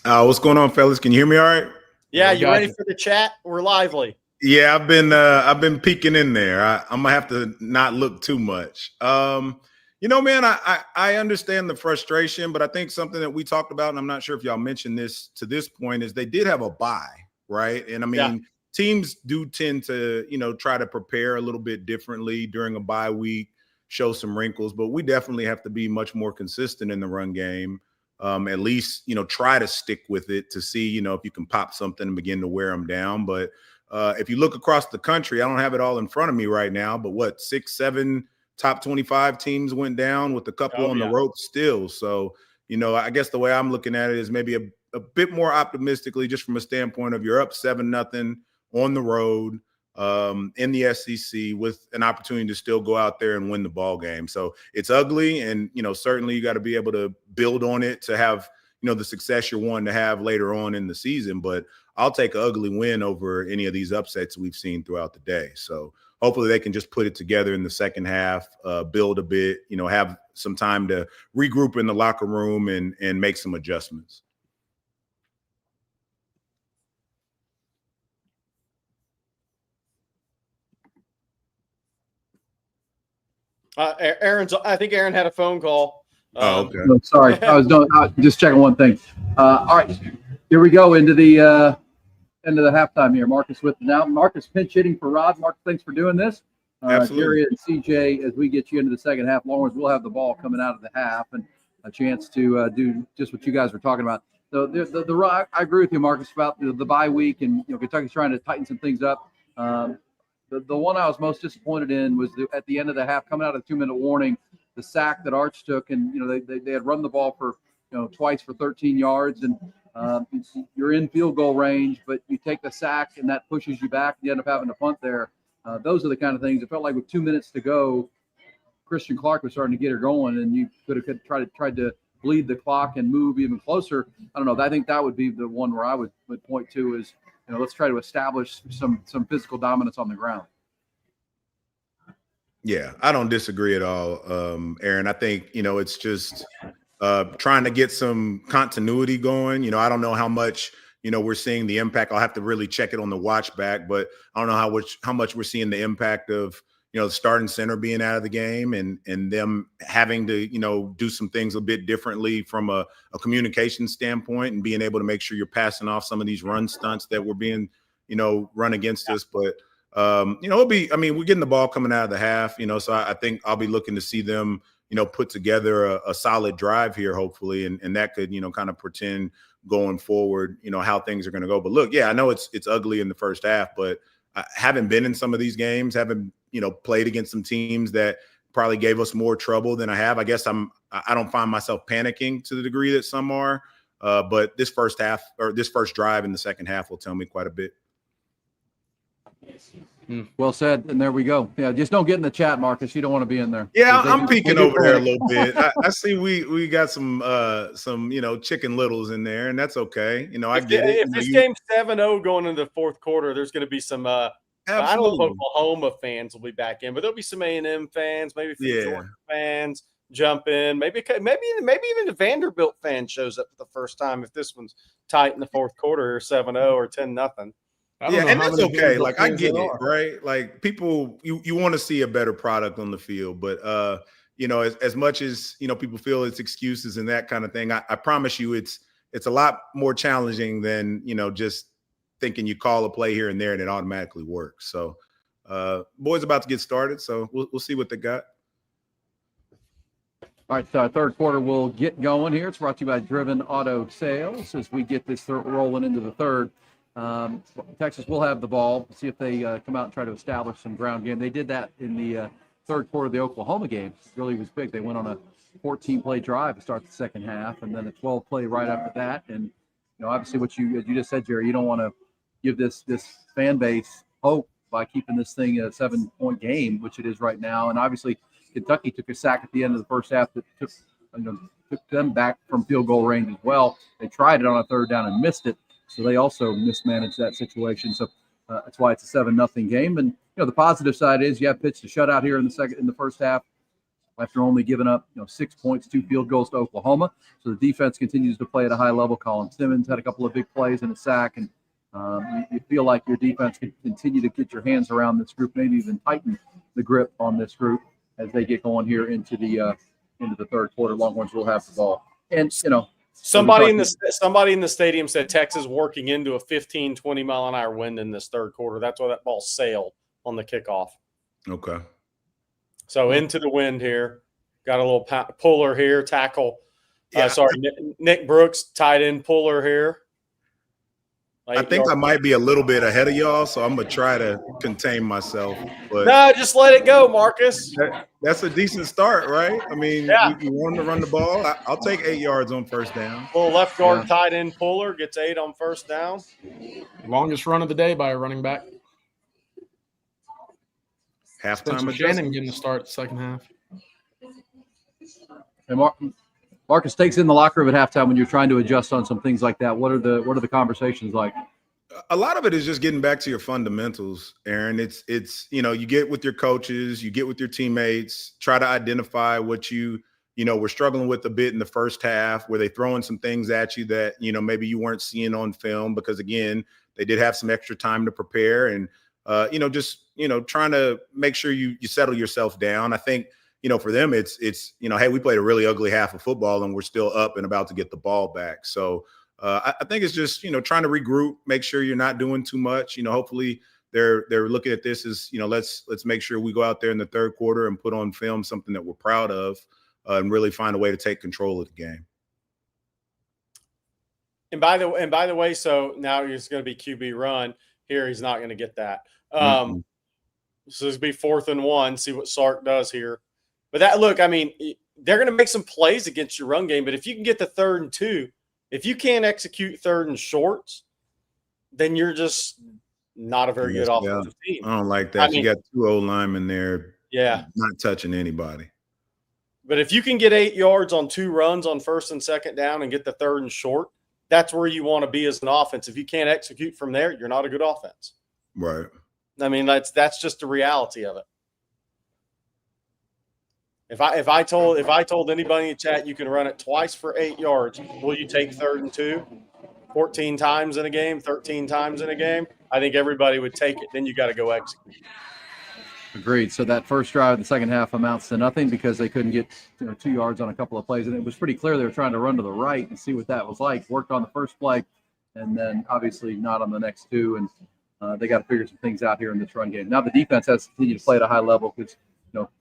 What's going on, fellas? Can you hear me all right? Yeah, you ready for the chat? We're lively. Yeah, I've been peeking in there. I'm gonna have to not look too much. Man, I understand the frustration, but I think something that we talked about, and I'm not sure if y'all mentioned this to this point, is they did have a bye, right? And I mean, teams do tend to, try to prepare a little bit differently during a bye week, show some wrinkles, but we definitely have to be much more consistent in the run game. At least, try to stick with it to see, if you can pop something and begin to wear them down. But if you look across the country, I don't have it all in front of me right now, but 6, 7 top 25 teams went down with a couple on the ropes still. So, I guess the way I'm looking at it is maybe a bit more optimistically, just from a standpoint of you're up 7-0 on the road in the SEC with an opportunity to still go out there and win the ball game. So it's ugly. And, certainly you got to be able to build on it to have, the success you're wanting to have later on in the season. But I'll take an ugly win over any of these upsets we've seen throughout the day. So hopefully they can just put it together in the second half, build a bit, have some time to regroup in the locker room and make some adjustments. I think Aaron had a phone call. Oh, okay. No, sorry, I was just checking one thing. All right, here we go into the halftime here. Marcus with now. Marcus pinch hitting for Rod. Marcus, thanks for doing this. Absolutely. Jerry and CJ, as we get you into the second half, Longhorns will have the ball coming out of the half and a chance to do just what you guys were talking about. So I agree with you, Marcus, about the bye week, and Kentucky's trying to tighten some things up. The one I was most disappointed in was at the end of the half, coming out of the 2-minute warning, the sack that Arch took, and they had run the ball for twice for 13 yards, and you're in field goal range, but you take the sack and that pushes you back. You end up having to punt there. Those are the kind of things. It felt like with 2 minutes to go, Christian Clark was starting to get her going, and you could have tried to bleed the clock and move even closer. I don't know. I think that would be the one where I would point to is, let's try to establish some physical dominance on the ground. Yeah, I don't disagree at all, Aaron. I think, it's just trying to get some continuity going. I don't know how much, we're seeing the impact. I'll have to really check it on the watch back, but I don't know how much we're seeing the impact of, the starting center being out of the game and them having to, do some things a bit differently from a communication standpoint and being able to make sure you're passing off some of these run stunts that were being, run against us. But, we're getting the ball coming out of the half, so I think I'll be looking to see them, put together a solid drive here, hopefully. And that could, kind of pretend going forward, how things are going to go. But look, yeah, I know it's ugly in the first half, but I haven't been in some of these games, haven't, played against some teams that probably gave us more trouble than I have. I guess I don't find myself panicking to the degree that some are. But this first half or this first drive in the second half will tell me quite a bit. Well said. And there we go. Yeah, just don't get in the chat, Marcus. You don't want to be in there. Yeah, I'm peeking over there a little bit. I see we got some Chicken Littles in there, and that's okay. I get it. If this game's 7-0 going into the fourth quarter, there's going to be some I don't know if Oklahoma fans will be back in, but there'll be some A&M fans, maybe some Georgia fans jump in. Maybe even the Vanderbilt fan shows up for the first time if this one's tight in the fourth quarter or 7-0 or 10-0. Yeah, and that's okay. Like, I get it, right? Like, people, you want to see a better product on the field, but as much as people feel it's excuses and that kind of thing, I promise you, it's a lot more challenging than just thinking you call a play here and there and it automatically works. So, boys about to get started, so we'll see what they got. All right, third quarter will get going here. It's brought to you by Driven Auto Sales as we get this rolling into the third. Texas will have the ball. See if they come out and try to establish some ground game. They did that in the third quarter of the Oklahoma game. It really was big. They went on a 14-play drive to start the second half, and then a 12-play right after that. And obviously, as you just said, Jerry, you don't want to give this fan base hope by keeping this thing a 7-point game, which it is right now. And obviously, Kentucky took a sack at the end of the first half that took them back from field goal range as well. They tried it on a third down and missed it. So they also mismanaged that situation. So that's why it's a 7-0 game. And the positive side is you have pitched a shutout here in the first half after only giving up 6 points, 2 field goals to Oklahoma. So the defense continues to play at a high level. Colin Simmons had a couple of big plays and a sack, and you feel like your defense can continue to get your hands around this group, maybe even tighten the grip on this group as they get going here into the third quarter. Longhorns will have the ball, and somebody in the stadium said Texas working into a 15, 20 mile an hour wind in this third quarter. That's why that ball sailed on the kickoff. Okay. So into the wind here. Got a little puller here, tackle. Yeah. Nick Brooks, tight end puller here. I think I might be a little bit ahead of y'all, so I'm going to try to contain myself. But no, just let it go, Marcus. That's a decent start, right? I mean, you want to run the ball. I'll take 8 yards on first down. Little left guard tight end puller gets 8 on first down. Longest run of the day by a running back. Halftime Shannon getting the start second half. And Marcus takes in the locker room at halftime when you're trying to adjust on some things like that. What are the conversations like? A lot of it is just getting back to your fundamentals, Aaron. It's you get with your coaches, you get with your teammates, try to identify what you were struggling with a bit in the first half. Were they throwing some things at you that maybe you weren't seeing on film? Because again, they did have some extra time to prepare, and just trying to make sure you settle yourself down. I think for them, it's hey, we played a really ugly half of football and we're still up and about to get the ball back. So I think it's just trying to regroup, make sure you're not doing too much. Hopefully they're looking at this as let's make sure we go out there in the third quarter and put on film something that we're proud of and really find a way to take control of the game. And by the way, so now it's going to be QB run. Here he's not going to get that. So it's going to be 4th and 1. See what Sark does here. But they're going to make some plays against your run game. But if you can get the 3rd and 2, if you can't execute 3rd and shorts, then you're just not a very good offensive team. I don't like that. You got 2 O-linemen there, not touching anybody. But if you can get 8 yards on 2 runs on 1st and 2nd down and get the 3rd and short, that's where you want to be as an offense. If you can't execute from there, you're not a good offense. Right. That's just the reality of it. If I told anybody in chat you can run it twice for 8 yards, will you take 3rd and 2 14 times in a game, 13 times in a game? I think everybody would take it. Then you got to go execute. Agreed. So that first drive in the second half amounts to nothing because they couldn't get 2 yards on a couple of plays, and it was pretty clear they were trying to run to the right and see what that was like. Worked on the first play, and then obviously not on the next 2, and they got to figure some things out here in this run game. Now the defense has to continue to play at a high level because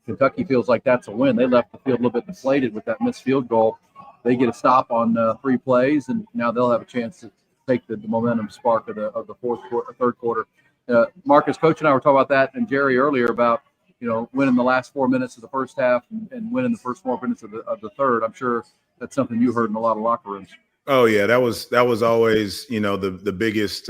Kentucky feels like that's a win. They left the field a little bit deflated with that missed field goal. They get a stop on 3 plays, and now they'll have a chance to take the momentum spark of the third quarter. Marcus, Coach and I were talking about that, and Jerry earlier about winning the last 4 minutes of the first half and winning the first 4 minutes of the third. I'm sure that's something you heard in a lot of locker rooms. Oh yeah, that was always the biggest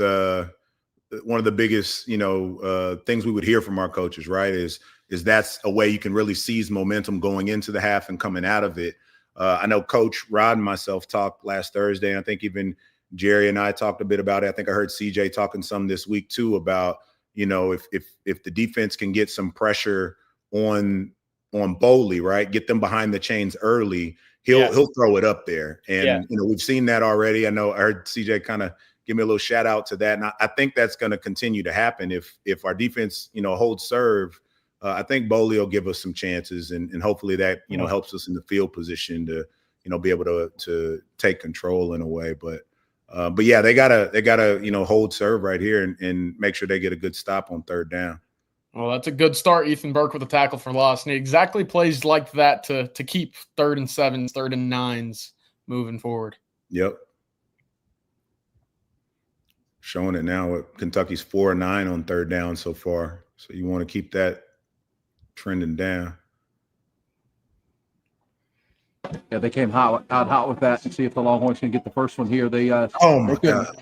one of the biggest things we would hear from our coaches, right? Is that's a way you can really seize momentum going into the half and coming out of it. I know Coach Rod and myself talked last Thursday, and I think even Jerry and I talked a bit about it. I think I heard CJ talking some this week too about, if the defense can get some pressure on Boley, right? Get them behind the chains early, he'll throw it up there. And we've seen that already. I know I heard CJ kind of give me a little shout out to that. And I think that's going to continue to happen if our defense, holds serve. I think Boley will give us some chances, and hopefully that helps us in the field position to be able to take control in a way. But yeah, they gotta hold serve right here and make sure they get a good stop on 3rd down. Well, that's a good start. Ethan Burke with a tackle for loss, and he exactly plays like that to keep 3rd and 7s, 3rd and 9s moving forward. Yep. Showing it now. Kentucky's 4-9 on 3rd down so far, so you want to keep that trending down. Yeah, they came hot with that and see if the Longhorns can get the first one here. They oh my God.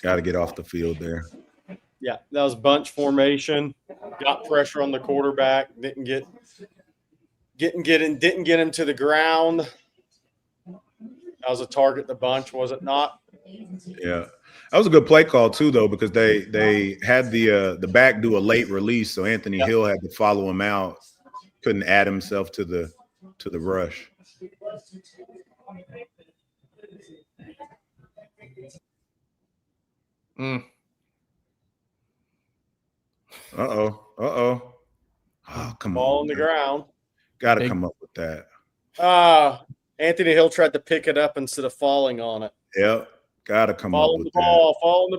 Got to get off the field there. Yeah, that was bunch formation. Got pressure on the quarterback. Didn't get him to the ground. That was a target the bunch, was it not? Yeah. That was a good play call too, though, because they had the back do a late release, so Anthony Hill had to follow him out. Couldn't add himself to the rush. Uh-oh. Oh, come on. Ball on the ground. Got to come up with that. Anthony Hill tried to pick it up instead of falling on it. Yep. Got to come up with that. Fall on the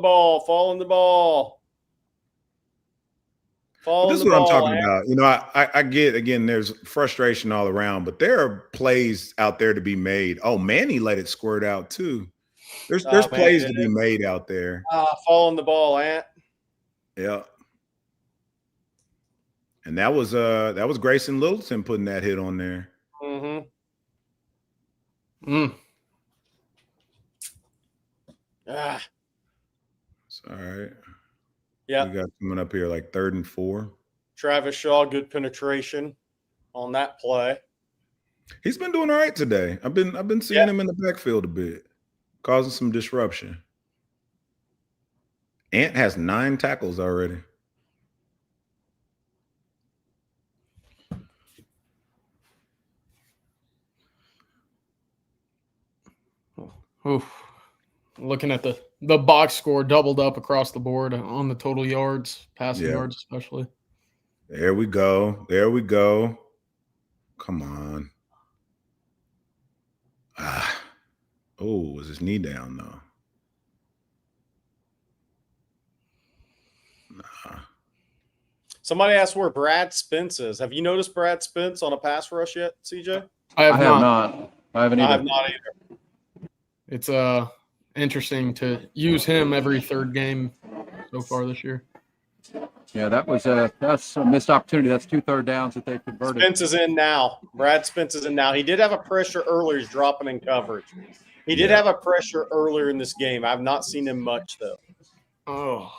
ball. This is what I'm talking about. I get, again, there's frustration all around, but there are plays out there to be made. Oh, Manny let it squirt out too. There's plays to be made out there. Fall on the ball, Ant. Yeah. And that was Grayson Littleton putting that hit on there. Mm-hmm. It's all right. Yeah. We got coming up here like 3rd and 4. Travis Shaw, good penetration on that play. He's been doing all right today. I've been seeing him in the backfield a bit, causing some disruption. Ant has 9 tackles already. Oof. Looking at the box score doubled up across the board on the total yards, passing yards especially. There we go. There we go. Come on. Oh, was his knee down though? Nah. Somebody asked where Brad Spence is. Have you noticed Brad Spence on a pass rush yet, CJ? I have not. I haven't either. I have not either. It's interesting to use him every third game so far this year. Yeah, that's a missed opportunity. That's 2 third downs that they converted. Spence is in now. Brad Spence is in now. He did have a pressure earlier. He's dropping in coverage. He did have a pressure earlier in this game. I've not seen him much, though. Oh.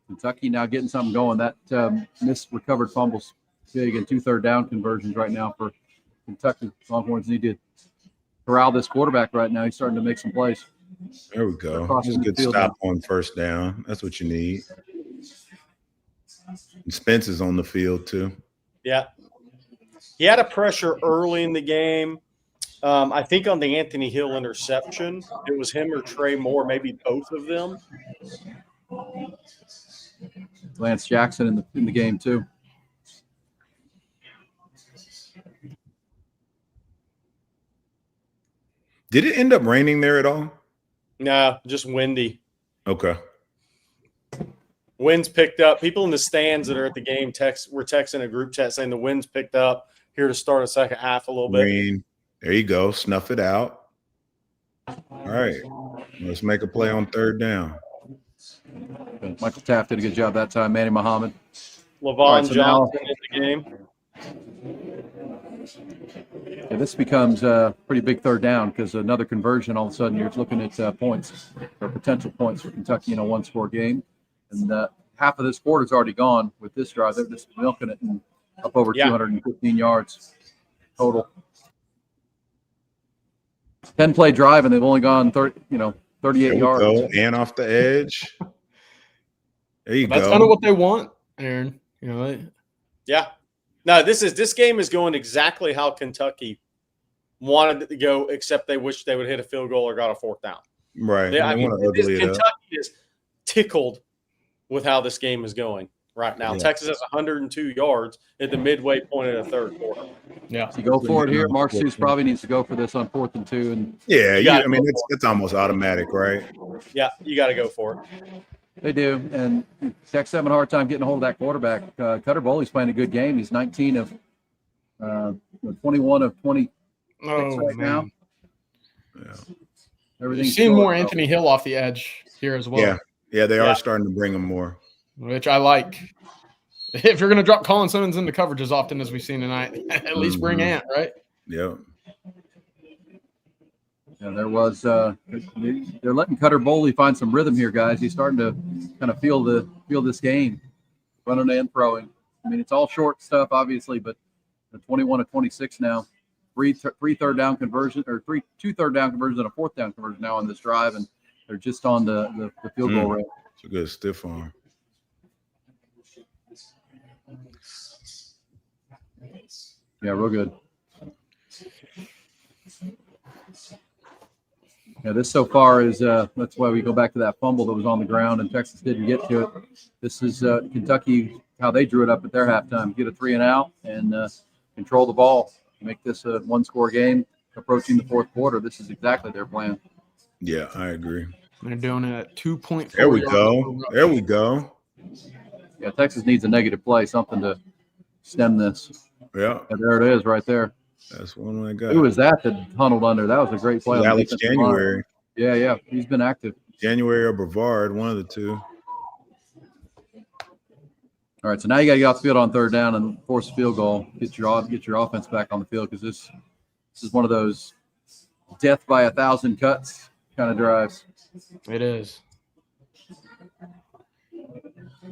Kentucky now getting something going. That missed recovered fumbles big and 2 third down conversions right now for Kentucky. Longhorns need to corral this quarterback right now. He's starting to make some plays. There we go. Just a good stop on first down. That's what you need. And Spence is on the field too. Yeah. He had a pressure early in the game. I think on the Anthony Hill interception, it was him or Trey Moore, maybe both of them. Lance Jackson in the game too. Did it end up raining there at all? No, just windy. Okay. Winds picked up. People in the stands that are at the game were texting a group chat saying the winds picked up here to start a second half a little bit. Rain. There you go. Snuff it out. All right. Let's make a play on third down. Michael Taft did a good job that time. Manny Muhammad. Levon Johnson in the game. Yeah, this becomes a pretty big third down because another conversion, all of a sudden you're looking at points or potential points for Kentucky in a one-score game. And half of this quarter's already gone with this drive. They're just milking it and up over 215 yards total. 10-play drive, and they've only gone 38 yards. Go. And off the edge. There you go. That's kind of what they want, Aaron. Yeah. No, this game is going exactly how Kentucky wanted it to go, except they wish they would hit a field goal or got a fourth down. Right. Kentucky is tickled with how this game is going right now. Yeah. Texas has 102 yards at the midway point of the third quarter. Yeah. So go for it here. Mark Stoops probably needs to go for this on 4th and 2. And it's almost automatic, right? Yeah, you got to go for it. They do, and Texas having a hard time getting a hold of that quarterback. Cutter Boley's playing a good game. He's 19 of 21 of 20 now. Yeah. Everything's seeing more Anthony Hill off the edge here as well. Yeah, they are starting to bring him more, which I like. If you're going to drop Colin Simmons into coverage as often as we've seen tonight, at least bring Ant, right? Yeah. Yeah, there was they're letting Cutter Boley find some rhythm here, guys. He's starting to kind of feel this game, running and throwing. I mean, it's all short stuff, obviously, but they're 21 of 26 now. Two third down conversions and a fourth down conversion now on this drive, and they're just on the field goal range. It's a good stiff arm. Yeah, real good. Yeah, this so far is that's why we go back to that fumble that was on the ground and Texas didn't get to it. This is Kentucky, how they drew it up at their halftime. Get a 3 and out and control the ball. Make this a one-score game approaching the fourth quarter. This is exactly their plan. Yeah, I agree. They're doing it at 2.4. There we go. There we go. Yeah, Texas needs a negative play, something to stem this. Yeah. And there it is right there. That's one I got. Who was that huddled under? That was a great play. Alex January. Yeah. He's been active. January or Brevard, one of the two. All right, so now you got to get off the field on third down and force a field goal. Get your offense back on the field because this is one of those death by 1,000 cuts kind of drives. It is.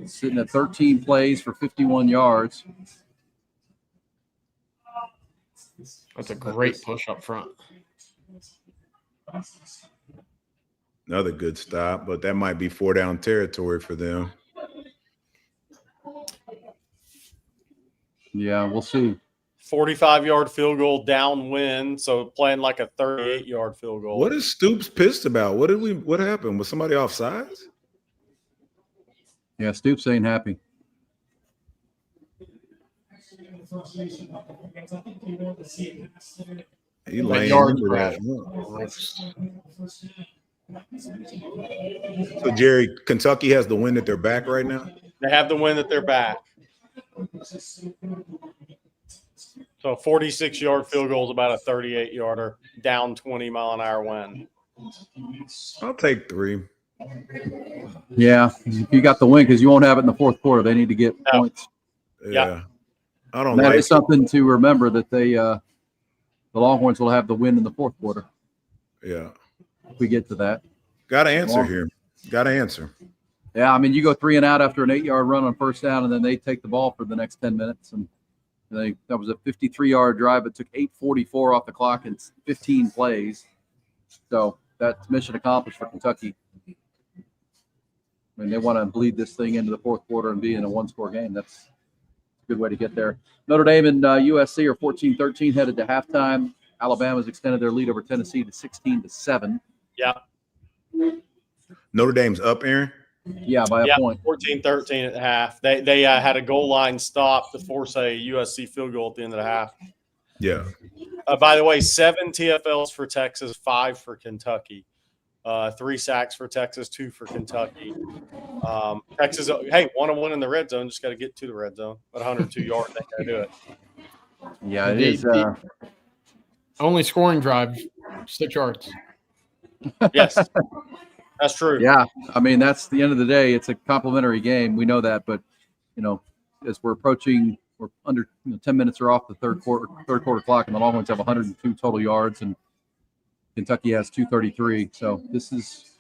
Sitting at 13 plays for 51 yards. That's a great push up front. Another good stop, but that might be 4-down territory for them. Yeah, we'll see. 45-yard field goal downwind, so playing like a 38-yard field goal. What is Stoops pissed about? What happened? Was somebody offsides? Yeah, Stoops ain't happy. He laying yard into crash. that. So Jerry, Kentucky has the win at their back right now. They have the win at their back. So a 46-yard field goal is about a 38-yarder, down 20-mile-an-hour wind. I'll take 3. Yeah, if you got the win, because you won't have it in the fourth quarter. They need to get points. Yeah. I don't And that like is something to remember, that the Longhorns will have the win in the fourth quarter. Yeah. If we get to that. Got to answer here. Got to answer. Yeah, I mean, you go 3 and out after an 8-yard run on first down, and then they take the ball for the next 10 minutes. And that was a 53-yard drive. It took 8:44 off the clock and 15 plays. So that's mission accomplished for Kentucky. I mean, they want to bleed this thing into the fourth quarter and be in a one-score game. That's a good way to get there. Notre Dame and USC are 14-13 headed to halftime. Alabama's extended their lead over Tennessee to 16-7. Yeah. Notre Dame's up, Aaron. Yeah, by a point. 14-13 at the half. They had a goal line stop to force a USC field goal at the end of the half. Yeah. By the way, 7 TFLs for Texas, 5 for Kentucky. 3 sacks for Texas, 2 for Kentucky. Texas, hey, 1-1 in the red zone. Just got to get to the red zone. But 102 yards, they got to do it. Yeah, it is. Only scoring drive, 6 yards. Yes, that's true. Yeah, I mean, that's the end of the day. It's a complimentary game. We know that, but as we're approaching, we're under 10 minutes are off the third quarter clock, and the Longhorns have 102 total yards, and Kentucky has 233. So this is,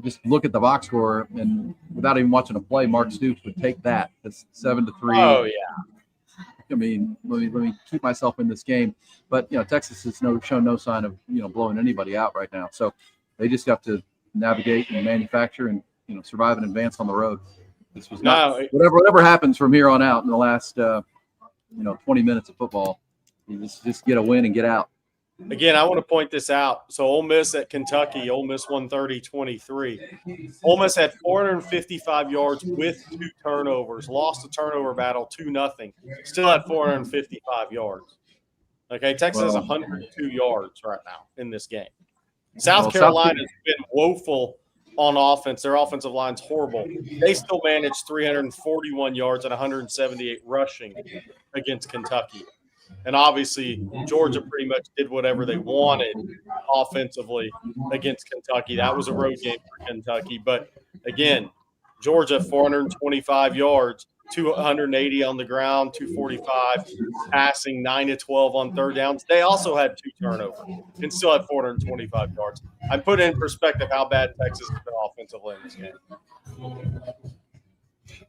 just look at the box score, and without even watching a play, Mark Stoops would take that. It's 7-3. Oh yeah. I mean, let me keep myself in this game, but Texas has shown no sign of blowing anybody out right now. So they just have to navigate and manufacture and survive and advance on the road. This was not whatever happens from here on out in the last 20 minutes of football. You just get a win and get out. Again, I want to point this out. So Ole Miss at Kentucky, Ole Miss 130-23. Ole Miss had 455 yards with 2 turnovers, lost the turnover battle 2-0. Still had 455 yards. Okay, Texas has 102 yards right now in this game. South Carolina has been woeful on offense. Their offensive line's horrible. They still managed 341 yards and 178 rushing against Kentucky. And obviously, Georgia pretty much did whatever they wanted offensively against Kentucky. That was a road game for Kentucky. But, again, Georgia, 425 yards, 280 on the ground, 245 passing, 9-12 on third downs. They also had 2 turnovers and still had 425 yards. I put in perspective how bad Texas has been offensively in this game.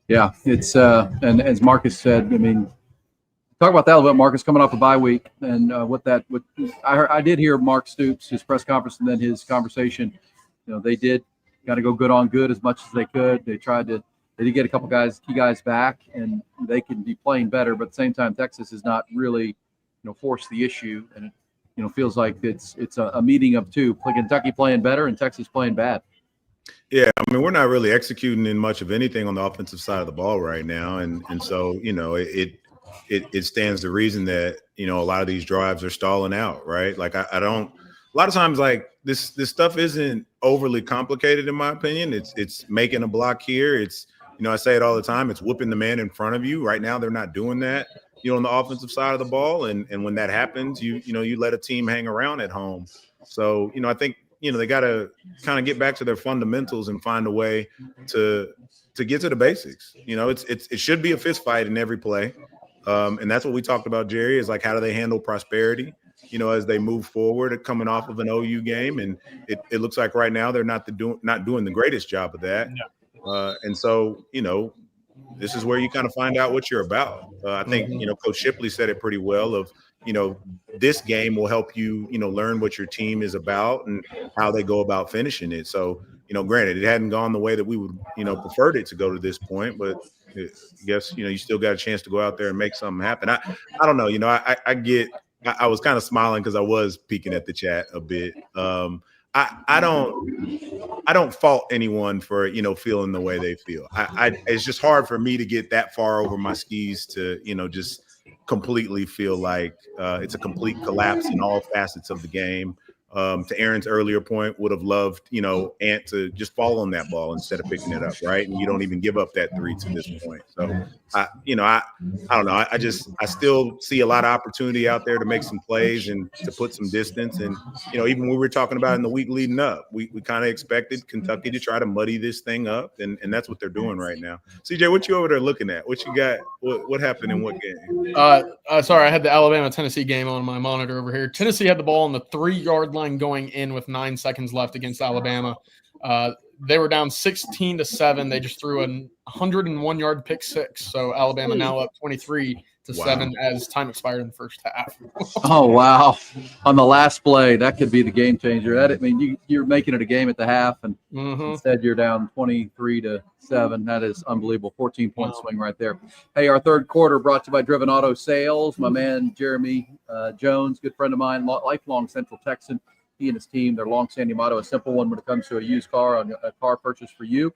Yeah, it's and as Marcus said, I mean, talk about that a little bit, Marcus, coming off a bye week, and I did hear Mark Stoops, his press conference, and then his conversation. They did kind of go good on good as much as they could. They did get a couple key guys back, and they can be playing better. But at the same time, Texas has not really, forced the issue, and it, feels like it's a meeting of two. Kentucky playing better and Texas playing bad. Yeah, I mean, we're not really executing in much of anything on the offensive side of the ball right now, and so it stands to reason that a lot of these drives are stalling out, right? Like I don't. A lot of times, like this stuff isn't overly complicated in my opinion. It's making a block here. It's I say it all the time. It's whooping the man in front of you. Right now, they're not doing that. On the offensive side of the ball, and when that happens, you let a team hang around at home. So I think they got to kind of get back to their fundamentals and find a way to get to the basics. It should be a fist fight in every play, and that's what we talked about, Jerry. Is like how do they handle prosperity? As they move forward, coming off of an OU game, and it looks like right now they're not doing the greatest job of that. And so this is where you kind of find out what you're about. I think Coach Shipley said it pretty well. Of this game will help you learn what your team is about and how they go about finishing it. So granted, it hadn't gone the way that we would preferred it to go to this point, but I guess, you still got a chance to go out there and make something happen. I don't know. I was kind of smiling because I was peeking at the chat a bit. I don't fault anyone for, feeling the way they feel. It's just hard for me to get that far over my skis to, just completely feel like it's a complete collapse in all facets of the game. To Aaron's earlier point, would have loved, Ant to just fall on that ball instead of picking it up, right? And you don't even give up that 3 to this point. So, I don't know. I still see a lot of opportunity out there to make some plays and to put some distance. And, even when we were talking about in the week leading up, we kind of expected Kentucky to try to muddy this thing up. And that's what they're doing right now. CJ, what you over there looking at? What you got? What happened in what game? Sorry, I had the Alabama-Tennessee game on my monitor over here. Tennessee had the ball on the 3-yard line going in with 9 seconds left against Alabama. They were down 16-7. They just threw a 101-yard pick six. So Alabama now up 23-7 as time expired in the first half. Oh, wow. On the last play, that could be the game changer. You're making it a game at the half, and instead you're down 23-7. That is unbelievable. 14-point swing right there. Hey, our third quarter brought to you by Driven Auto Sales. My man, Jeremy Jones, good friend of mine, lifelong Central Texan. He and his team, their long-standing motto, a simple one when it comes to a used car, a car purchase for you.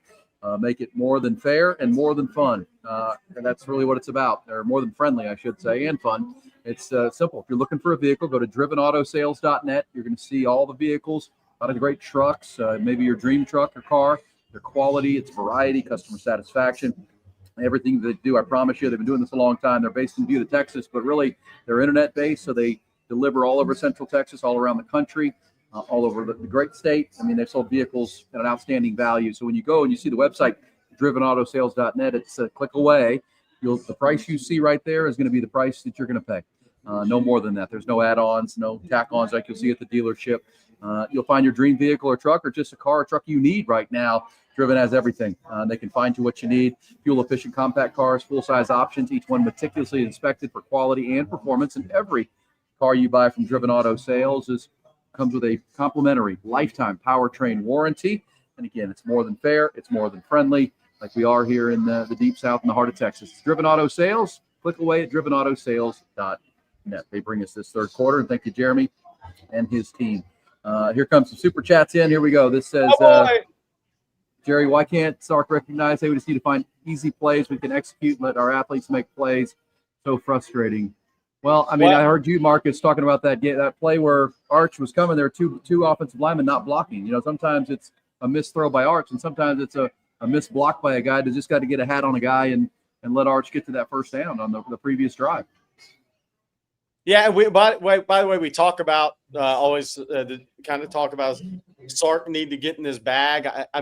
Make it more than fair and more than fun. And that's really what it's about. Or more than friendly, I should say, and fun. It's simple. If you're looking for a vehicle, go to drivenoautosales.net. You're going to see all the vehicles, a lot of great trucks, maybe your dream truck or car, their quality, its variety, customer satisfaction, everything they do. I promise you, they've been doing this a long time. They're based in Buda, Texas, but really they're internet-based, so they deliver all over Central Texas, all around the country. All over the great state. They sold vehicles at an outstanding value. So when you go and you see the website, drivenoautosales.net, it's a click away. The price you see right there is going to be the price that you're going to pay. No more than that. There's no add-ons, no tack-ons like you'll see at the dealership. You'll find your dream vehicle or truck, or just a car or truck you need right now. Driven has everything. They can find you what you need. Fuel-efficient compact cars, full-size options, each one meticulously inspected for quality and performance. And every car you buy from Driven Auto Sales comes with a complimentary lifetime powertrain warranty. And again, it's more than fair. It's more than friendly, like we are here in the deep south in the heart of Texas. It's Driven Auto Sales. Click away at drivenoautosales.net. They bring us this third quarter, and thank you, Jeremy and his team. Here comes some super chats in. Here we go. This says, Jerry, why can't Sark recognize? Hey, we just need to find easy plays we can execute and let our athletes make plays. So frustrating. Well, I heard you, Marcus, talking about that play where Arch was coming. There were two offensive linemen not blocking. Sometimes it's a missed throw by Arch, and sometimes it's a missed block by a guy that just got to get a hat on a guy and let Arch get to that first down on the previous drive. Yeah, by the way, we talk about always kind of talk about Sark need to get in his bag. I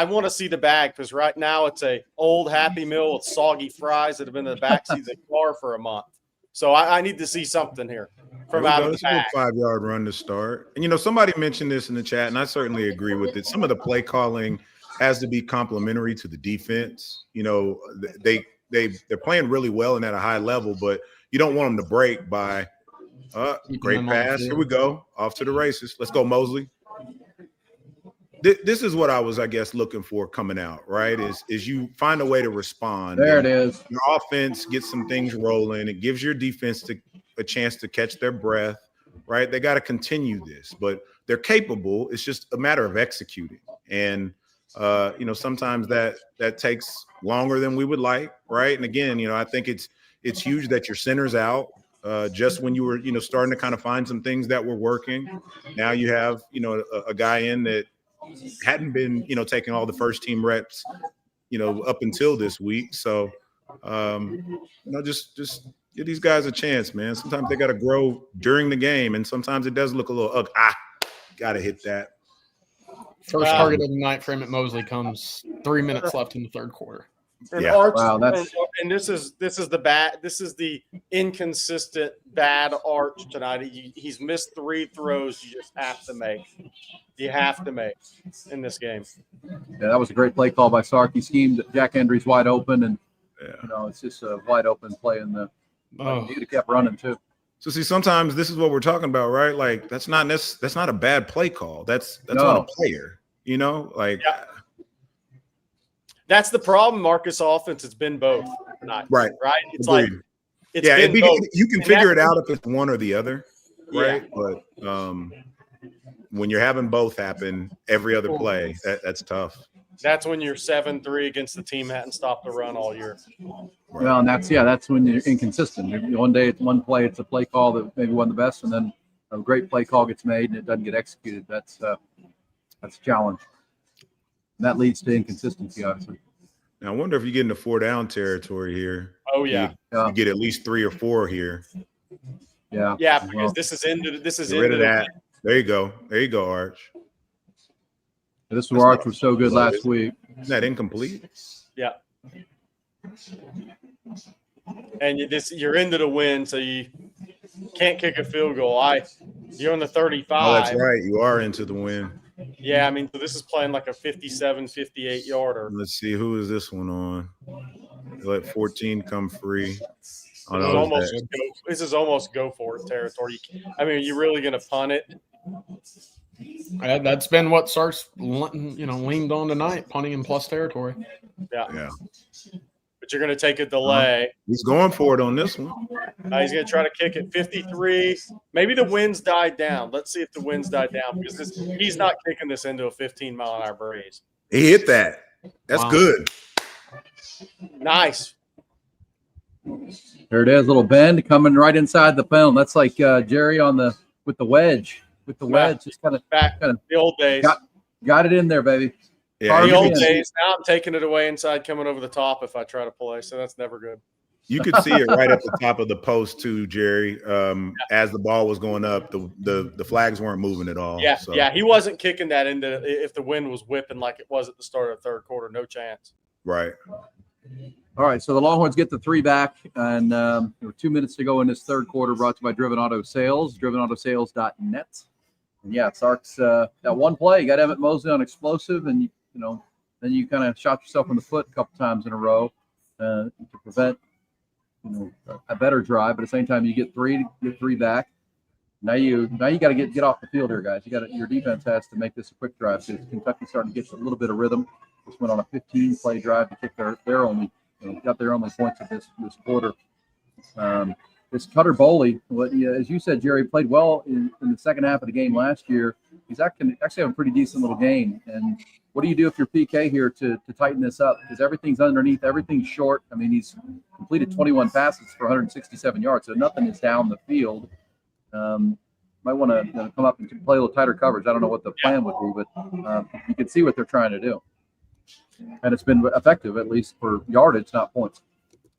want to see the bag, because right now it's a old Happy Meal with soggy fries that have been in the backseat of the car for a month. So I need to see something here from out of the bag. It's a 5-yard run to start. And, somebody mentioned this in the chat, and I certainly agree with it. Some of the play calling has to be complementary to the defense. They're playing really well and at a high level, but you don't want them to break by great pass. Here we go. Off to the races. Let's go, Mosley. This is what I was, I guess, looking for coming out, right? Is you find a way to respond. There it is. Your offense gets some things rolling. It gives your defense a chance to catch their breath, right? They got to continue this, but they're capable. It's just a matter of executing. And, sometimes that takes longer than we would like, right? And again, I think it's huge that your center's out. Just when you were, starting to kind of find some things that were working. Now you have, a guy in that hadn't been, taking all the first team reps, up until this week. So, just give these guys a chance, man. Sometimes they got to grow during the game, and sometimes it does look a little got to hit that. First target of the night for him at Mosley comes 3 minutes left in the third quarter. And Arch, and this is the inconsistent bad Arch tonight. He's missed 3 throws you just have to make. You have to make in this game. Yeah, that was a great play call by Sark. He schemed Jack Hendry's wide open, and it's just a wide open play, and he kept running too. So see, sometimes this is what we're talking about, right? Like that's not a bad play call. That's on a player, That's the problem, Marcus. Offense, it's been both. Right. It's Agreed. like it's been both. You can And figure it out if it's one or the other, right? Yeah. But when you're having both happen every other play, that's tough. That's when you're 7-3 against the team that hadn't stopped the run all year. Right. Well, and that's when you're inconsistent. One day it's one play, it's a play call that maybe wasn't the best, and then a great play call gets made and it doesn't get executed. That's a challenge. And that leads to inconsistency, obviously. Now I wonder if you get into 4-down territory here. Oh yeah. You get at least 3 or 4 here. Yeah. Yeah, because this is into that. There you go, Arch. This is where Arch was so good last week. Isn't that incomplete? Yeah. And you're into the win, so you can't kick a field goal. You're on the 35. Oh, that's right. You are into the win. Yeah, I mean, so this is playing like a 57, 58 yarder. Let's see, who is this one on? Let 14 come free. This is almost go for it territory. I mean, are you really going to punt it? That's been what Sark's leaned on tonight, punting in plus territory. Yeah. But you're going to take a delay. He's going for it on this one. He's going to try to kick it 53. Maybe the winds died down. Let's see if the winds died down because he's not kicking this into a 15-mile-an-hour breeze. He hit that. That's good. Nice. There it is, little bend coming right inside the penalty. That's like Jerry with the wedge. Just kind of the old days. Got it in there, baby. Yeah, the old days. Now I'm taking it away inside, coming over the top if I try to play. So that's never good. You could see it right at the top of the post too, Jerry. As the ball was going up, the flags weren't moving at all. Yeah, so. yeah. He wasn't kicking that into if the wind was whipping like it was at the start of the third quarter. No chance. Right. All right, so the Longhorns get the 3 back, and there were 2 minutes to go in this third quarter, brought to you by Driven Auto Sales, drivenoutosales.net. And yeah, Sark's that one play, you got Emmett Mosley on explosive, and then you kind of shot yourself in the foot a couple times in a row to prevent a better drive. But at the same time, you get three back. Now you got to get off the field here, guys. Your defense has to make this a quick drive because Kentucky's starting to get a little bit of rhythm. Just went on a 15-play drive to kick their only got their only points of this quarter. This Cutter Boley, as you said, Jerry, played well in the second half of the game last year. He's actually having a pretty decent little game. And what do you do if you're PK here to tighten this up? Because everything's underneath, everything's short. I mean, he's completed 21 passes for 167 yards, so nothing is down the field. Might want to come up and play a little tighter coverage. I don't know what the plan would be, but you can see what they're trying to do. And it's been effective, at least for yardage, not points.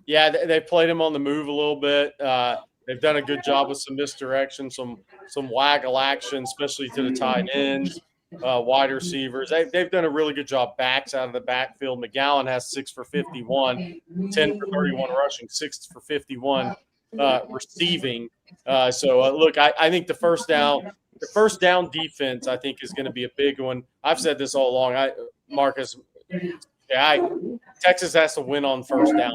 Yeah, they played him on the move a little bit. They've done a good job with some misdirection, some waggle action, especially to the tight ends, wide receivers. They've done a really good job backs out of the backfield. McGowan has 6 for 51, 10 for 31 rushing, 6 for 51 receiving. Look, I think the first down defense, I think, is going to be a big one. I've said this all along. Marcus, Texas has to win on first down.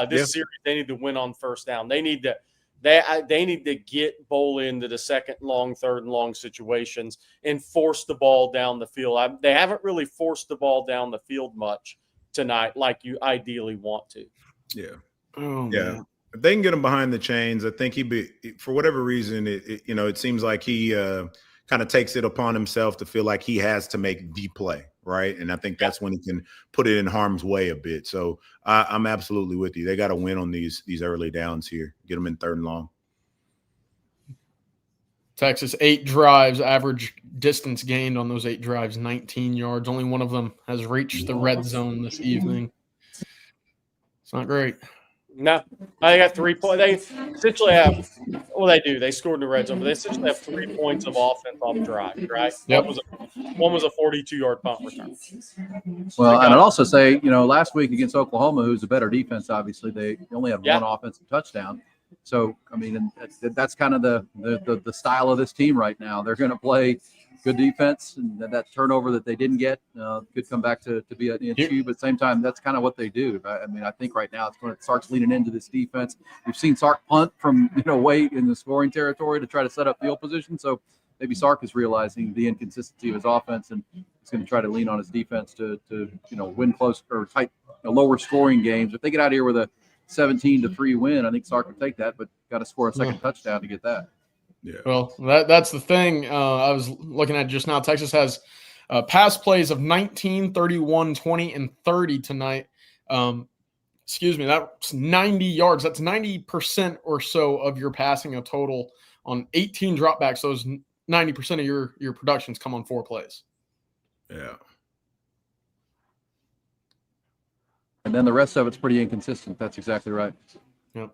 Series, they need to win on first down. They need to get Boley into the second long, third and long situations and force the ball down the field. They haven't really forced the ball down the field much tonight, like you ideally want to. Yeah. Oh, yeah. man. If they can get him behind the chains, I think for whatever reason, it seems like he kind of takes it upon himself to feel like he has to make the play, right? And I think that's when he can put it in harm's way a bit. So I'm absolutely with you. They got to win on these early downs here. Get them in third and long. Texas, 8 drives, average distance gained on those 8 drives, 19 yards. Only one of them has reached the red zone this evening. It's not great. No, I got 3 points. They essentially have – well, they do. They scored in the red zone, but they essentially have 3 points of offense off drive, right? Yep. One was a 42-yard punt return. Well, and I'd also say, last week against Oklahoma, who's a better defense, obviously, they only had one offensive touchdown. So, I mean, that's kind of the style of this team right now. They're going to play good defense, and that turnover that they didn't get could come back to be an issue. But at the same time, that's kind of what they do. I mean, I think right now Sark's leaning into this defense. We've seen Sark punt from way in the scoring territory to try to set up field position. So maybe Sark is realizing the inconsistency of his offense, and he's going to try to lean on his defense to win close or tight, lower scoring games. If they get out of here with a 17-3 win, I think Sark would take that, but got to score a second touchdown to get that. Yeah. Well, that's the thing. I was looking at just now. Texas has pass plays of 19, 31, 20, and 30 tonight. Excuse me, that's 90 yards. That's 90% or so of your passing a total on 18 dropbacks. Those 90% of your productions come on 4 plays. Yeah. And then the rest of it's pretty inconsistent. That's exactly right. Yep.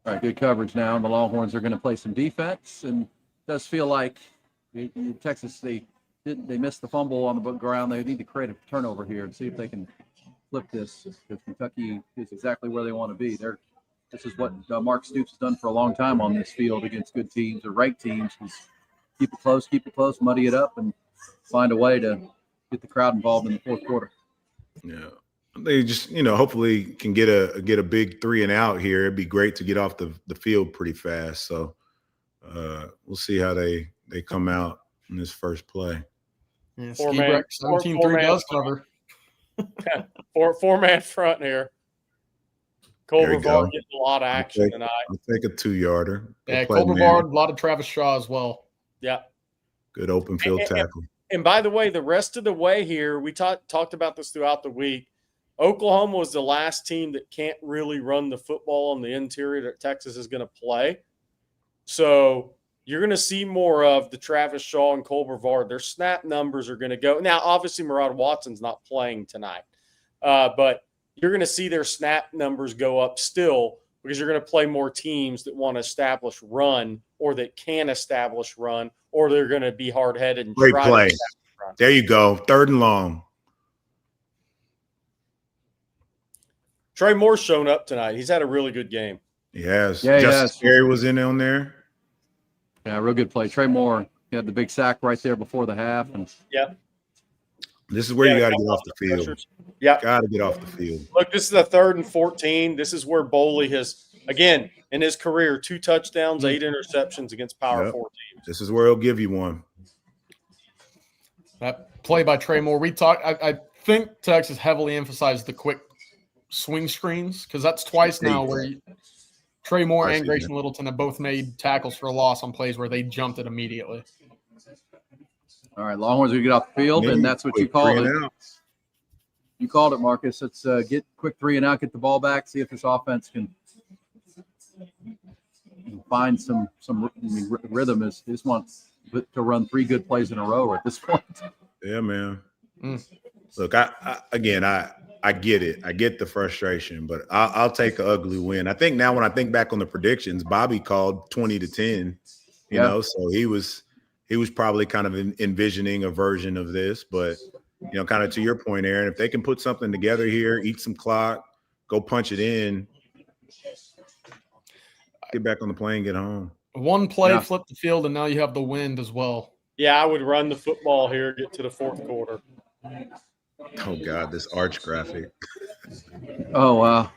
All right, good coverage now. And the Longhorns are going to play some defense. And it does feel like Texas, they missed the fumble on the ground. They need to create a turnover here and see if they can flip this, because Kentucky is exactly where they want to be. This is what Mark Stoops has done for a long time on this field against good teams or ranked teams. Is keep it close, muddy it up, and find a way to get the crowd involved in the fourth quarter. Yeah. They just, hopefully can get a big 3 and out here. It'd be great to get off the field pretty fast. So we'll see how they come out in this first play. Yeah, 17-3 does cover. Four-man front here. Culver Bard getting a lot of action tonight. I'll take a 2-yarder. Yeah, Culver Bard, a lot of Travis Shaw as well. Yeah. Good open field tackle. And by the way, the rest of the way here, we talked about this throughout the week. Oklahoma was the last team that can't really run the football on the interior that Texas is going to play. So you're going to see more of the Travis Shaw and Culver Bard. Their snap numbers are going to go. Now, obviously, Murad Watson's not playing tonight. But you're going to see their snap numbers go up still, because you're going to play more teams that want to establish run, or that can establish run, or they're going to be hard-headed and Great try play. to establish run. There you go. 3rd and long. Trey Moore's shown up tonight. He's had a really good game. He has. Yeah, Justice Gary was in on there. Yeah, real good play. Trey Moore, he had the big sack right there before the half. And This is where you got to get off the field. Yeah. Got to get off the field. Look, this is a 3rd and 14. This is where Boley has, again, in his career, 2 touchdowns, 8 interceptions against Power 4 teams. This is where he'll give you one. That play by Trey Moore. I think Texas heavily emphasized the quick swing screens, because that's twice now where Trey Moore and Grayson Littleton have both made tackles for a loss on plays where they jumped it immediately. All right, Longhorns are going to get off the field, and that's what you called it. You called it, Marcus. Let's get quick 3 and out, get the ball back, see if this offense can find some rhythm. Is this wants to run 3 good plays in a row at this point. Yeah, man. Look, I get it. I get the frustration, but I'll take an ugly win. I think now when I think back on the predictions, Bobby called 20-10. You know, so he was probably kind of envisioning a version of this, but kind of to your point, Aaron, if they can put something together here, eat some clock, go punch it in, get back on the plane, get home. One play, flip the field, and now you have the wind as well. Yeah, I would run the football here, get to the 4th quarter. Oh, God, this arch graphic. Oh, wow.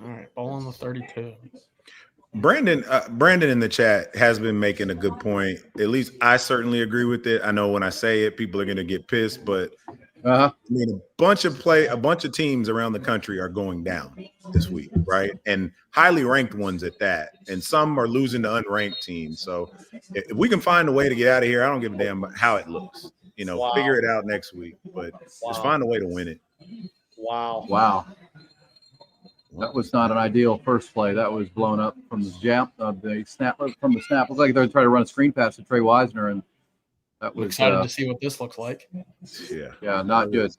All right, ball on the 32. Brandon in the chat has been making a good point. At least I certainly agree with it. I know when I say it, people are going to get pissed, but I mean, a bunch of teams around the country are going down this week, right? And highly ranked ones at that. And some are losing to unranked teams. So if we can find a way to get out of here, I don't give a damn how it looks. Figure it out next week, but just find a way to win it. Wow. That was not an ideal first play. That was blown up from the snap. From the snap. Looks like they're trying to run a screen pass to Trey Wisner, and that was excited to see what this looks like. Yeah, not good.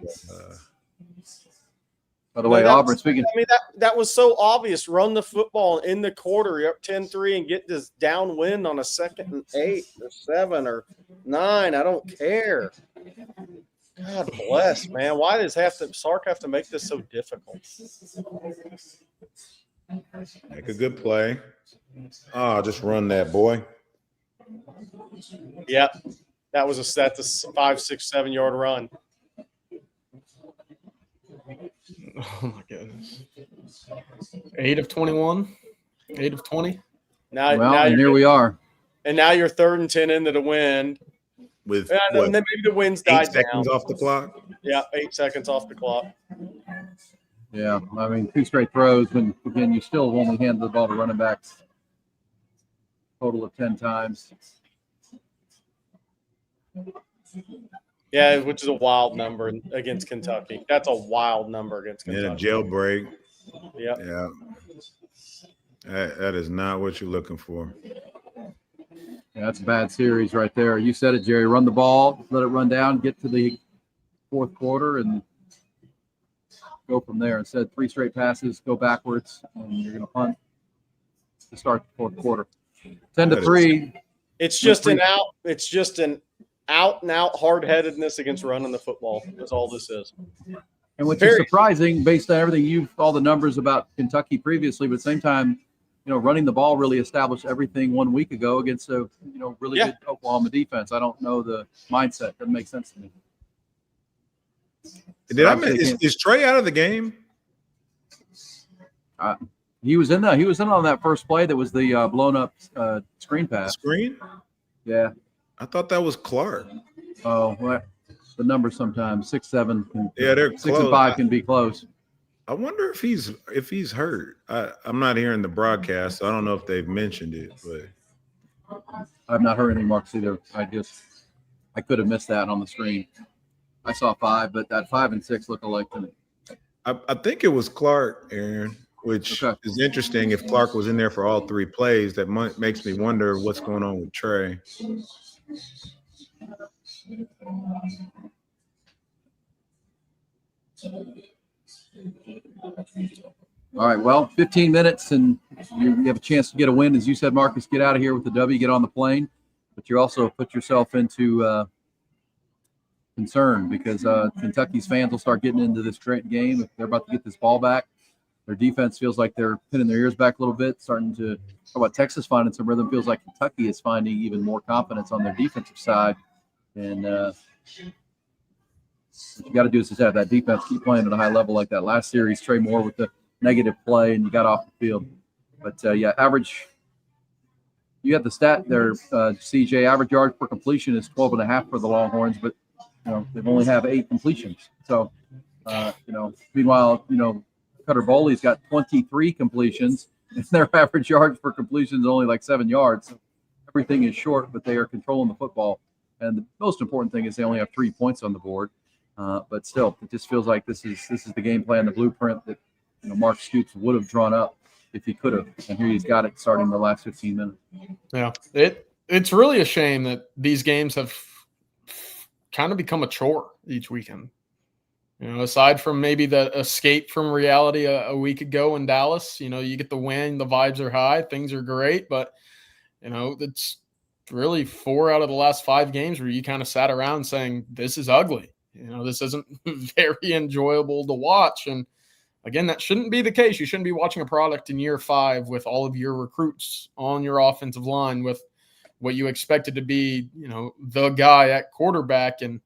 By the way, Auburn speaking. I mean, that was so obvious. Run the football in the quarter. You're up 10-3 and get this downwind on a 2nd and 8 or 7 or 9. I don't care. God bless, man. Why does Sark have to make this so difficult? Make a good play. Just run that, boy. Yep. That's a 5, 6, 7 yard run. Oh my goodness. 8 of 21, 8 of 20. Now, Well, now and here we are. And now you're 3rd and 10 into the wind. With And what, then maybe the wind's 8 died seconds down. off the clock? Yeah, 8 seconds off the clock. Yeah, I mean, 2 straight throws. When again, you still only hand the ball to running backs. Total of 10 times. Yeah, which is a wild number against Kentucky. That's a wild number against Yeah, Kentucky. jailbreak. Yep. Yeah. That is not what you're looking for. Yeah, that's a bad series right there. You said it, Jerry. Run the ball, let it run down, get to the 4th quarter, and go from there. Instead, 3 straight passes, go backwards, and you're going to punt to start the 4th quarter. 10-3. It's just an out and out hard-headedness against running the football. That's all this is. And which is surprising based on everything all the numbers about Kentucky previously, but at the same time, running the ball really established everything 1 week ago against a really good Oklahoma defense. I don't know the mindset. Doesn't make sense to me. Is Trey out of the game? He was in on that first play that was the blown up screen pass. Screen? Yeah. I thought that was Clark. Oh, well, the numbers sometimes 6, 7. They're 6 close. and 5 can be close. I wonder if he's hurt. I'm not hearing the broadcast, so I don't know if they've mentioned it, but I've not heard any marks either. I could have missed that on the screen. I saw 5, but that 5 and 6 look alike to me. I think it was Clark, Aaron, which is interesting. If Clark was in there for all 3 plays, that makes me wonder what's going on with Trey. All right, well, 15 minutes, and you have a chance to get a win. As you said, Marcus, get out of here with the W, get on the plane. But you also put yourself into concern because Kentucky's fans will start getting into this great game. If they're about to get this ball back, their defense feels like they're pinning their ears back a little bit, starting to – how about Texas finding some rhythm? Feels like Kentucky is finding even more confidence on their defensive side. And what you got to do is just have that defense keep playing at a high level like that last series. Trey Moore with the negative play, and you got off the field. But, average – you have the stat there, CJ. Average yards per completion is 12.5 for the Longhorns, but, they only have 8 completions. So, meanwhile, Cutter Bowley's got 23 completions, and their average yards per completion is only like 7 yards. So everything is short, but they are controlling the football. And the most important thing is they only have 3 points on the board. But still, it just feels like this is the game plan, the blueprint that Mark Stoops would have drawn up if he could have. And here he's got it starting the last 15 minutes. Yeah, it's really a shame that these games have kind of become a chore each weekend. Aside from maybe the escape from reality a week ago in Dallas, you get the win, the vibes are high, things are great, but it's really 4 out of the last 5 games where you kind of sat around saying, this is ugly. This isn't very enjoyable to watch. And again, that shouldn't be the case. You shouldn't be watching a product in year 5 with all of your recruits on your offensive line with what you expected to be, the guy at quarterback. And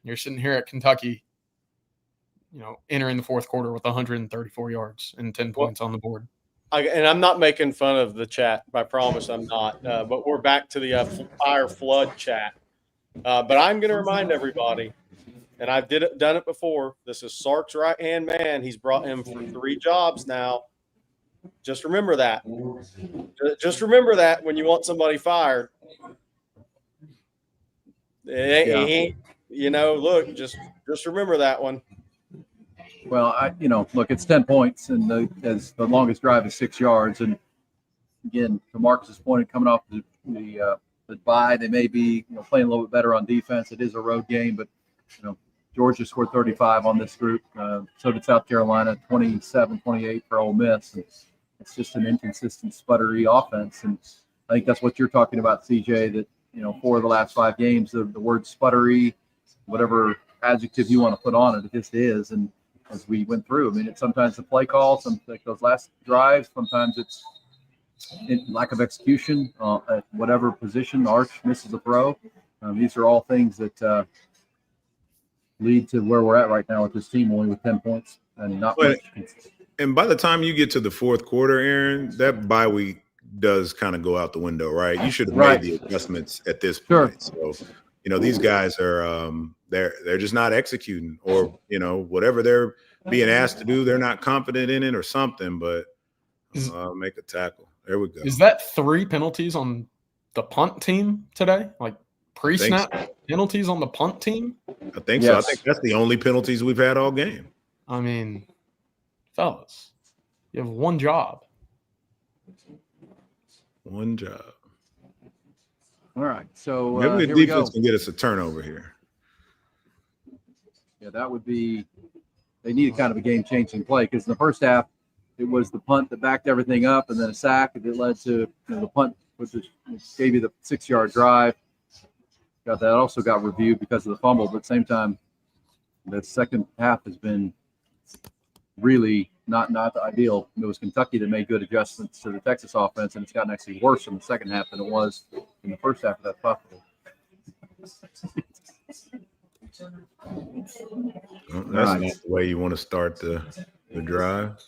you're sitting here at Kentucky, entering the 4th quarter with 134 yards and 10 points on the board. And I'm not making fun of the chat. I promise I'm not. But we're back to the fire flood chat. But I'm going to remind everybody, and I've done it before, this is Sark's right-hand man. He's brought him for 3 jobs now. Just remember that. Just remember that when you want somebody fired. Look, just remember that one. Well, look, it's 10 points, and as the longest drive is 6 yards. And again, to Marcus's point, coming off the bye, they may be playing a little bit better on defense. It is a road game, but Georgia scored 35 on this group. So did South Carolina, 27-28 for Ole Miss. And it's just an inconsistent, sputtery offense, and I think that's what you're talking about, CJ. That 4 of the last 5 games, the word sputtery, whatever adjective you want to put on it, it just is. And as we went through, it's sometimes the play call, some like those last drives. Sometimes it's lack of execution at whatever position. Arch misses a throw. These are all things that lead to where we're at right now with this team, only with 10 points and not much. And by the time you get to the fourth quarter, Aaron, that bye week does kind of go out the window, right? You should have made the adjustments at this point. So, these guys are they're just not executing, or whatever they're being asked to do, they're not confident in it or something. But make a tackle. There we go. Is that 3 penalties on the punt team today? Like pre-snap penalties on the punt team? I think so. I think that's the only penalties we've had all game. I mean, fellas, you have one job. One job. All right. So maybe the defense can get us a turnover here. Yeah, that would be – they needed kind of a game-changing play, because in the first half, it was the punt that backed everything up, and then a sack that led to the punt, which gave you the 6-yard drive. That also got reviewed because of the fumble, but at the same time, the second half has been really not the ideal. It was Kentucky that made good adjustments to the Texas offense, and it's gotten actually worse in the second half than it was in the first half of that possible. Well, that's not the way you want to start the drive.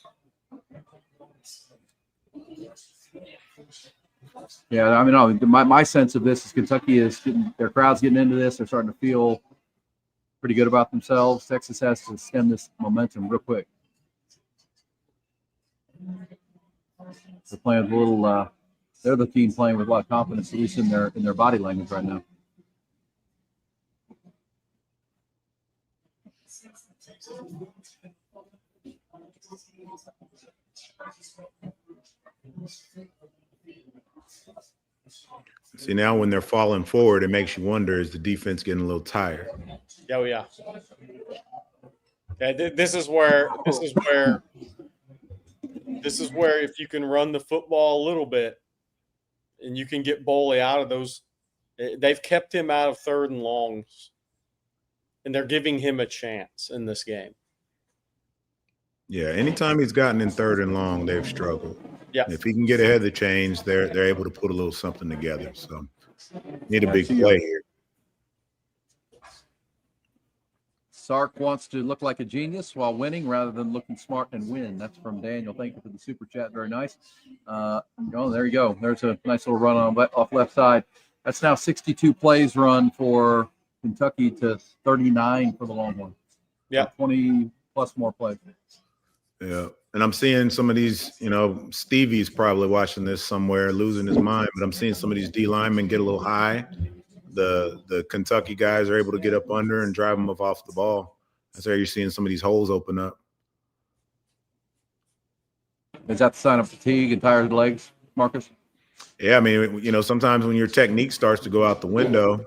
Yeah, I mean, my sense of this is Kentucky is their crowd's getting into this. They're starting to feel pretty good about themselves. Texas has to stem this momentum real quick. They're playing with a little. They're the team playing with a lot of confidence, at least in their body language right now. See, now when they're falling forward, it makes you wonder, is the defense getting a little tired? Oh, yeah. This is where if you can run the football a little bit and you can get Boley out of those, they've kept him out of 3rd and longs, and they're giving him a chance in this game. Yeah, anytime he's gotten in 3rd and long, they've struggled. Yeah. If he can get ahead of the chains, they're able to put a little something together. So need a big play here. Sark wants to look like a genius while winning rather than looking smart and win. That's from Daniel. Thank you for the super chat. Very nice. There you go. There's a nice little run off left side. That's now 62 plays run for Kentucky to 39 for the Longhorns. Yeah. 20 plus more plays. Yeah. And I'm seeing some of these, Stevie's probably watching this somewhere, losing his mind, but I'm seeing some of these D linemen get a little high. The Kentucky guys are able to get up under and drive them off the ball. That's where you're seeing some of these holes open up. Is that the sign of fatigue and tired legs, Marcus? Yeah, I mean, sometimes when your technique starts to go out the window.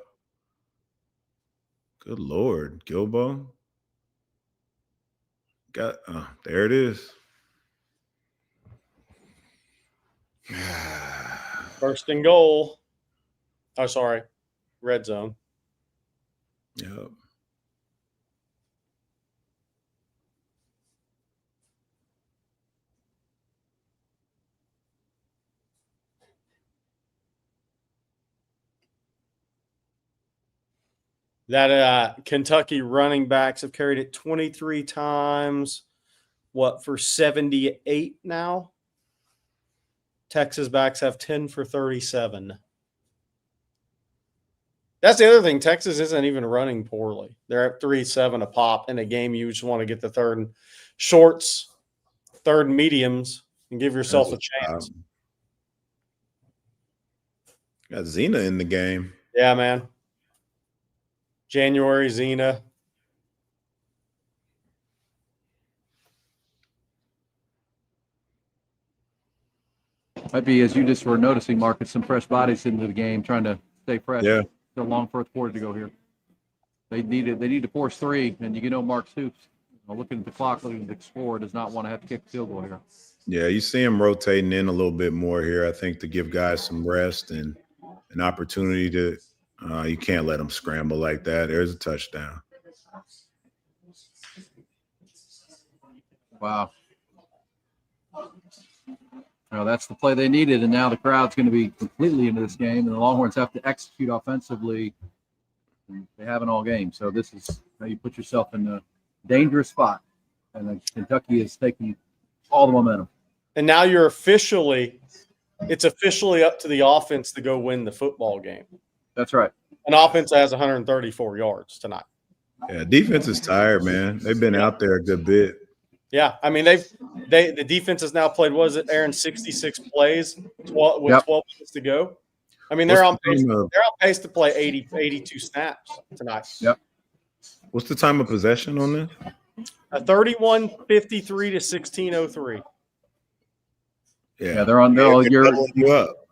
Good Lord, Gilbo. There it is. 1st and goal. Oh, sorry. Red zone. Yep. That Kentucky running backs have carried it 23 times. For 78 now? Texas backs have 10 for 37. That's the other thing. Texas isn't even running poorly. They're at 3-7 a pop in a game. You just want to get the 3rd and shorts, 3rd and mediums, and give yourself a chance. Got Zena in the game. Yeah, man. January, Zena. Might be, as you just were noticing, Marcus, some fresh bodies into the game, trying to stay fresh. Yeah. It's a long 4th quarter to go here. They need to force 3, and Mark Stoops, looking at the clock, looking to score, does not want to have to kick the field goal here. Yeah, you see him rotating in a little bit more here, I think, to give guys some rest and an opportunity to you can't let them scramble like that. There's a touchdown. Wow. That's the play they needed, and now the crowd's going to be completely into this game, and the Longhorns have to execute offensively. They haven't all game, so this is how you put yourself in a dangerous spot, and Kentucky is taking all the momentum. And now it's officially up to the offense to go win the football game. That's right. An offense that has 134 yards tonight. Yeah, defense is tired, man. They've been out there a good bit. Yeah, I mean the defense has now played. Was it Aaron 66 plays with 12 minutes to go? I mean they're on pace to play 82 snaps tonight. Yep. What's the time of possession on this? 31:53 to 16:03. Yeah, they're on. They're all year. You up.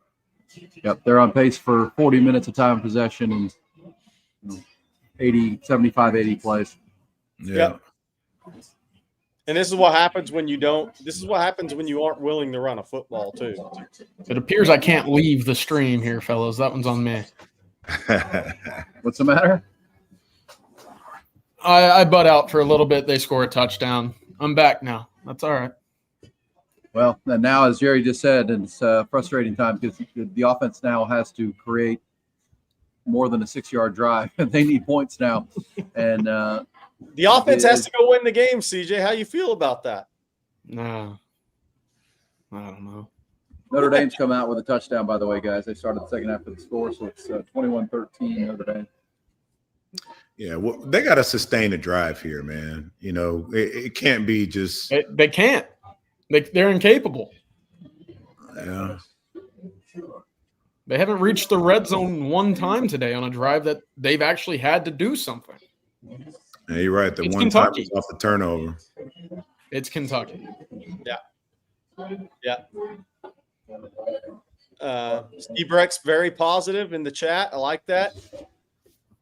Yep, they're on pace for 40 minutes of time possession and 75, 80 plays. Yeah. Yep. And this is what happens when you don't. This is what happens when you aren't willing to run a football too. It appears I can't leave the stream here, fellas. That one's on me. What's the matter? I butt out for a little bit. They score a touchdown. I'm back now. That's all right. Well, and now, as Jerry just said, it's a frustrating time because the offense now has to create more than a 6-yard drive. They need points now. And the offense has to go win the game, CJ. How you feel about that? No. I don't know. Notre Dame's come out with a touchdown, by the way, guys. They started the second half of the score, so it's 21-13 Notre Dame. Yeah, well, they got to sustain a drive here, man. You know, it can't be just – They can't. They're incapable. Yeah. They haven't reached the red zone one time today on a drive that they've actually had to do something. Yeah, you're right. The It's one Kentucky. time was off the turnover. It's Kentucky. Yeah. Steve Breck's very positive in the chat. I like that.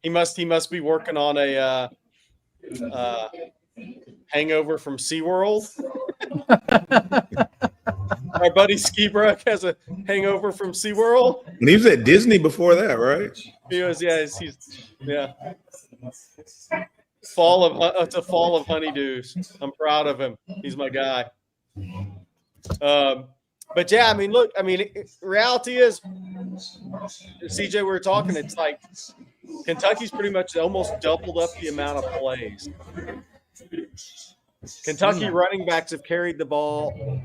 He must be working on a hangover from SeaWorld. Our buddy Ski Breck has a hangover from SeaWorld. And he was at Disney before that, right? He was, Fall of honeydews. I'm proud of him. He's my guy. But yeah, I mean, look, reality is, CJ, we were talking, it's like Kentucky's pretty much almost doubled up the amount of plays. Kentucky running backs have carried the ball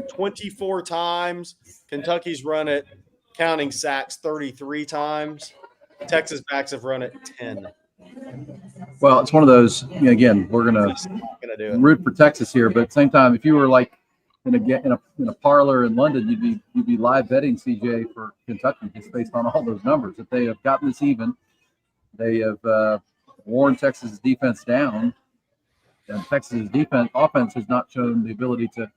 24 times. Kentucky's run it, counting sacks, 33 times. Texas backs have run it 10. Well, it's one of those, again, we're going to root for Texas here, but at the same time, if you were like in a parlor in London, you'd be live betting CJ for Kentucky just based on all those numbers. If they have gotten this even, they have worn Texas' defense down, and Texas' offense has not shown the ability to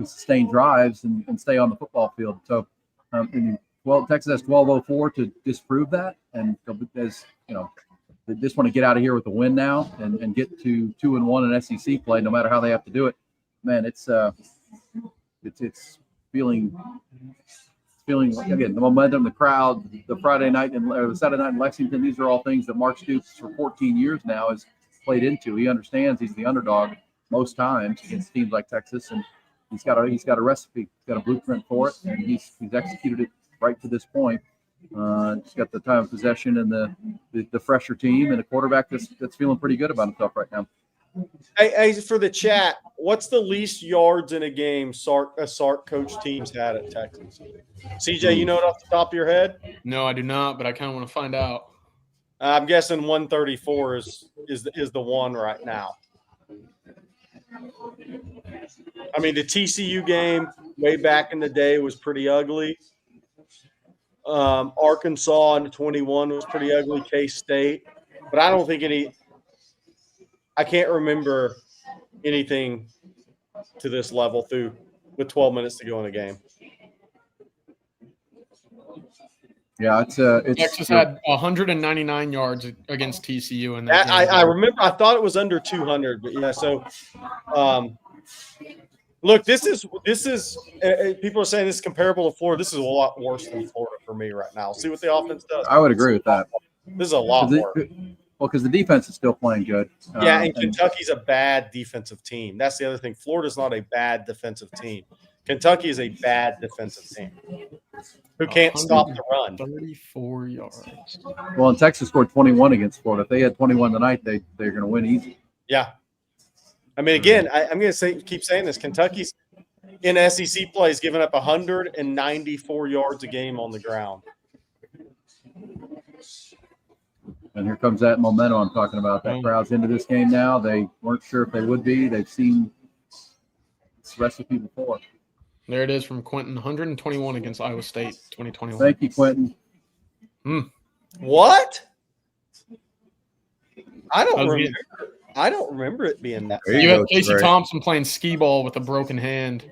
sustain drives and stay on the football field. So, Texas has 12:04 to disprove that, and as you know, they just want to get out of here with a win now and get to 2-1 in SEC play, no matter how they have to do it. Man, it's feeling like, again, the momentum, the crowd, the Friday night and the Saturday night in Lexington. These are all things that Mark Stoops for 14 years now has played into. He understands he's the underdog most times against teams like Texas, and he's got a recipe, he's got a blueprint for it, and he's executed it right to this point. He's got the time of possession and the fresher team and a quarterback that's feeling pretty good about himself right now. Hey, for the chat, what's the least yards in a game Sark coach teams had at Texas? CJ, you know it off the top of your head? No, I do not, but I kind of want to find out. I'm guessing 134 is the one right now. I mean, the TCU game way back in the day was pretty ugly. Arkansas in 21 was pretty ugly. K-State, but I don't think I can't remember anything to this level with 12 minutes to go in a game. Yeah, it's Texas had 199 yards against TCU in that game. I remember. I thought it was under 200, but yeah. So, look, this is people are saying this is comparable to Florida. This is a lot worse than Florida for me right now. See what the offense does. I would agree with that. This is a lot worse. Well, because the defense is still playing good. Yeah, and Kentucky's a bad defensive team. That's the other thing. Florida's not a bad defensive team. Kentucky is a bad defensive team who can't stop the run. 34 yards. Well, and Texas scored 21 against Florida. If they had 21 tonight, they're going to win easy. Yeah. I mean, again, I'm going to keep saying this. Kentucky's in SEC play is giving up 194 yards a game on the ground. And here comes that momentum I'm talking about. That crowd's into this game now. They weren't sure if they would be. They've seen this recipe before. There it is from Quentin, 121 against Iowa State, 2021. Thank you, Quentin. What? I don't remember it being that. You had Casey Thompson playing skee ball with a broken hand.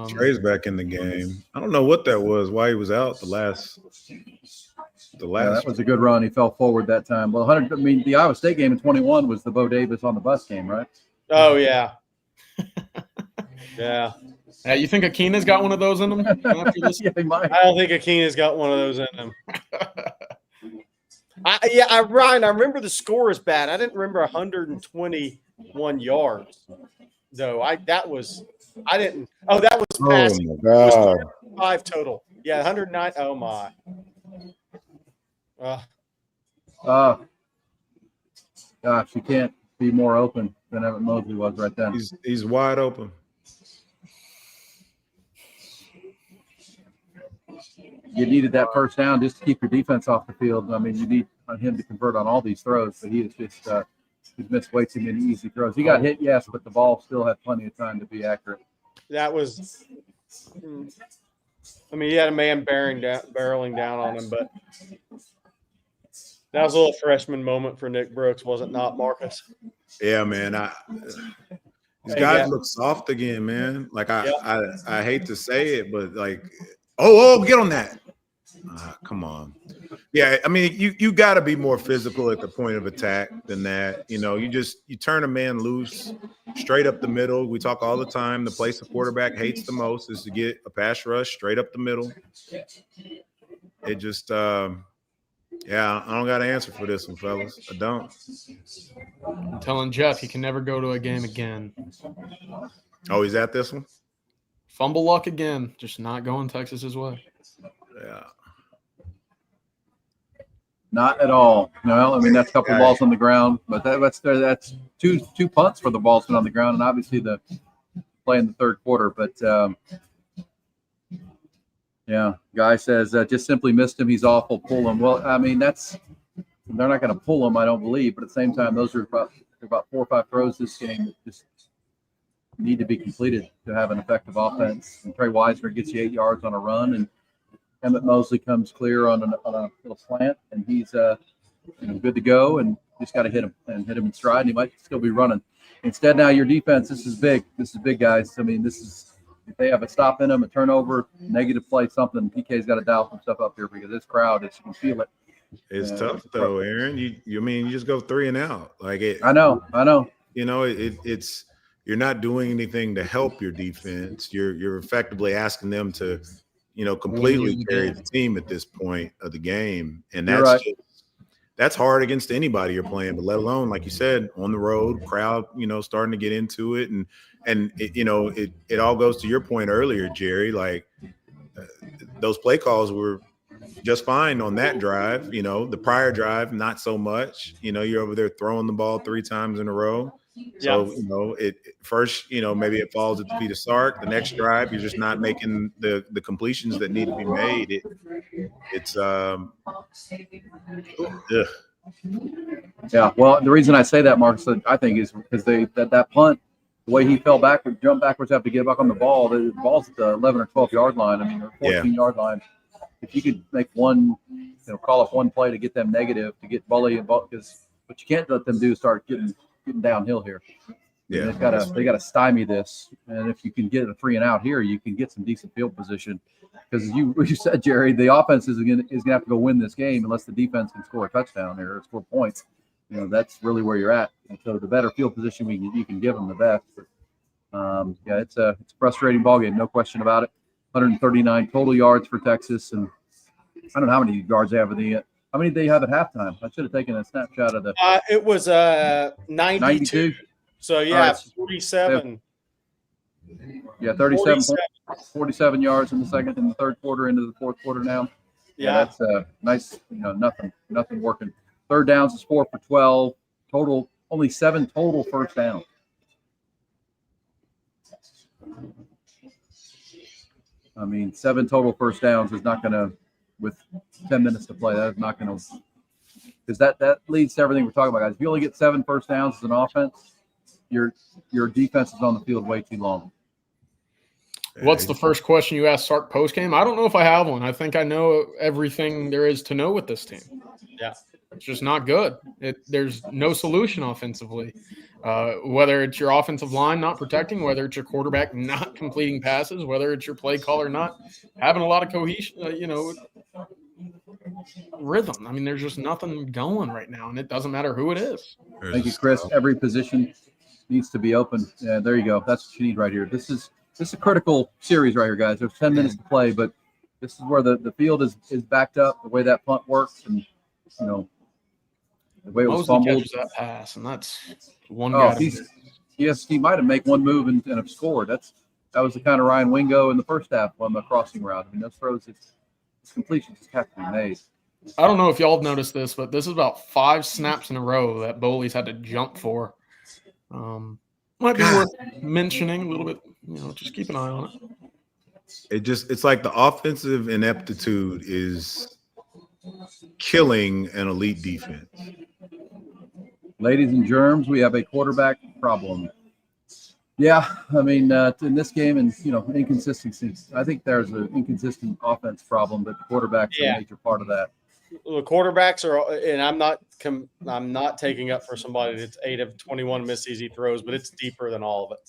Trey's back in the game. I don't know what that was. Why he was out the last. Yeah, that was a good run. He fell forward that time. Well, the Iowa State game in 21 was the Bo Davis on the bus game, right? Oh yeah, yeah. You think Akina's got one of those in him? After this? Yeah, he might. I don't think Akina's got one of those in him. Ryan, I remember the score is bad. I didn't remember 121 yards, though. That was passing. Oh my God. 5 total. Yeah, 109. Oh my. Gosh, you can't be more open than Evan Mosley was right then. He's wide open. You needed that first down just to keep your defense off the field. I mean, you need him to convert on all these throws, but he is just he's missed way too many easy throws. He got hit, yes, but the ball still had plenty of time to be accurate. That was – I mean, he had a man barreling down on him, but that was a little freshman moment for Nick Brooks, was it not, Marcus? Yeah, man. These guys look soft again, man. Like I hate to say it, but like, get on that. Come on. Yeah, I mean, you got to be more physical at the point of attack than that. You know, you turn a man loose straight up the middle. We talk all the time. The place the quarterback hates the most is to get a pass rush straight up the middle. It just, I don't got an answer for this one, fellas. I don't. I'm telling Jeff he can never go to a game again. Oh, he's at this one? Fumble luck again. Just not going Texas's way. Yeah. Not at all. No, I mean, that's a couple balls on the ground, but that's two punts for the balls on the ground, and obviously the play in the third quarter. But, guy says just simply missed him. He's awful. Pull him. Well, I mean, they're not going to pull him, I don't believe. But at the same time, those are about 4 or 5 throws this game that just need to be completed to have an effective offense. And Trey Wisener gets you 8 yards on a run, and Emmett Mosley comes clear on a little slant, and he's good to go, and just got to hit him in stride, and he might still be running. Instead, now your defense, this is big. This is big, guys. I mean, if they have a stop in them, a turnover, negative play, something, PK's got to dial some stuff up here because this crowd, you can feel it. It's tough, though, Aaron. You just go 3 and out. Like it. I know. You know, it's you're not doing anything to help your defense. You're effectively asking them to – completely carry the team at this point of the game. And that's hard against anybody you're playing, but let alone, like you said, on the road, crowd, starting to get into it. And it all goes to your point earlier, Jerry, like those play calls were just fine on that drive. The prior drive, not so much. You're over there throwing the ball 3 times in a row. So, it first, maybe it falls at the feet of Sark. The next drive, you're just not making the completions that need to be made. Yeah, well, the reason I say that, Mark, I think is because that punt, the way he fell backwards, jumped backwards after get back on the ball, the ball's at the 11 or 12 yard line. I mean, or 14 yard line. If you could make one, call up one play to get them negative, to get Bully involved, because what you can't let them do is start getting downhill here. Yeah, they got to stymie this, and if you can get a 3 and out here, you can get some decent field position. Because you said, Jerry, the offense is gonna have to go win this game unless the defense can score a touchdown here or score points. That's really where you're at. And so the better field position you can give them, the best. But, it's a frustrating ball game, no question about it. 139 total yards for Texas, and I don't know how many yards they have how many did they have at halftime? I should have taken a snapshot of the. It was 92. So, 47. Yeah, 37, 47 yards in the third quarter into the fourth quarter now. Yeah. That's nice. Nothing working. Third downs is 4 for 12. Total, only 7 total first down. I mean, 7 total first downs is not going to, with 10 minutes to play, that is not going to, because that leads to everything we're talking about, guys. If you only get 7 first downs as an offense, your defense is on the field way too long. What's the first question you asked Sark postgame? I don't know if I have one. I think I know everything there is to know with this team. Yeah. It's just not good. There's no solution offensively. Whether it's your offensive line not protecting, whether it's your quarterback not completing passes, whether it's your play caller not having a lot of cohesion, rhythm. I mean, there's just nothing going right now, and it doesn't matter who it is. Thank you, Chris. Every position needs to be open. Yeah, there you go. That's what you need right here. This is a critical series right here, guys. There's 10 minutes to play, but this is where the field is backed up, the way that punt works, and the way it was fumbled. Catches that pass, and that's one Oh, guy. he might have made one move and have scored. That was the kind of Ryan Wingo in the first half on the crossing route. I mean, those throws, it's completions just have to be made. I don't know if y'all have noticed this, but this is about 5 snaps in a row that Boley's had to jump for. Might be worth mentioning a little bit. Just keep an eye on it. It's like the offensive ineptitude is killing an elite defense. Ladies and germs, we have a quarterback problem. Yeah, I mean, in this game, and inconsistencies. I think there's an inconsistent offense problem, but the quarterback's a major part of that. The quarterbacks are, and I'm not taking up for somebody that's 8 of 21 missed easy throws, but it's deeper than all of it.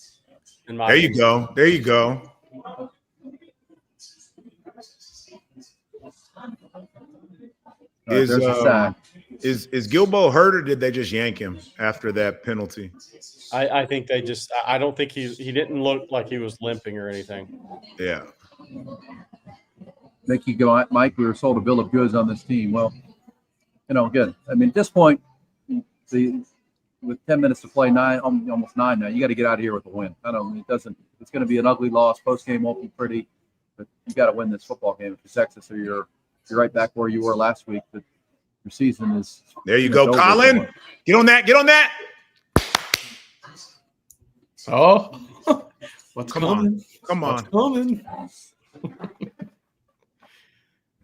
There you go. There you go. Is Gilbo hurt, or did they just yank him after that penalty? I think they just – I don't think he didn't look like he was limping or anything. Yeah. Thank you, Mike. We were sold a bill of goods on this team. Well, good. I mean, at this point, with 10 minutes to play, almost 9 now, you got to get out of here with a win. It's going to be an ugly loss. Post game won't be pretty, but you got to win this football game if you're Texas, or you're right back where you were last week. But your season is. There you go, Colin. Get on that. Get on that. Oh, Come on. What's coming?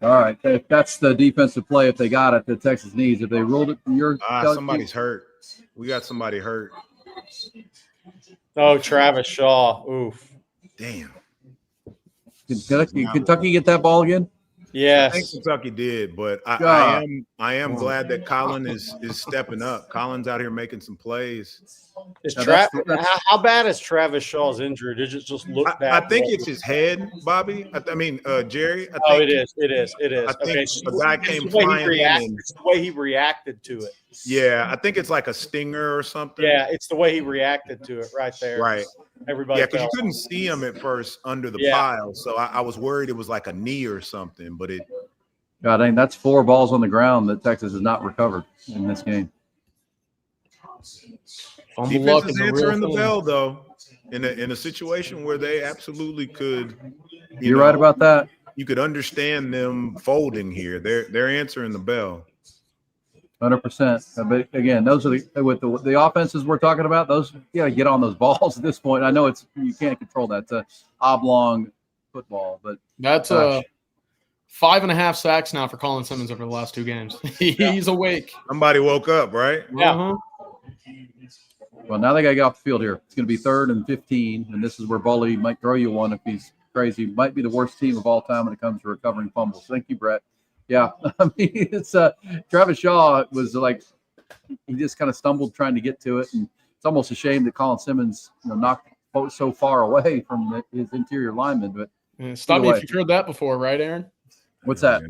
All right, if that's the defensive play, if they got it, that Texas needs. If they ruled it, somebody's hurt. We got somebody hurt. Oh, Travis Shaw. Oof. Damn. Kentucky get that ball again? Yes. I think Kentucky did, but I am glad that Colin is stepping up. Colin's out here making some plays. How bad is Travis Shaw's injury? Did it just look bad? I think it's his head, Bobby. Jerry. It is. I think the guy came flying in. It's the way he reacted to it. Yeah, I think it's like a stinger or something. Yeah, it's the way he reacted to it right there. Right. Everybody. Yeah, because you couldn't see him at first under the pile, so I was worried it was like a knee or something. But God dang, that's 4 balls on the ground that Texas has not recovered in this game. Defense is answering the bell, though, in a situation where they absolutely could. You're right about that. You could understand them folding here. They're answering the bell. 100%. But again, those are the offenses we're talking about. Those you got to get on those balls at this point. I know you can't control that. It's a oblong football, but that's 5.5 sacks now for Colin Simmons over the last 2 games. He's awake. Somebody woke up, right? Yeah. Uh-huh. Well, now they got to get off the field here. It's going to be 3rd and 15, and this is where Boley might throw you one if he's crazy. Might be the worst team of all time when it comes to recovering fumbles. Thank you, Brett. Yeah, I mean, it's Travis Shaw was like he just kind of stumbled trying to get to it, and it's almost a shame that Colin Simmons knocked so far away from his interior lineman. But stop me if you've heard that before, right, Aaron? What's that?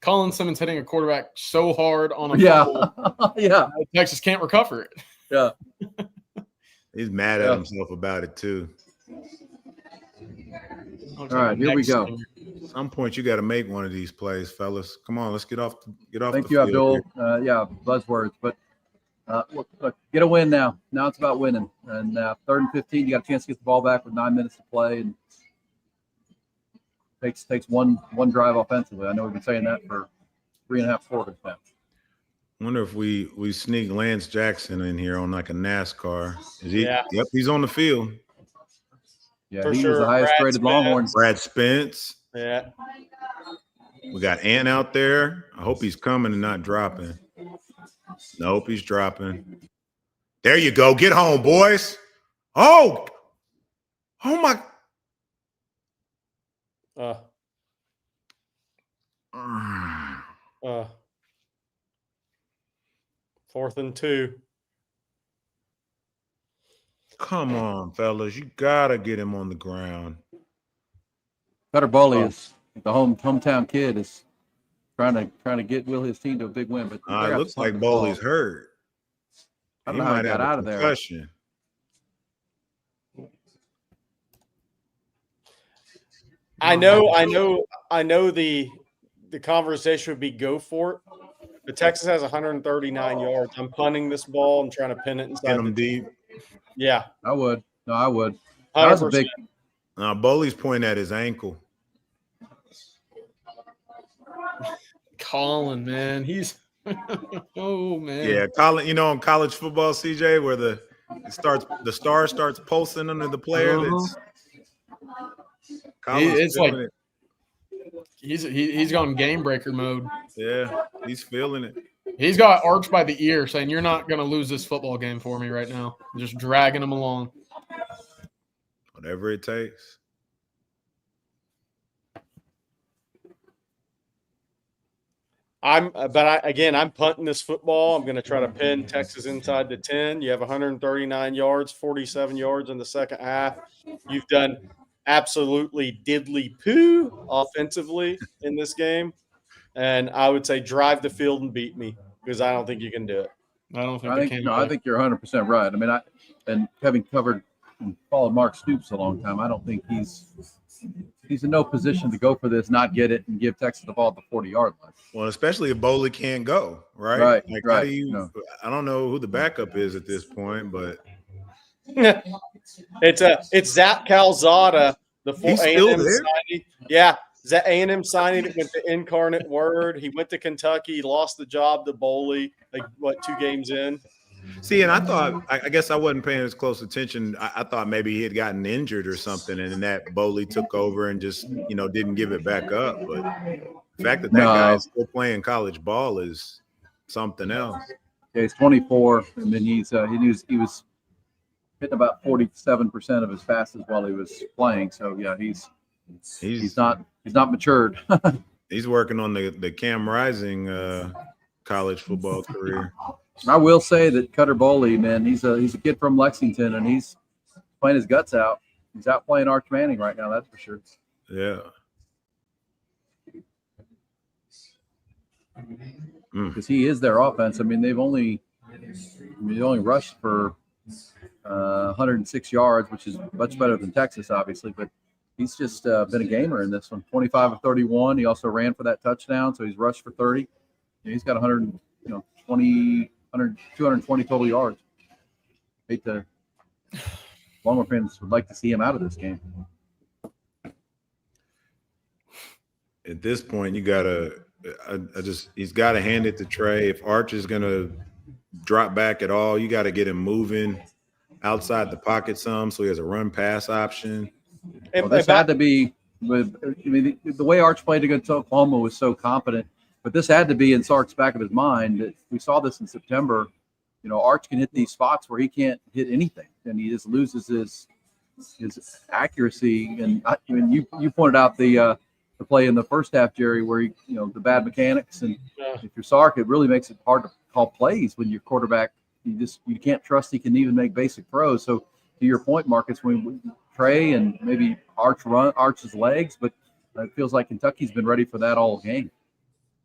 Colin Simmons hitting a quarterback so hard on a fumble, yeah, Texas can't recover it. Yeah, he's mad at himself about it too. All right, here we go. At some point, you got to make one of these plays, fellas. Come on, let's get off. Thank you, Abdul. Yeah, buzzwords. But Look, get a win now. Now it's about winning. And 3rd and 15, you got a chance to get the ball back with 9 minutes to play, and takes one drive offensively. I know we've been saying that for 3.5 quarters now. Wonder if we sneak Lance Jackson in here on like a NASCAR. Is he? Yeah. Yep, he's on the field. Yeah, For he sure. was the highest Brad rated Spence. Longhorn. Brad Spence. Yeah. We got Ant out there. I hope he's coming and not dropping. Nope, he's dropping. There you go. Get home, boys. Oh my. Uh, 4th and 2. Come on, fellas. You gotta get him on the ground. Cutter Bowley is the hometown kid is trying to get his team to a big win. But It looks like Bowley's hurt. I don't He know how might he got have a out of there. concussion. I know the conversation would be go for it. But Texas has 139 yards. I'm punting this ball. I'm trying to pin it inside Get him the deep. Yeah. I would. No, I would. 100%. That was a big. Bowley's pointing at his ankle. Colin, man, he's oh man. Yeah, Colin. In college football, CJ, where the star starts pulsing under the player. That's It's like he's gone game breaker mode. Yeah, he's feeling it. He's got Arch by the ear, saying, "You're not going to lose this football game for me right now." Just dragging him along. Whatever it takes. I'm punting this football. I'm going to try to pin Texas inside the 10. You have 139 yards, 47 yards in the second half. You've done absolutely diddly poo offensively in this game. And I would say drive the field and beat me because I don't think you can do it. I think you're 100% right. I mean, and having covered and followed Mark Stoops a long time, I don't think he's in no position to go for this, not get it, and give Texas the ball at the 40-yard line. Well, especially if Bowley can't go, right? Right, Like, right. How do you? I don't know who the backup is at this point, but it's Zach Calzada, the He's still A&M there? signing. Yeah, that A&M signing went to Incarnate Word. He went to Kentucky, lost the job to Bowley, 2 games in. See, and I thought, I guess I wasn't paying as close attention. I thought maybe he had gotten injured or something, and that Bowley took over and just, didn't give it back up. But the fact that guy is still playing college ball is something else. Yeah, he's 24, and then he was hitting about 47% of his passes while he was playing. So yeah, he's not matured. He's working on the Cam Rising college football career. I will say that Cutter Bowley, man, he's a kid from Lexington, and he's playing his guts out. He's out playing Arch Manning right now, that's for sure. Yeah. Because he is their offense. I mean, they only rushed for 106 yards, which is much better than Texas, obviously. But he's just been a gamer in this one. 25 of 31. He also ran for that touchdown, so he's rushed for 30. He's got 220 total yards. Longhorn fans would like to see him out of this game. At this point, he's got to hand it to Trey. If Arch is going to drop back at all, you got to get him moving outside the pocket some so he has a run-pass option. This had to be the way Arch played against Oklahoma was so competent, but this had to be in Sark's back of his mind. That we saw this in September. Arch can hit these spots where he can't hit anything, and he just loses his accuracy. And you pointed out the play in the first half, Jerry, where the bad mechanics, and if you're Sark, it really makes it hard to call plays when your quarterback you can't trust he can even make basic throws. So to your point, Marcus, when Trey and maybe Arch's legs, but it feels like Kentucky's been ready for that all game.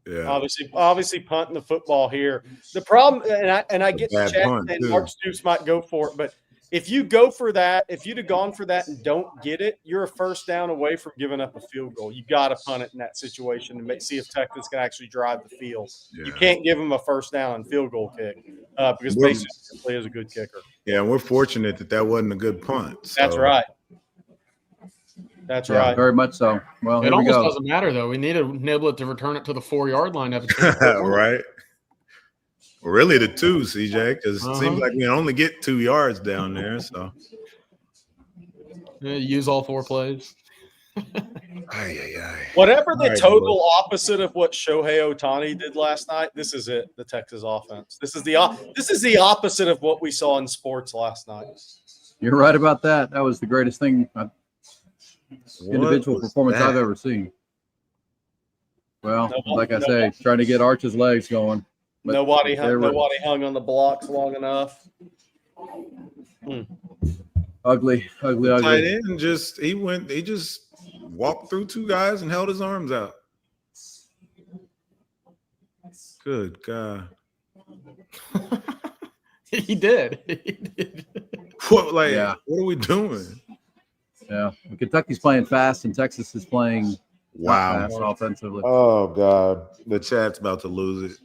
Yeah. Obviously punting the football here. The problem, and I get the chat and Mark Stoops might go for it, but if you go for that, if you'd have gone for that and don't get it, you're a first down away from giving up a field goal. You got to punt it in that situation and see if Texas can actually drive the field. Yeah. You can't give them a first down and field goal kick because We're- Mason simply is a good kicker. Yeah, we're fortunate that wasn't a good punt. So. That's right. That's Yeah, right. very much so. Well, It here we almost go. doesn't matter though. We need a Niblet to return it to the 4-yard line. Right. Really, the 2, CJ, because it seems Uh-huh. like we can only get 2 yards down there. So, Use all 4 plays. Whatever the All right, total opposite of what Shohei Ohtani did last night, this is it. The Texas offense. This is the opposite of what we saw in sports last night. You're right about that. That was the greatest thing, individual What was performance I've that? ever seen. Well, No, like I no. say, trying to get Arch's legs going. But Nobody there were- hung on the blocks long enough. Ugly. Tight end he just walked through 2 guys and held his arms out. Good God. He did. He did. What What are we doing? Yeah. Kentucky's playing fast and Texas is playing Wow. fast offensively. Oh God. The chat's about to lose it.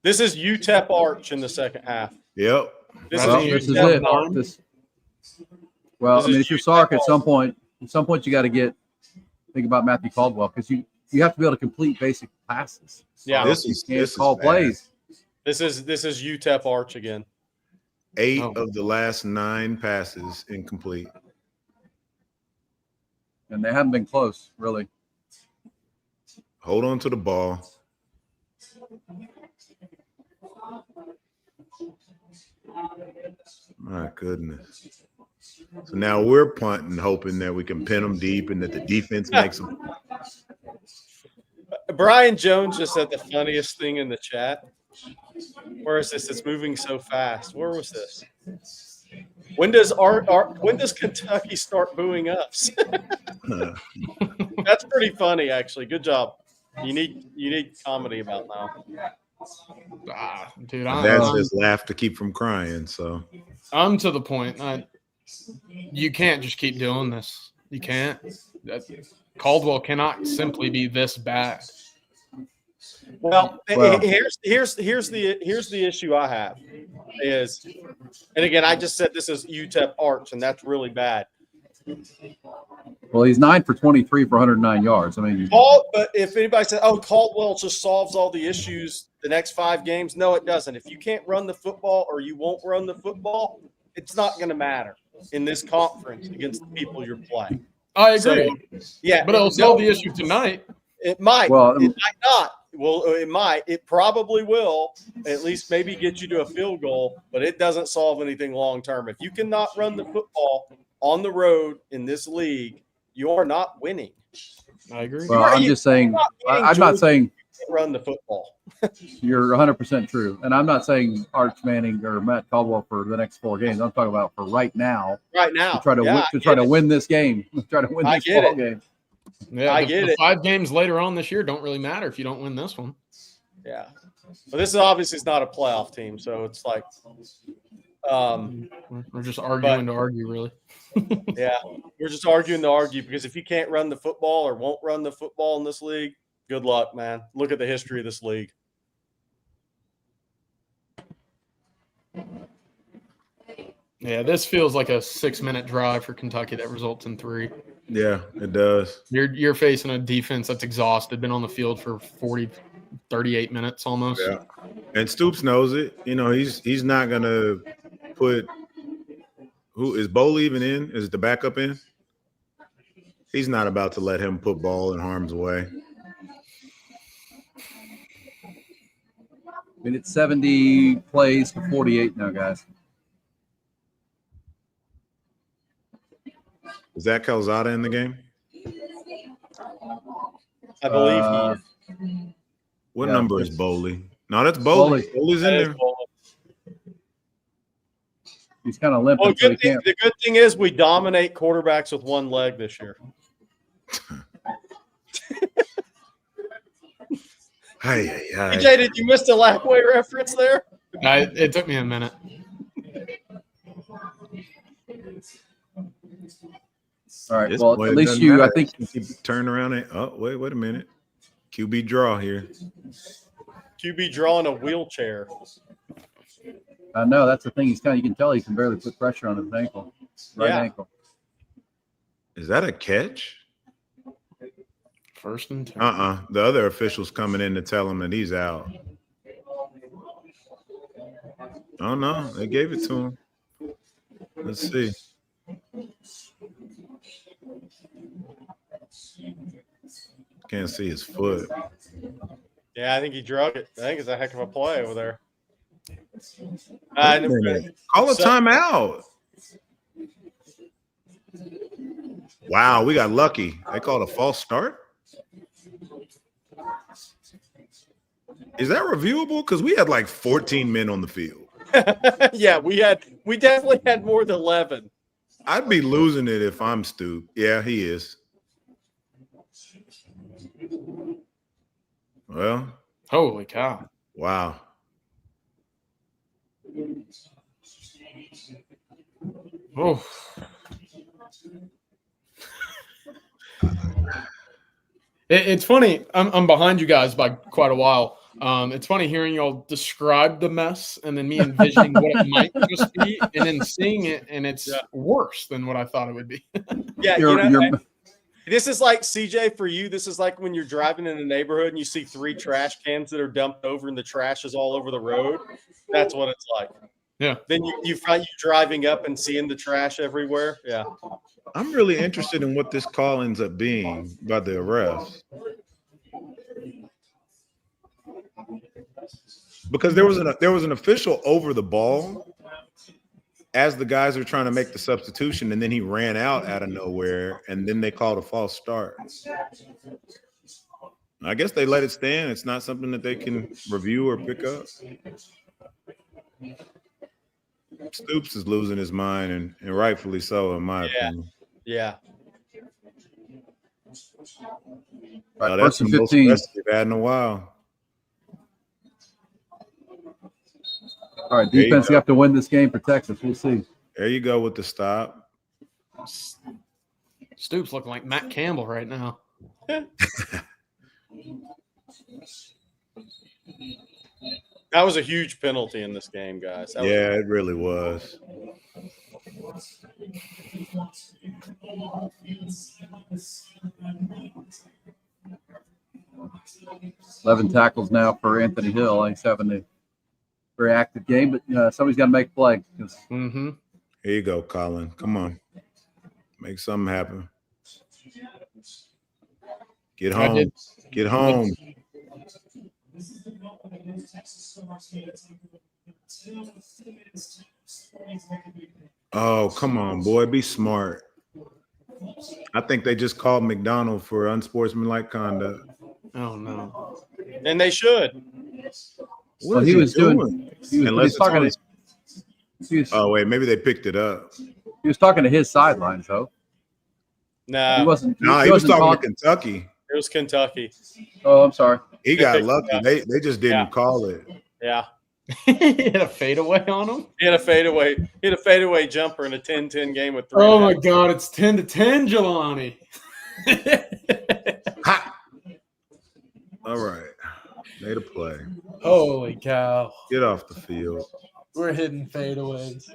This is UTEP Arch in the second half. Yep. This Well, is this is UTEP it. Arch. This, This I mean, is if you're Sark, UTEP at some point you got to think about Matthew Caldwell because you have to be able to complete basic passes. Yeah. This You is can't call bad. plays. This is UTEP Arch again. 8 Oh. of the last 9 passes incomplete. And they haven't been close, really. Hold on to the ball. My goodness. So now we're punting, hoping that we can pin them deep and that the defense makes them. Brian Jones just said the funniest thing in the chat. Where is this? It's moving so fast. Where was this? When does when does Kentucky start booing us? That's pretty funny, actually. Good job. You need comedy about now. Dude, That's just laugh to keep from crying. So I'm to the point. You can't just keep doing this. You can't. Caldwell cannot simply be this bad. Well, Well- here's the issue I have is, and again, I just said this is UTEP Arch, and that's really bad. Well, he's 9 for 23 for 109 yards. I mean, But if anybody says, "Oh, Caldwell just solves all the issues the next 5 games," no, it doesn't. If you can't run the football or you won't run the football, it's not going to matter in this conference against the people you're playing. I agree. Yeah, But it'll solve the issue tonight. It might. Well, it might not. Well, it might. It probably will. At least maybe get you to a field goal, but it doesn't solve anything long term. If you cannot run the football on the road in this league, you are not winning. I agree. well, I'm just saying. I'm not saying Run the football. you're 100% true, and I'm not saying Arch Manning or Matt Caldwell for the next 4 games. I'm talking about for right now Right now, to try to win this game. Try to win I this get ball it. game. Yeah, I the get it. 5 games later on this year don't really matter if you don't win this one. Yeah, but this is obviously not a playoff team, so it's like, We're just arguing to argue, really. yeah, we're just arguing to argue because if you can't run the football or won't run the football in this league, good luck, man. Look at the history of this league. Yeah, this feels like a 6-minute drive for Kentucky that results in 3. yeah, it does. You're facing a defense that's exhausted, been on the field for 38 minutes almost. Yeah. And Stoops knows it. You know, he's not gonna put who is Bowl even in? Is the backup in? He's not about to let him put ball in harm's way. I mean, it's 70 plays to 48 now, guys. Is that Calzada in the game? I believe he. What Yeah. number is Bowley? No, that's Bowley. Bowley. Bowley's in there. He's kind of limping, Well, so he can't. the good thing is we dominate quarterbacks with one leg this year. Hey. PJ, did you miss the Lackway reference there? It took me a minute. All right. This Well, boy, at it least doesn't you, I matter. think. Keep turn around and wait a minute. QB draw here. QB drawing a wheelchair. I know that's the thing. You can tell he can barely put pressure on his ankle, right ankle. Is that a catch? 1st and 10. The other official's coming in to tell him that he's out. Oh no, they gave it to him. Let's see. Can't see his foot. Yeah, I think he drug it. I think it's a heck of a play over there. Wait a minute. Call a timeout. Wow, we got lucky. They called a false start. Is that reviewable? Because we had like 14 men on the field. Yeah, we definitely had more than 11. I'd be losing it if I'm Stu. Yeah, he is. Well, Holy cow. wow. Oh. It's funny. I'm behind you guys by quite a while. It's funny hearing y'all describe the mess and then me envisioning what it might just be and then seeing it, and it's worse than what I thought it would be. Yeah, this is like, CJ, for you, this is like when you're driving in a neighborhood and you see 3 trash cans that are dumped over and the trash is all over the road. That's what it's like. Yeah. Then you find you driving up and seeing the trash everywhere. Yeah. I'm really interested in what this call ends up being by the refs. Because there was an official over the ball as the guys are trying to make the substitution, and then he ran out of nowhere, and then they called a false start. I guess they let it stand. It's not something that they can review or pick up. Stoops is losing his mind, and rightfully so, in my opinion. Yeah. Right, That's the most stress they've had in a while. All right, defense, you have to win this game for Texas. We'll see. There you go with the stop. Stoops looking like Matt Campbell right now. That was a huge penalty in this game, guys. It really was. 11 tackles now for Anthony Hill. He's having a very active game, but somebody's got to make a play. Mm-hmm. Here you go, Colin. Come on. Make something happen. Get home. Get home. Oh, come on, boy. Be smart. I think they just called McDonald for unsportsmanlike conduct. Oh, no. And they should. What he was doing. He was talking oh, wait. Maybe they picked it up. He was talking to his sidelines, though. No. He wasn't. No, he was talking to Kentucky. It was Kentucky. Oh, I'm sorry. He got lucky. They just didn't call it. Yeah. He had a fadeaway on him. He had a fadeaway jumper in a 10-10 game with 3. Oh my God! It's 10-10, Jelani. Ha! All right, made a play. Holy cow! Get off the field. We're hitting fadeaways.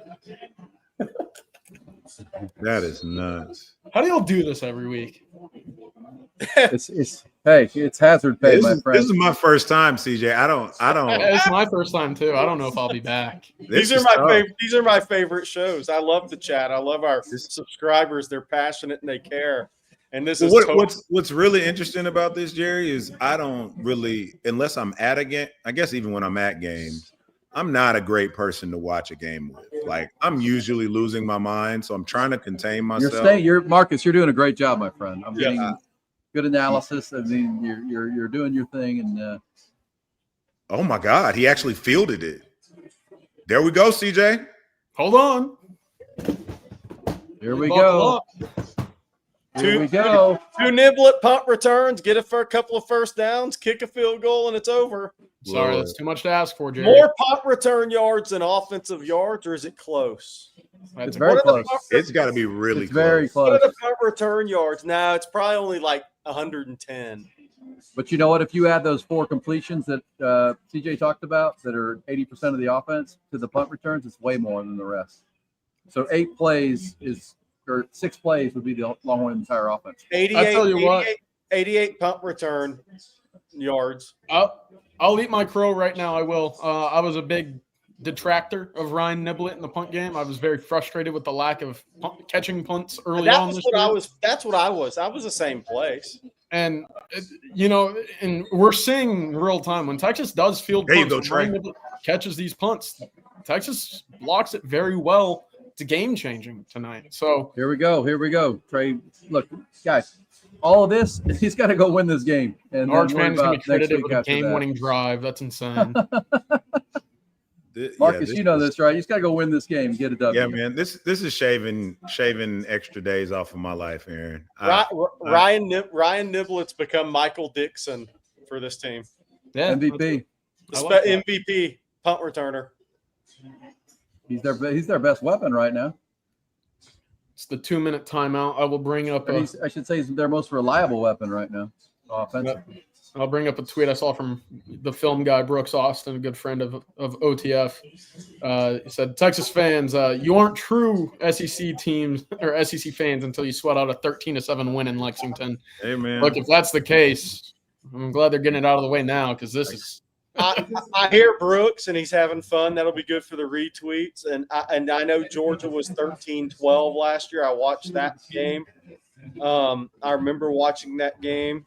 That is nuts. How do y'all do this every week? It's hazard pay, my friend. This is my first time, CJ. I don't. It's my first time too. I don't know if I'll be back. These are my favorite shows. I love the chat. I love our subscribers. They're passionate and they care. And this is what's really interesting about this, Jerry, is I don't really, unless I'm at a game. I guess even when I'm at games, I'm not a great person to watch a game with. Like, I'm usually losing my mind, so I'm trying to contain myself. Marcus, you're doing a great job, my friend. I'm getting good analysis. I mean, you're doing your thing, and oh my God, he actually fielded it. There we go, CJ. Hold on. Here we go. Here we go. 2 Niblet punt returns, get a couple of first downs, kick a field goal, and it's over. Sorry, that's too much to ask for, Jerry. More punt return yards than offensive yards, or is it close? It's very close. It's got to be really It's very What close. are the punt return yards? No, it's probably only like 110. But you know what? If you add those 4 completions that CJ talked about that are 80% of the offense to the punt returns, it's way more than the rest. So 8 plays or 6 plays would be the Longhorn entire offense. 88 punt return yards. I'll eat my crow right now. I will. I was a big detractor of Ryan Niblett in the punt game. I was very frustrated with the lack of catching punts early on this year. That's what I was. I was the same place. And, and we're seeing real time when Texas does field punts, Ryan Niblett catches these punts. Texas blocks it very well. It's game-changing tonight. So here we go. Trey, look, guys, all of this, he's got to go win this game. And Archman is going to be credited with a game-winning drive. That's insane. Marcus, you know this, right? He's got to go win this game, get a W. Yeah, man. This is shaving extra days off of my life, Aaron. Ryan Niblett's become Michael Dixon for this team. Yeah, MVP. MVP punt returner. He's their best weapon right now. It's the 2-minute timeout. I will bring up. I should say he's their most reliable weapon right now, offensively. I'll bring up a tweet I saw from the film guy Brooks Austin, a good friend of OTF. He said, "Texas fans, you aren't true SEC teams or SEC fans until you sweat out a 13-7 win in Lexington." Hey, man. Look, if that's the case, I'm glad they're getting it out of the way now because this is. I hear Brooks and he's having fun. That'll be good for the retweets. And I know Georgia was 13-12 last year. I watched that game. I remember watching that game.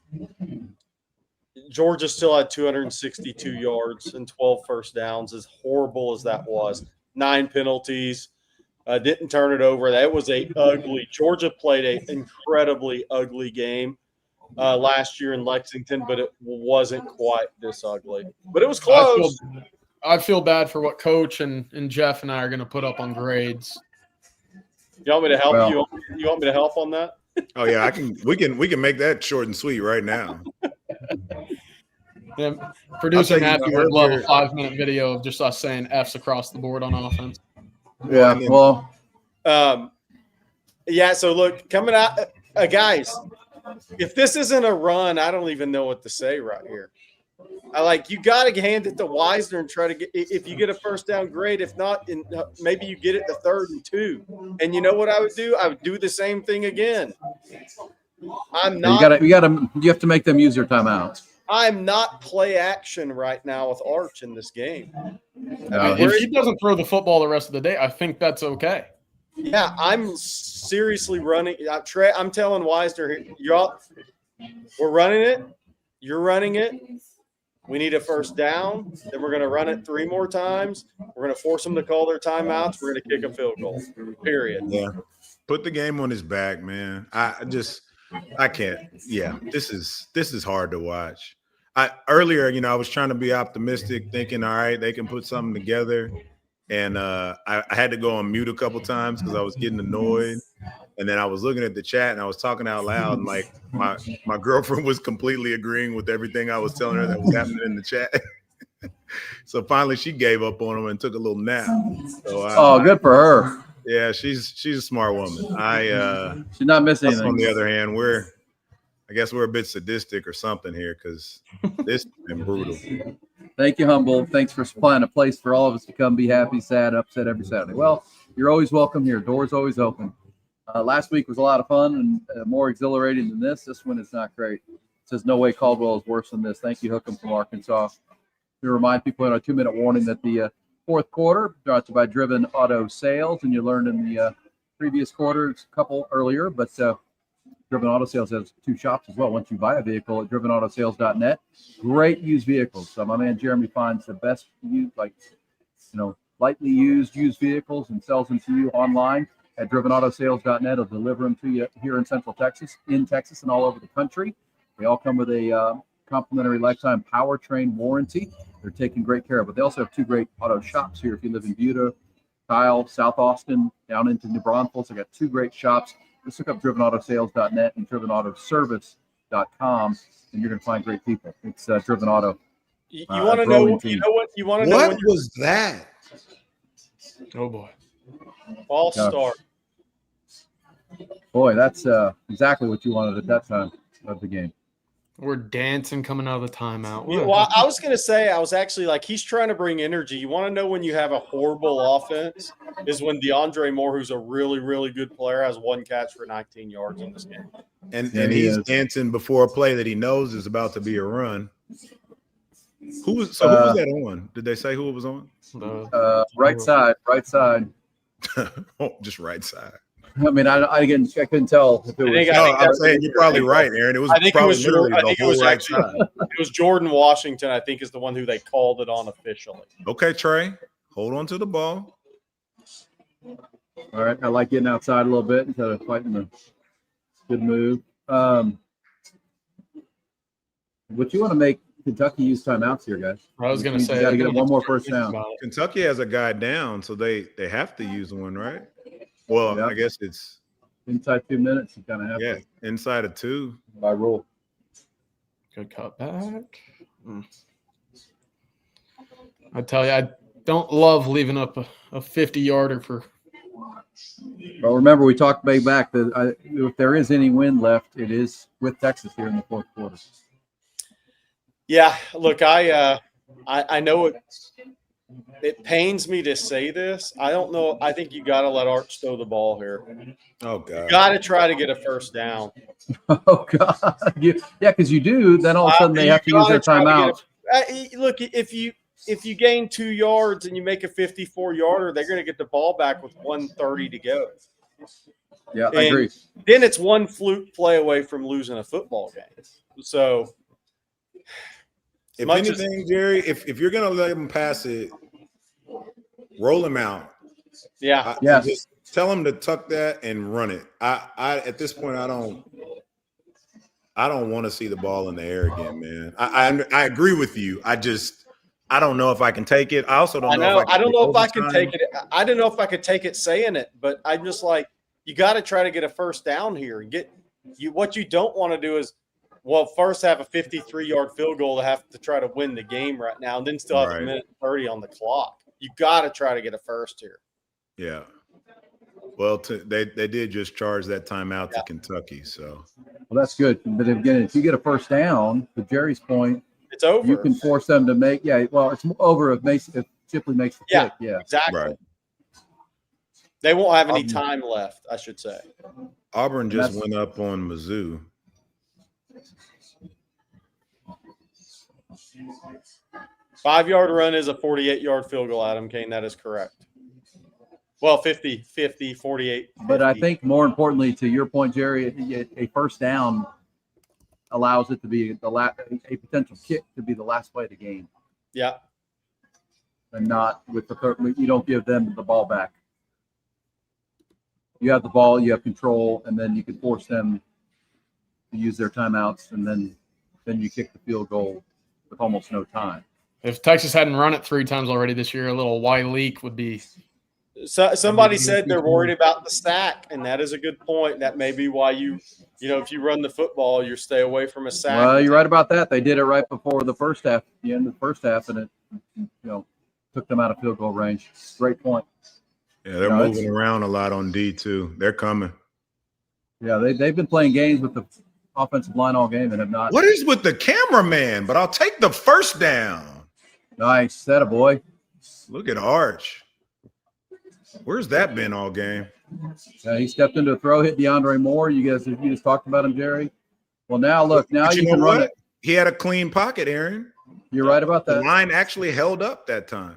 Georgia still had 262 yards and 12 first downs, as horrible as that was. 9 penalties, didn't turn it over. That was Georgia played an incredibly ugly game last year in Lexington, but it wasn't quite this ugly. But it was close. I feel bad for what Coach and Jeff and I are going to put up on grades. You want me to help you? You want me to help on that? Oh yeah, we can make that short and sweet right now. Yeah, producer Matthew would love a 5-minute video of just us saying F's across the board on offense. Yeah, well, yeah. So look, coming out, guys. If this isn't a run, I don't even know what to say right here. You got to hand it to Wisner and try to get. If you get a first down, great. If not, maybe you get it to 3rd and 2. And you know what I would do? I would do the same thing again. I'm not. You have to make them use your timeouts. I'm not play action right now with Arch in this game. If he doesn't throw the football the rest of the day, I think that's okay. Yeah, I'm seriously running. I'm telling Wisner, we're running it. You're running it. We need a first down. Then we're going to run it 3 more times. We're going to force them to call their timeouts. We're going to kick a field goal. Period. Yeah. Put the game on his back, man. I can't. Yeah, this is hard to watch. Earlier, I was trying to be optimistic, thinking, all right, they can put something together. And I had to go on mute a couple times because I was getting annoyed. And then I was looking at the chat and I was talking out loud. And my girlfriend was completely agreeing with everything I was telling her that was happening in the chat. So finally she gave up on him and took a little nap. So good for her. Yeah, she's a smart woman. She's not missing anything. On the other hand, I guess we're a bit sadistic or something here because this has been brutal. Thank you, Humboldt. Thanks for supplying a place for all of us to come be happy, sad, upset every Saturday. Well, you're always welcome here. Doors always open. Last week was a lot of fun and more exhilarating than this. This one is not great. It says no way Caldwell is worse than this. Thank you, Hookham from Arkansas. To remind people in our 2-minute warning that the fourth quarter brought to you by Driven Auto Sales, and you learned in the previous quarters, a couple earlier, but Driven Auto Sales has 2 shops as well. Once you buy a vehicle at drivenoutosales.net, great used vehicles. So my man Jeremy finds the best used, lightly used vehicles and sells them to you online at drivenoutosales.net. He'll deliver them to you here in Central Texas, and all over the country. They all come with a complimentary lifetime powertrain warranty. They're taking great care of it. They also have 2 great auto shops here. If you live in Buda, Kyle, South Austin, down into New Braunfels, they got 2 great shops. Just look up drivenoutosales.net and drivenautoservice.com, and you're going to find great people. It's Driven Auto. You want to know? team. You know what? You want to know What when was that? Oh boy. false Yeah. start. Boy, that's exactly what you wanted at that time of the game. We're dancing coming out of the timeout. Well, I was going to say, I was actually like, he's trying to bring energy. You want to know when you have a horrible offense is when DeAndre Moore, who's a really, really good player, has one catch for 19 yards in this game. And Yeah, and he he's is. dancing before a play that he knows is about to be a run. Who was that on? Did they say who it was on? Right side. Oh, just right side. I mean, I couldn't tell if it was. I'm saying you're probably right, Aaron. It was probably literally the whole right side. It was Jordan Washington, I think, is the one who they called it on officially. Okay, Trey, hold on to the ball. All right, I like getting outside a little bit instead of fighting the good move. But you want to make Kentucky use timeouts here, guys. I was going to say, you got to get one more first down. Kentucky has a guy down, so they have to use one, right? Well, Yep. I guess it's Inside 2 minutes, you kind of have to inside of 2. by rule. Good cut back. I tell you, I don't love leaving up a 50-yarder for. But remember, we talked way back that if there is any wind left, it is with Texas here in the fourth quarter. Yeah, look, I know it pains me to say this. I don't know. I think you got to let Arch throw the ball here. Oh God! Got to try to get a first down. Oh God! Yeah, because you do. Then all of a sudden they have to use their timeout. Look, if you gain 2 yards and you make a 54-yarder, they're going to get the ball back with 1:30 to go. Yeah, I agree. Then it's one fluke play away from losing a football game. So, if anything, Jerry, if you're going to let him pass it, roll him out. Yeah. Just tell him to tuck that and run it. I at this point, I don't want to see the ball in the air again, man. I agree with you. I don't know if I can take it. I also don't know. I don't know if I can take it. I don't know if I could take it saying it, but I'm just like, you got to try to get a first down here and get you. What you don't want to do is, well, first have a 53-yard field goal to have to try to win the game right now, and then still have a minute 30 on the clock. You got to try to get a first here. Yeah. Well, they did just charge that timeout to Kentucky, so. Well, that's good. But again, if you get a first down, to Jerry's point, it's over. You can force them to make. Yeah, well, it's over if Shipley makes the kick. Yeah, exactly. Right. They won't have any time left, I should say. Auburn just went up on Mizzou. Five-yard run is a 48-yard field goal, Adam Kane. That is correct. Well, 50, 48. 50. But I think more importantly, to your point, Jerry, a first down allows it to be a potential kick to be the last play of the game. Yeah. And not with you don't give them the ball back. You have the ball, you have control, and then you can force them to use their timeouts, and then you kick the field goal with almost no time. If Texas hadn't run it 3 times already this year, a little Y leak would be. So somebody said they're worried about the sack, and that is a good point. That may be why if you run the football, you stay away from a sack. Well, you're right about that. They did it right before the first half, the end of the first half, and it took them out of field goal range. Great point. Yeah, they're moving around a lot on D too. They're coming. Yeah, they've been playing games with the offensive line all game and have not. What is with the cameraman? But I'll take the first down. Nice, that a boy. Look at Arch. Where's that been all game? He stepped into a throw, hit DeAndre Moore. You just talked about him, Jerry. Well, now look, you can run it. He had a clean pocket, Aaron. You're right about that. The line actually held up that time.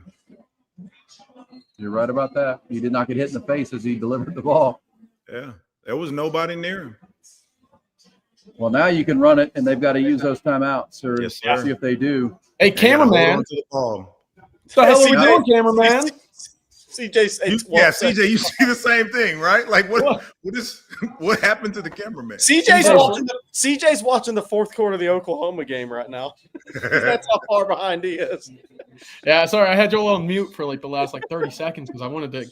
You're right about that. He did not get hit in the face as he delivered the ball. Yeah, there was nobody near him. Well, now you can run it, and they've got to use those timeouts or see if they do. Hey, cameraman. To the ball. What the hell are we doing, cameraman? CJ, you see the same thing, right? Like what happened to the cameraman? CJ's watching the fourth quarter of the Oklahoma game right now. That's how far behind he is. Yeah, sorry, I had Joel on mute for the last 30 seconds because I wanted to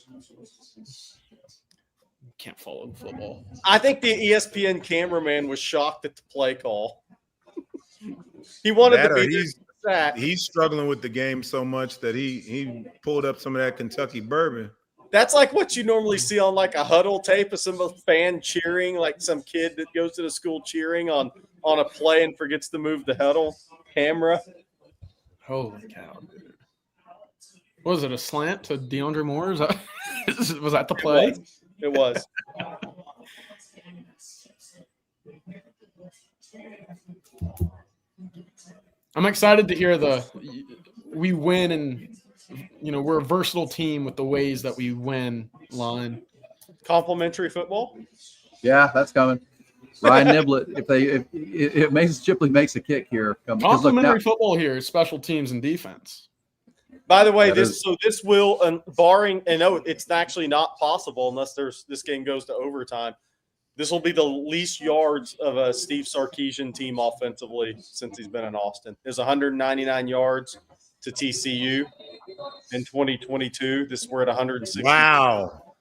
can't follow the football. I think the ESPN cameraman was shocked at the play call. He wanted That to or be that. he's struggling with the game so much that he pulled up some of that Kentucky bourbon. That's like what you normally see on like a huddle tape of some fan cheering, like some kid that goes to the school cheering on a play and forgets to move the huddle camera. Holy cow, dude. What was it, a slant to DeAndre Moore? Was that the play? It was. I'm excited to hear we win, and we're a versatile team with the ways that we win line. Complimentary football. Yeah, that's coming. Ryan Niblett, if Mason Shipley makes a kick here, complimentary football here is special teams and defense. By the way, this will, barring, and no, it's actually not possible unless this game goes to overtime. This will be the least yards of a Steve Sarkisian team offensively since he's been in Austin. There's 199 yards to TCU in 2022. We're at 160. Wow.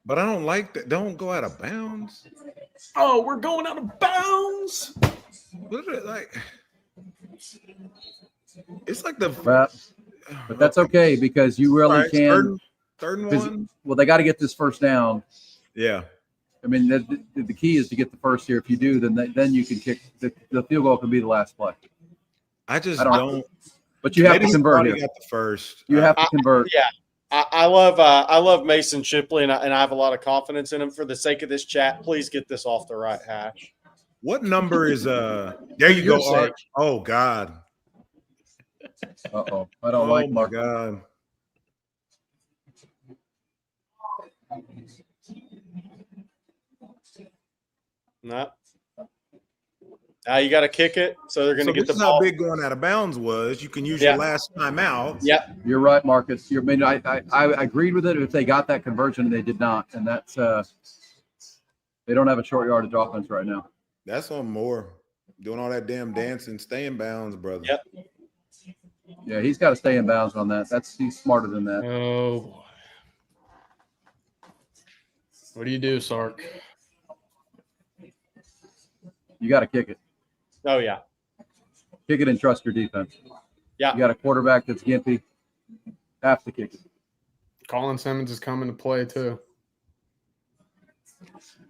But I don't like that. Don't go out of bounds. Oh, we're going out of bounds. What is it like? It's like the. But that's okay because you really can. Third and one. Well, they got to get this first down. Yeah. I mean, the key is to get the first here. If you do, then you can kick. The field goal can be the last play. I don't. But you have to convert here. Got the first. You have to convert. Yeah. I love Mason Shipley, and I have a lot of confidence in him. For the sake of this chat, please get this off the right hash. What number is there you go, Art. Oh God. Uh-oh. I don't like Mark. God. No. Now you got to kick it, so they're going to get the ball. How big going out of bounds was. You can use your last time out. Yeah, you're right, Marcus. I agreed with it if they got that conversion, and they did not, and that's they don't have a short yardage offense right now. That's on Moore doing all that damn dancing. Stay in bounds, brother. Yep. Yeah, he's got to stay in bounds on that. He's smarter than that. Oh boy. What do you do, Sark? You got to kick it. Oh, yeah. Kick it and trust your defense. Yeah. You got a quarterback that's gimpy. Have to kick it. Colin Simmons is coming to play, too.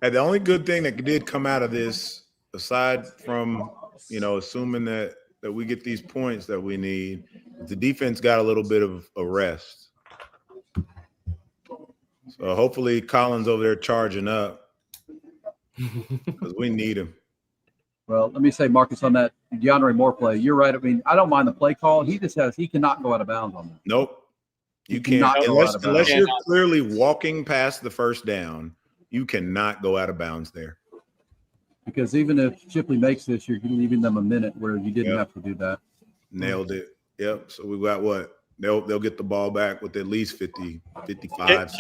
Hey, the only good thing that did come out of this, aside from, assuming that we get these points that we need, the defense got a little bit of a rest. So hopefully Colin's over there charging up because we need him. Well, let me say, Marcus, on that DeAndre Moore play, you're right. I mean, I don't mind the play call. He cannot go out of bounds on that. Nope. You can't. Unless you're clearly walking past the first down, you cannot go out of bounds there. Because even if Shipley makes this, you're leaving them a minute where you didn't have to do that. Nailed it. Yep. So we got what? They'll get the ball back with at least 50, 55.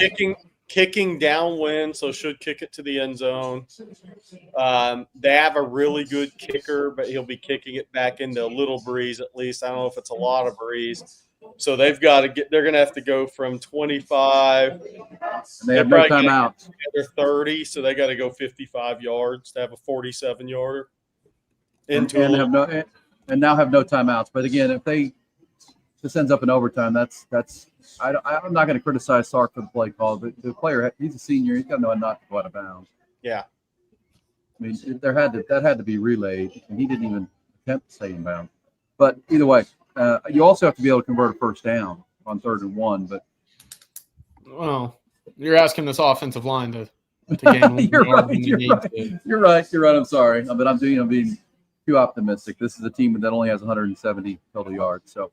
Kicking downwind, so should kick it to the end zone. They have a really good kicker, but he'll be kicking it back into a little breeze at least. I don't know if it's a lot of breeze. So they're going to have to go from 25. And they have no timeouts. They're 30, so they got to go 55 yards to have a 47-yarder. And now have no timeouts. But again, if this ends up in overtime, I'm not going to criticize Sark for the play call, but the player, he's a senior. He's got to know not to go out of bounds. Yeah. I mean, that had to be relayed, and he didn't even attempt to stay in bounds. But either way, you also have to be able to convert a first down on 3rd and 1. But you're asking this offensive line to gain. You're right. I'm sorry, but I'm being too optimistic. This is a team that only has 170 total yards. So,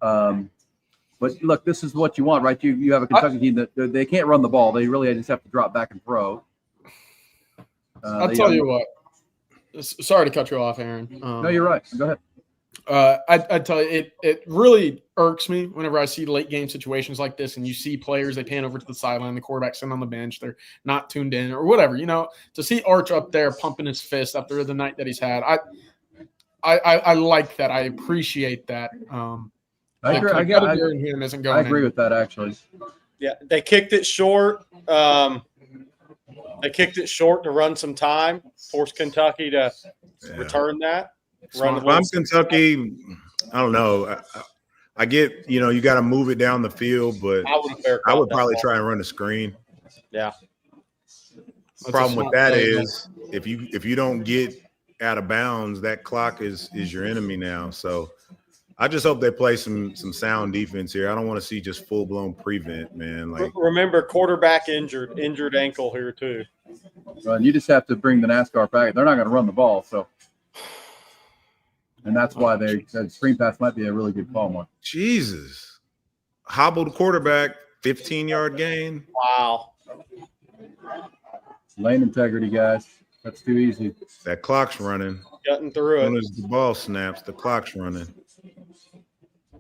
but look, this is what you want, right? You have a Kentucky team that they can't run the ball. They really just have to drop back and throw. I'll tell you what. Sorry to cut you off, Aaron. No, you're right. Go ahead. I tell you, it really irks me whenever I see late game situations like this, and you see players, they pan over to the sideline, the quarterback's sitting on the bench, they're not tuned in or whatever. To see Arch up there pumping his fist after the night that he's had, I like that. I appreciate that. I agree. I agree with that actually. Yeah, they kicked it short. They kicked it short to run some time, force Kentucky to return that. Run If I'm Kentucky, I don't know. I get, you got to move it down the field, but I would probably try and run a screen. Yeah. Problem with that is if you don't get out of bounds, that clock is your enemy now. So I just hope they play some sound defense here. I don't want to see just full blown prevent, man. Like, remember, quarterback injured ankle here too. And you just have to bring the NASCAR back. They're not going to run the ball, so. And that's why they said screen pass might be a really good call, Mark. Jesus. Hobbled quarterback, 15-yard gain. Wow. Lane integrity, guys. That's too easy. That clock's running. Cutting through As it. soon as the ball snaps, the clock's running.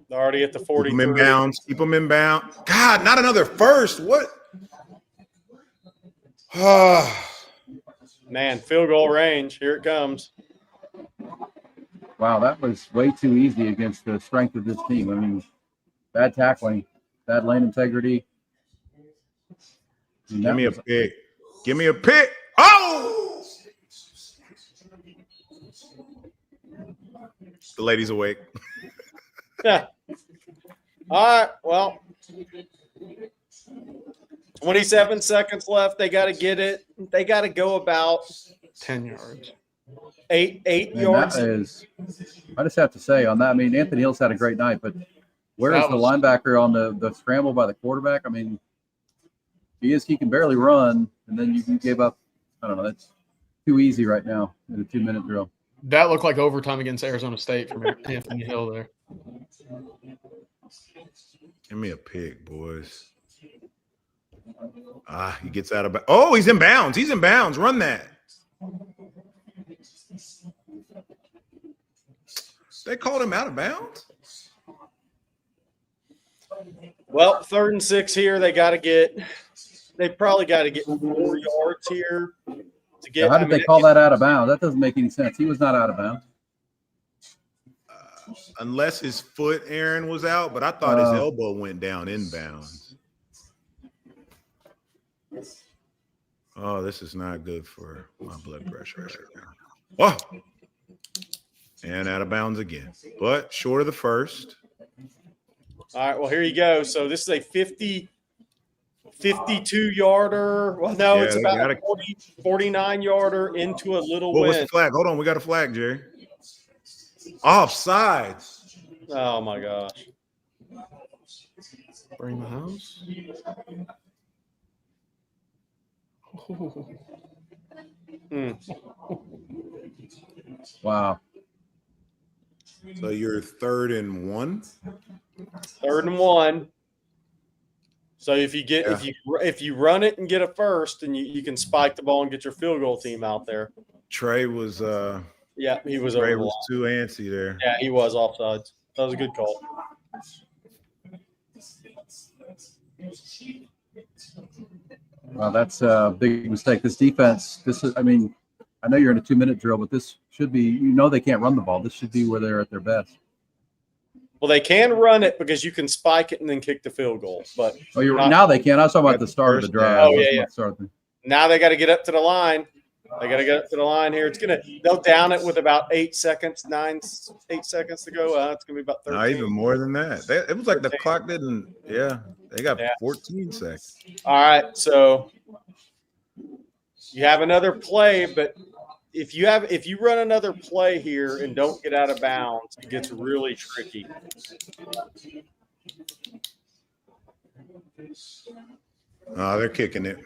They're already at the 40. Keep them in bounds. Keep them in bounds. God, not another first. What? Man, field goal range. Here it comes. Wow, that was way too easy against the strength of this team. I mean, bad tackling, bad lane integrity. Give me a pick. Give me a pick. Oh! The lady's awake. Yeah. All right. Well, 27 seconds left. They got to get it. They got to go about 10 yards. Eight yards. I just have to say on that, I mean, Anthony Hill's had a great night, but where is the linebacker on the scramble by the quarterback? I mean, he can barely run, and then you gave up. I don't know. That's too easy right now in a 2-minute drill. That looked like overtime against Arizona State from Anthony Hill there. Give me a pick, boys. He gets out of bounds. Oh, he's in bounds. He's in bounds. Run that. They called him out of bounds? Well, 3rd and 6 here. They probably got to get 4 yards here to get. How did they call that out of bounds? That doesn't make any sense. He was not out of bounds. Unless his foot, Aaron, was out, but I thought his elbow went down in bounds. Oh, this is not good for my blood pressure right now. Oh! And out of bounds again, but short of the first. All right, well, here you go. So this is a 52-yarder. Well, no, it's about a 49-yarder into a little wind. What's the flag? Hold on, we got a flag, Jerry. Offside. Oh, my gosh. Bring the house. Wow. So you're 3rd and 1? 3rd and 1. So if you run it and get a first, then you can spike the ball and get your field goal team out there. Trey was he was Trey over. was too antsy there. Yeah, he was offsides. That was a good call. Wow, that's a big mistake. This defense, I mean, I know you're in a 2-minute drill, but this should be, they can't run the ball. This should be where they're at their best. Well, they can run it because you can spike it and then kick the field goal. But now they can. I was talking about the start of the drive. Oh, yeah. Now they got to get up to the line. They got to get up to the line here. They'll down it with about 8 seconds to go. It's gonna be about 13. Not even more than that. It was like 13. The clock didn't. Yeah, they got 14 seconds. All right, so you have another play, but if you run another play here and don't get out of bounds, it gets really tricky. They're kicking it.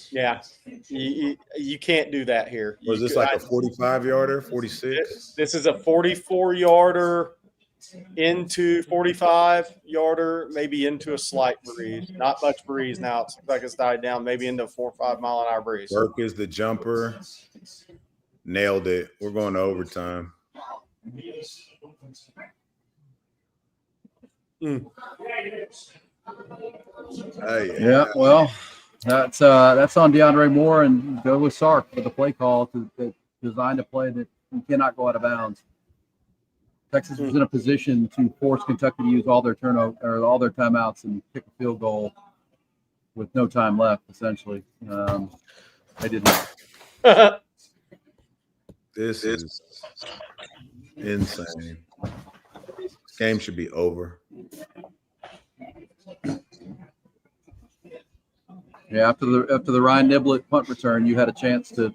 Yeah, you can't do that here. Was this like a 45-yarder, 46? This is a 44-yarder into 45-yarder, maybe into a slight breeze. Not much breeze now. It looks like it's died down, maybe into a 4 or 5 mile an hour breeze. Burke is the jumper. Nailed it. We're going to overtime. Yeah, well, that's on DeAndre Moore and go with Sark for the play call to design a play that you cannot go out of bounds. Texas was in a position to force Kentucky to use all their turnover or all their timeouts and kick a field goal with no time left, essentially. They did not. This is insane. This game should be over. Yeah, after the Ryan Niblett punt return, you had a chance to.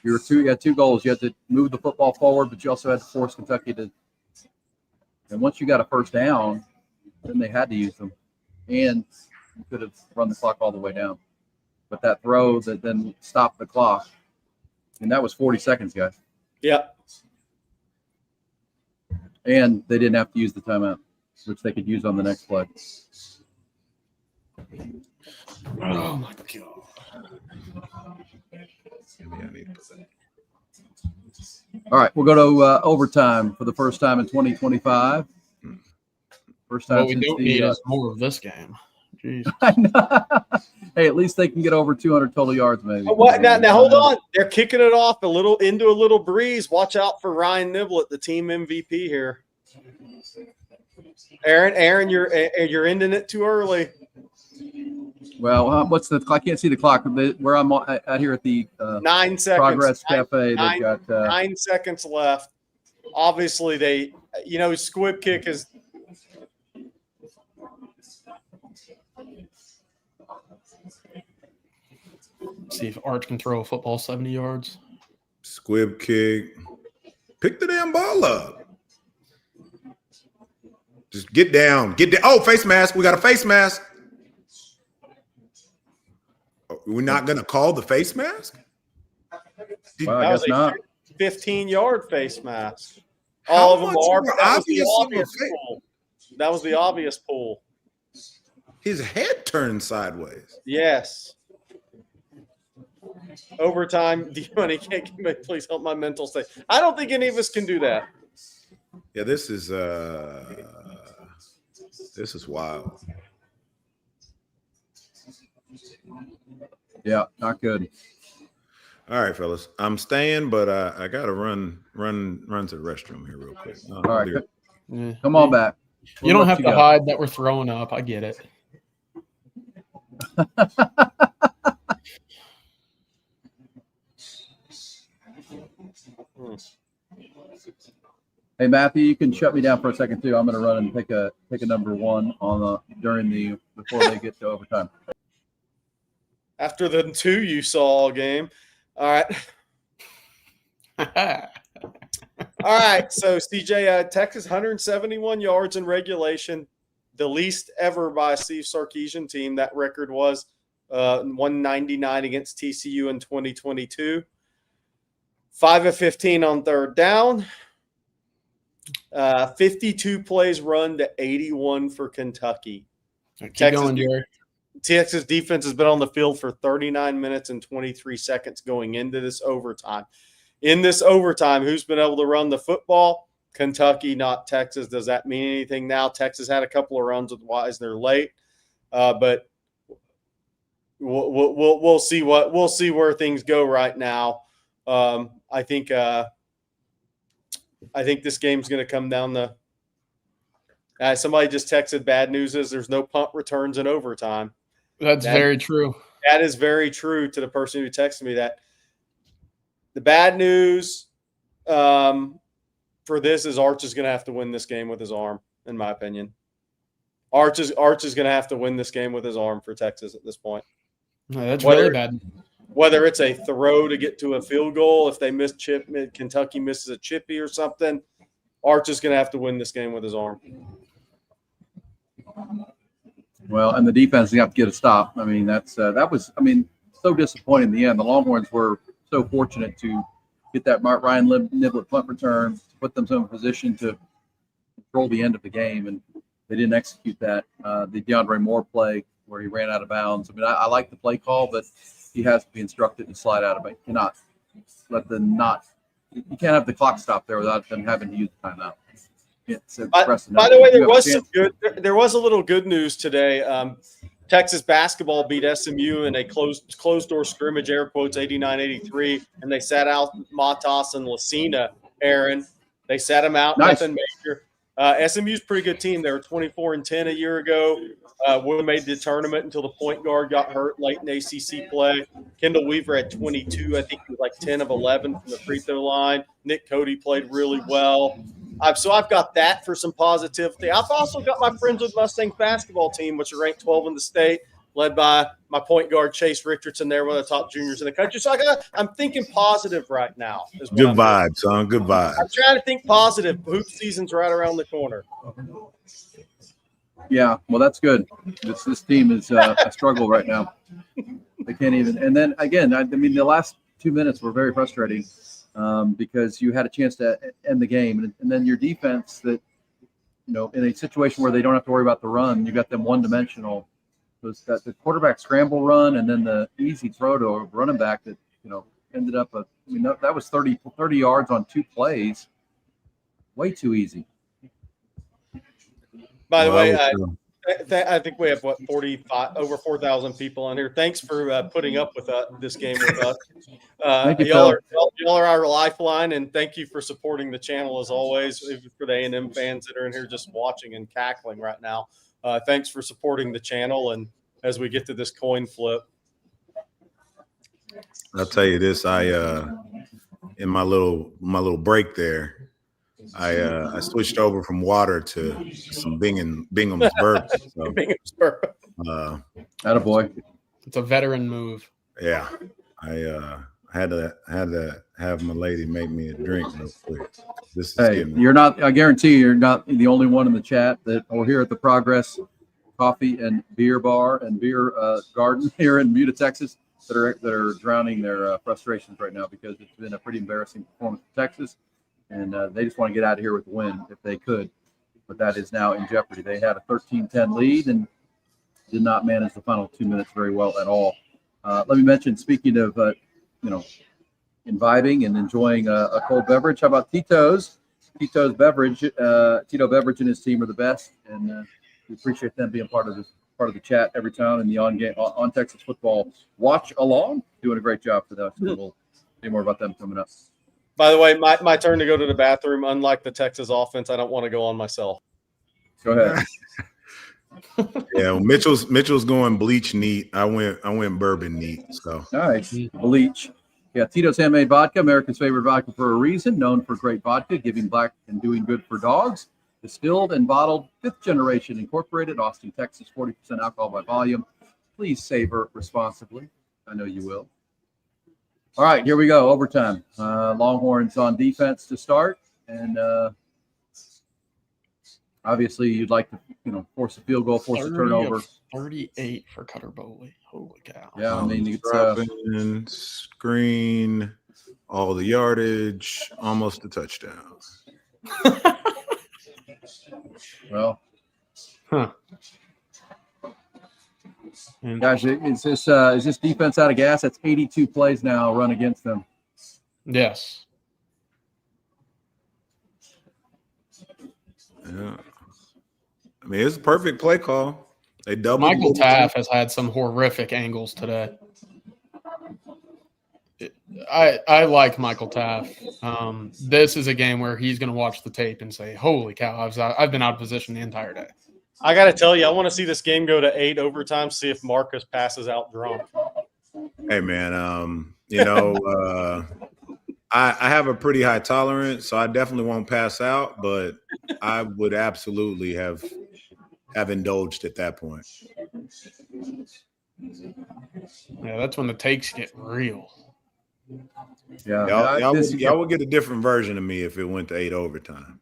You had 2 goals. You had to move the football forward, but you also had to force Kentucky to. And once you got a first down, then they had to use them, and you could have run the clock all the way down. But that throw that then stopped the clock, and that was 40 seconds, guys. Yeah. And they didn't have to use the timeout, which they could use on the next play. Oh my god! All right, we'll go to overtime for the first time in 2025. First time What we since don't need is more of this game. Jeez. I know. Hey, at least they can get over 200 total yards, maybe. Now hold on. They're kicking it off into a little breeze. Watch out for Ryan Niblett, the team MVP here. Aaron, you're ending it too early. Well, what's the? I can't see the clock. Where I'm out here at the 9 seconds. Progress Cafe, Nine, they've got 9 seconds left. Obviously, squib kick is. See if Arch can throw a football 70 yards. Squib kick. Pick the damn ball up. Just get down. Get down. Oh, face mask. We got a face mask. We're not going to call the face mask? Well, I guess not. 15-yard face mask. All of them are. That was the obvious pull. His head turned sideways. Yes. Overtime. Please help my mental state. I don't think any of us can do that. Yeah, this is wild. Yeah, not good. All right, fellas. I'm staying, but I gotta run to the restroom here real quick. All right, come on back. You don't have to hide that we're throwing up. I get it. Hey Matthew, you can shut me down for a second too. I'm going to run and pick a number 1 on before they get to overtime. After the 2 you saw all game. All right. All right. So CJ, Texas 171 yards in regulation, the least ever by a Steve Sarkisian team. That record was 199 against TCU in 2022. 5 of 15 on third down. 52 plays run to 81 for Kentucky. Texas defense has been on the field for 39 minutes and 23 seconds going into this overtime. In this overtime, who's been able to run the football? Kentucky, not Texas. Does that mean anything now? Texas had a couple of runs with Wisner late, but we'll see where things go right now. I think this game's going to come down to somebody just texted bad news is there's no punt returns in overtime. That's very true. That is very true to the person who texted me that. The bad news for this is Arch is going to have to win this game with his arm, in my opinion. Arch is going to have to win this game with his arm for Texas at this point. No, that's really bad. Whether it's a throw to get to a field goal, if they miss Kentucky misses a chippy or something, Arch is going to have to win this game with his arm. Well, and the defense is going to have to get a stop. I mean, that was so disappointing in the end. The Longhorns were so fortunate to get that Ryan Niblett punt return, to put them in a position to control the end of the game, and they didn't execute that. The DeAndre Moore play where he ran out of bounds. I mean, I like the play call, but he has to be instructed to slide out of it. You cannot you can't have the clock stop there without them having to use the timeout. By the way, there was a little good news today. Texas basketball beat SMU in a closed door scrimmage, air quotes, 89-83, and they sat out Matas and Lucina, Aaron. They sat them out, nice. Nothing major. SMU's a pretty good team. They were 24-10 a year ago. Would have made the tournament until the point guard got hurt late in ACC play. Kendall Weaver had 22. I think he was like 10 of 11 from the free throw line. Nick Cody played really well. So I've got that for some positivity. I've also got my Friendswood Mustangs basketball team, which are ranked 12 in the state, led by my point guard Chase Richardson. They're one of the top juniors in the country. So I'm thinking positive right now. Good vibes, son. Good vibes. I'm trying to think positive. Hoop season's right around the corner. Yeah, well, that's good. This team is a struggle right now. They can't even. And then again, I mean, the last 2 minutes were very frustrating because you had a chance to end the game, and then your defense that, in a situation where they don't have to worry about the run, you got them one-dimensional. Was that the quarterback scramble run and then the easy throw to a running back that ended up that was 30 yards on 2 plays. Way too easy. By the way, I think we have over 4,000 people on here. Thanks for putting up with this game with us. Thank you, y'all are our lifeline, and thank you for supporting the channel as always. For the A&M fans that are in here just watching and cackling right now. Thanks for supporting the channel, and as we get to this coin flip, I'll tell you this: in my little break there, I switched over from water to some Bingham's burp. So, Bingham's burp. Attaboy. It's a veteran move. Yeah, I had to have my lady make me a drink real quick. You're not. I guarantee you're not the only one in the chat or here at the Progress Coffee and Beer Bar and Beer Garden here in Buda, Texas, that are drowning their frustrations right now because it's been a pretty embarrassing performance for Texas, and they just want to get out of here with the win if they could, but that is now in jeopardy. They had a 13-10 lead and did not manage the final 2 minutes very well at all. Let me mention, speaking of imbibing and enjoying a cold beverage. How about Tito's? Tito's Beverage. Tito Beverage and his team are the best, and we appreciate them being part of the chat every time in the on Texas football watch along. Doing a great job for them. So we'll see more about them coming up. By the way, my turn to go to the bathroom. Unlike the Texas offense, I don't want to go on myself. Go ahead. Yeah, well, Mitchell's going bleach neat. I went bourbon neat. So nice. Bleach. Yeah, Tito's Handmade Vodka, America's favorite vodka for a reason, known for great vodka, giving back and doing good for dogs. Distilled and bottled, 5th generation, incorporated, Austin, Texas, 40% alcohol by volume. Please savor responsibly. I know you will. All right, here we go. Overtime. Longhorns on defense to start, and obviously you'd like to, force a field goal, force a turnover. 38 for Cutter Bowley. Holy cow! Yeah, I mean, it's screen, all the yardage, almost a touchdown. Well, guys, is this defense out of gas? That's 82 plays now run against them. Yes. Yeah. I mean, it's a perfect play call. They doubled. Michael Taff has had some horrific angles today. I like Michael Taff. This is a game where he's going to watch the tape and say, "Holy cow! I've been out of position the entire day." I got to tell you, I want to see this game go to 8 overtime. See if Marcus passes out drunk. Hey man, I have a pretty high tolerance, so I definitely won't pass out, but I would absolutely have indulged at that point. Yeah, that's when the takes get real. Yeah, y'all would get a different version of me if it went to 8 overtime.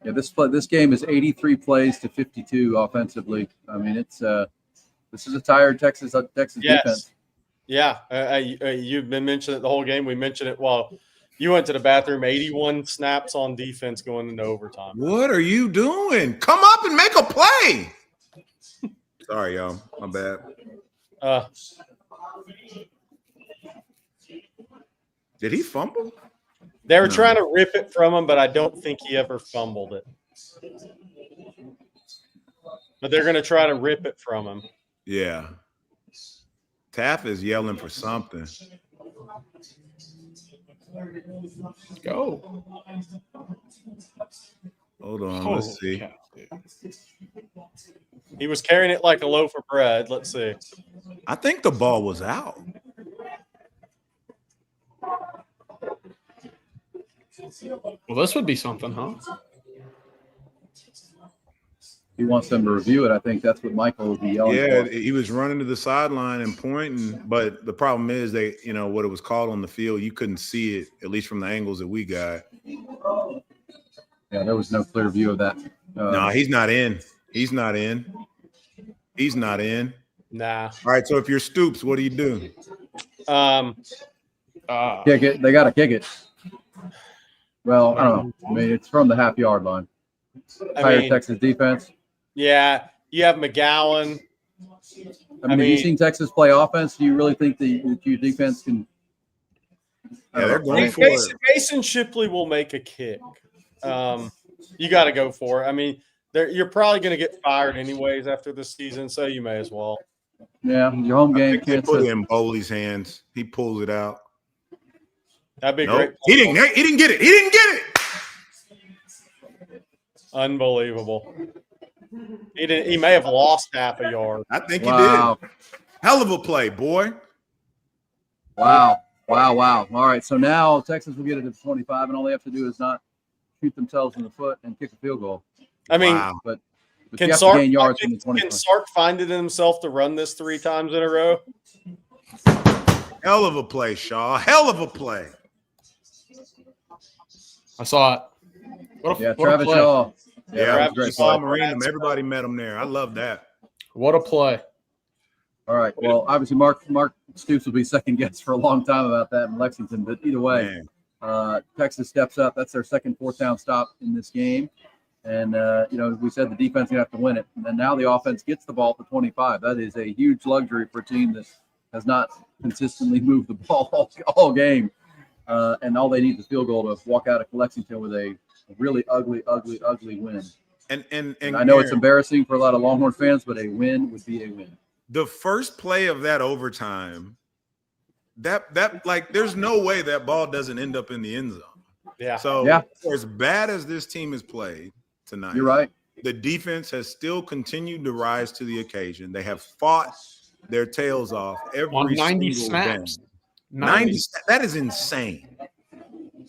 Yeah, this game is 83 plays to 52 offensively. I mean, it's this is a tired Texas defense. Yeah, you've been mentioning it the whole game. We mentioned it while you went to the bathroom. 81 snaps on defense going into overtime. What are you doing? Come up and make a play. Sorry, y'all. My bad. Did he fumble? They were trying to rip it from him, but I don't think he ever fumbled it. But they're going to try to rip it from him. Yeah. Taff is yelling for something. Go. Hold on. Holy Let's see. cow, dude. He was carrying it like a loaf of bread. Let's see. I think the ball was out. Well, this would be something, huh? He wants them to review it. I think that's what Michael would be yelling Yeah, for. he was running to the sideline and pointing, but the problem is what it was called on the field, you couldn't see it, at least from the angles that we got. Yeah, there was no clear view of that. No, he's not in. He's not in. He's not in. Nah. All right, so if you're Stoops, what do you do? Kick it. They got to kick it. Well, I don't know. I mean, it's from the half-yard line. Tired Texas defense. Yeah, you have McGowan. I mean, have you seen Texas play offense? Do you really think that your defense can? Yeah, they're going for it. Mason Shipley will make a kick. You got to go for it. I mean, you're probably going to get fired anyways after the season, so you may as well. Yeah, your home game. They put it in Bowley's hands. He pulls it out. That'd be great. He didn't get it. He didn't get it. Unbelievable. He may have lost half a yard. I think he did. Hell of a play, boy. Wow. All right, so now Texas will get it to 25, and all they have to do is not shoot themselves in the foot and kick a field goal. I mean, but can you have Sark, to gain yards from the 25. Can Sark find it in himself to run this 3 times in a row? Hell of a play, Shaw. Hell of a play. I saw it. What a Travis play. Shaw. Yeah, Travis Shaw Shaw. Marine. Everybody met him there. I love that. What a play. All right. Well, obviously, Mark Stoops will be second guess for a long time about that in Lexington. But either way, Texas steps up. That's their second 4th down stop in this game. And, we said the defense going to have to win it. And then now the offense gets the ball at the 25. That is a huge luxury for a team that has not consistently moved the ball all game. And all they need is a field goal to walk out of Lexington with a really ugly win. And I know it's embarrassing for a lot of Longhorn fans, but a win would be a win. The first play of that overtime, that like, there's no way that ball doesn't end up in the end zone. Yeah. So as bad as this team has played tonight, you're right. The defense has still continued to rise to the occasion. They have fought their tails off every 90 single snaps. game. 90. That is insane.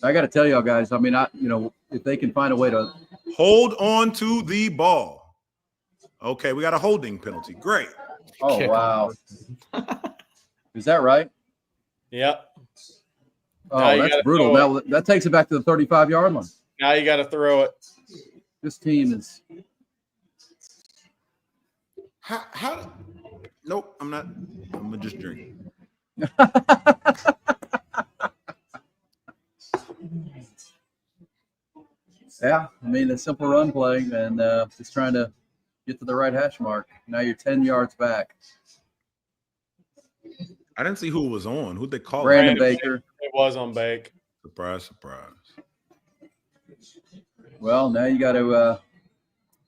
I got to tell y'all guys. I mean, if they can find a way to hold on to the ball. Okay, we got a holding penalty. Great. Oh, wow. Is that right? Yep. Oh, that's brutal. Now that takes it back to the 35-yard line. Now you got to throw it. This team is. How? Nope, I'm not. I'm gonna just drink. Yeah, I mean, a simple run play and just trying to get to the right hash mark. Now you're 10 yards back. I didn't see who it was on. Who'd they call? Brandon Baker. It was on Bake. Surprise, surprise. Well, now you got to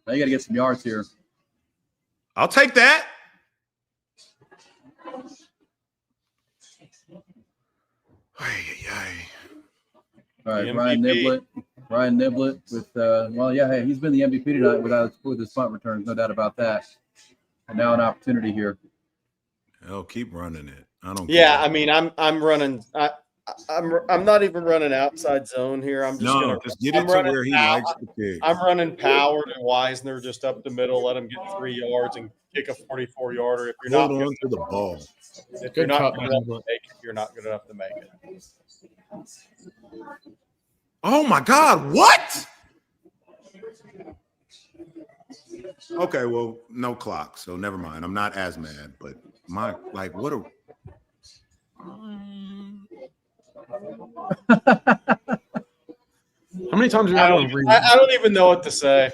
get some yards here. I'll take that. All right, Ryan Niblett with he's been the MVP tonight with his punt returns, no doubt about that. And now an opportunity here. Hell, keep running it. I don't. Yeah, care. I mean, I'm running. I'm not even running outside zone here. I'm just just get it to where he likes to kick. I'm running Power to Weisner just up the middle. Let him get 3 yards and kick a 44-yarder. If you're Hold not on to the ball. If you're not good enough to make it, you're not good enough to make it. Oh my God! What? Okay, well, no clock, so never mind. I'm not as mad, but what a. How many times I don't even know what to say.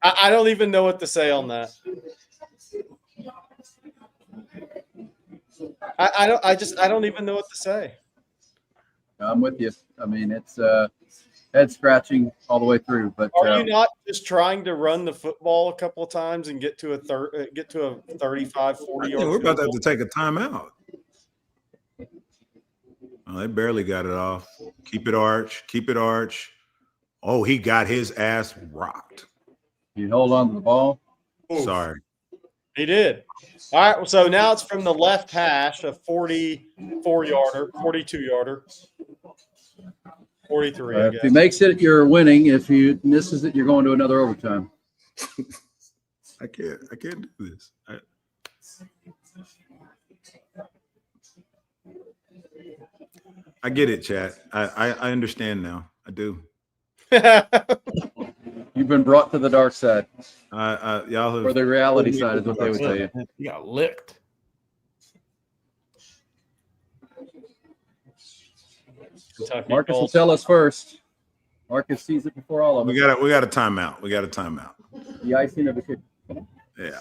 I don't even know what to say on that. I don't even know what to say. I'm with you. I mean, it's head scratching all the way through. But are you not just trying to run the football a couple of times and get to a 35, 40 yard? We're about to have to take a timeout. Oh, they barely got it off. Keep it arch. Oh, he got his ass rocked. You hold on to the ball. Ooh, Sorry. he did. All right, so now it's from the left hash, a 44-yarder, 42-yarder, 43, I If he guess. makes it, you're winning. If he misses it, you're going to another overtime. I can't do this. I get it, chat. I understand now. I do. You've been brought to the dark side, Y'all have or the reality side is what they would tell you. You got licked. Kentucky Marcus will Colts. tell us first. Marcus sees it before all of us. we got a timeout. We got a timeout. The icing of the kick. Yeah.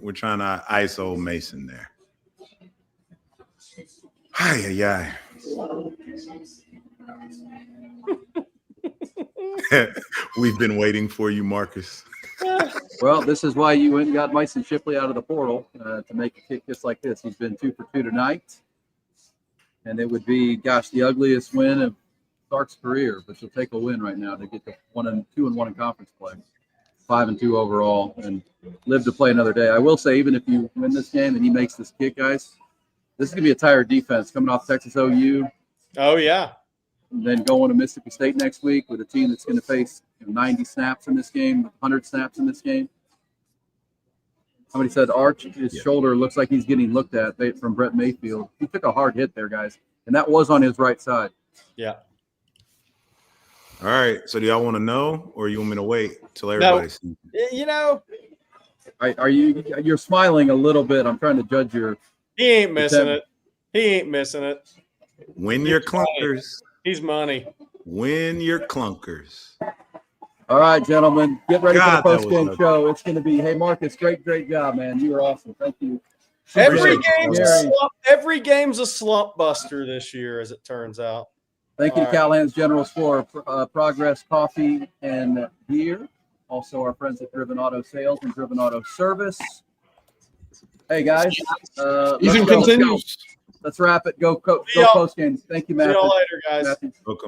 We're trying to ice old Mason there. Hi. We've been waiting for you, Marcus. Well, this is why you went and got Mason Shipley out of the portal to make a kick just like this. He's been 2 for 2 tonight. And it would be, gosh, the ugliest win of Stark's career, but you'll take a win right now to get to 2-1 in conference play, 5-2 overall, and live to play another day. I will say, even if you win this game and he makes this kick, guys, this is going to be a tired defense coming off Texas OU. Oh, yeah. And then going to Mississippi State next week with a team that's going to face 90 snaps in this game, 100 snaps in this game. Somebody said Arch, his shoulder looks like he's getting looked at from Brett Mayfield. He took a hard hit there, guys, and that was on his right side. Yeah. All right. So do y'all want to know, or you want me to wait till everybody sees? You know, You're smiling a little bit. I'm trying to judge your. he ain't missing it. He ain't missing it. Win your clunkers. He's money. Win your clunkers. All right, gentlemen, get ready God, for that the was post-game ugly. show. It's going to be, hey, Marcus, great job, man. You were awesome. Thank you. Every game's a slump buster this year, as it turns out. Thank you to All right. Callahan's General Store, Progress Coffee and Beer. Also, our friends at Driven Auto Sales and Driven Auto Service. Hey, guys. Season continues. Let's wrap it. Go See y'all. post-game. Thank you, See Matt. y'all later, guys. Welcome.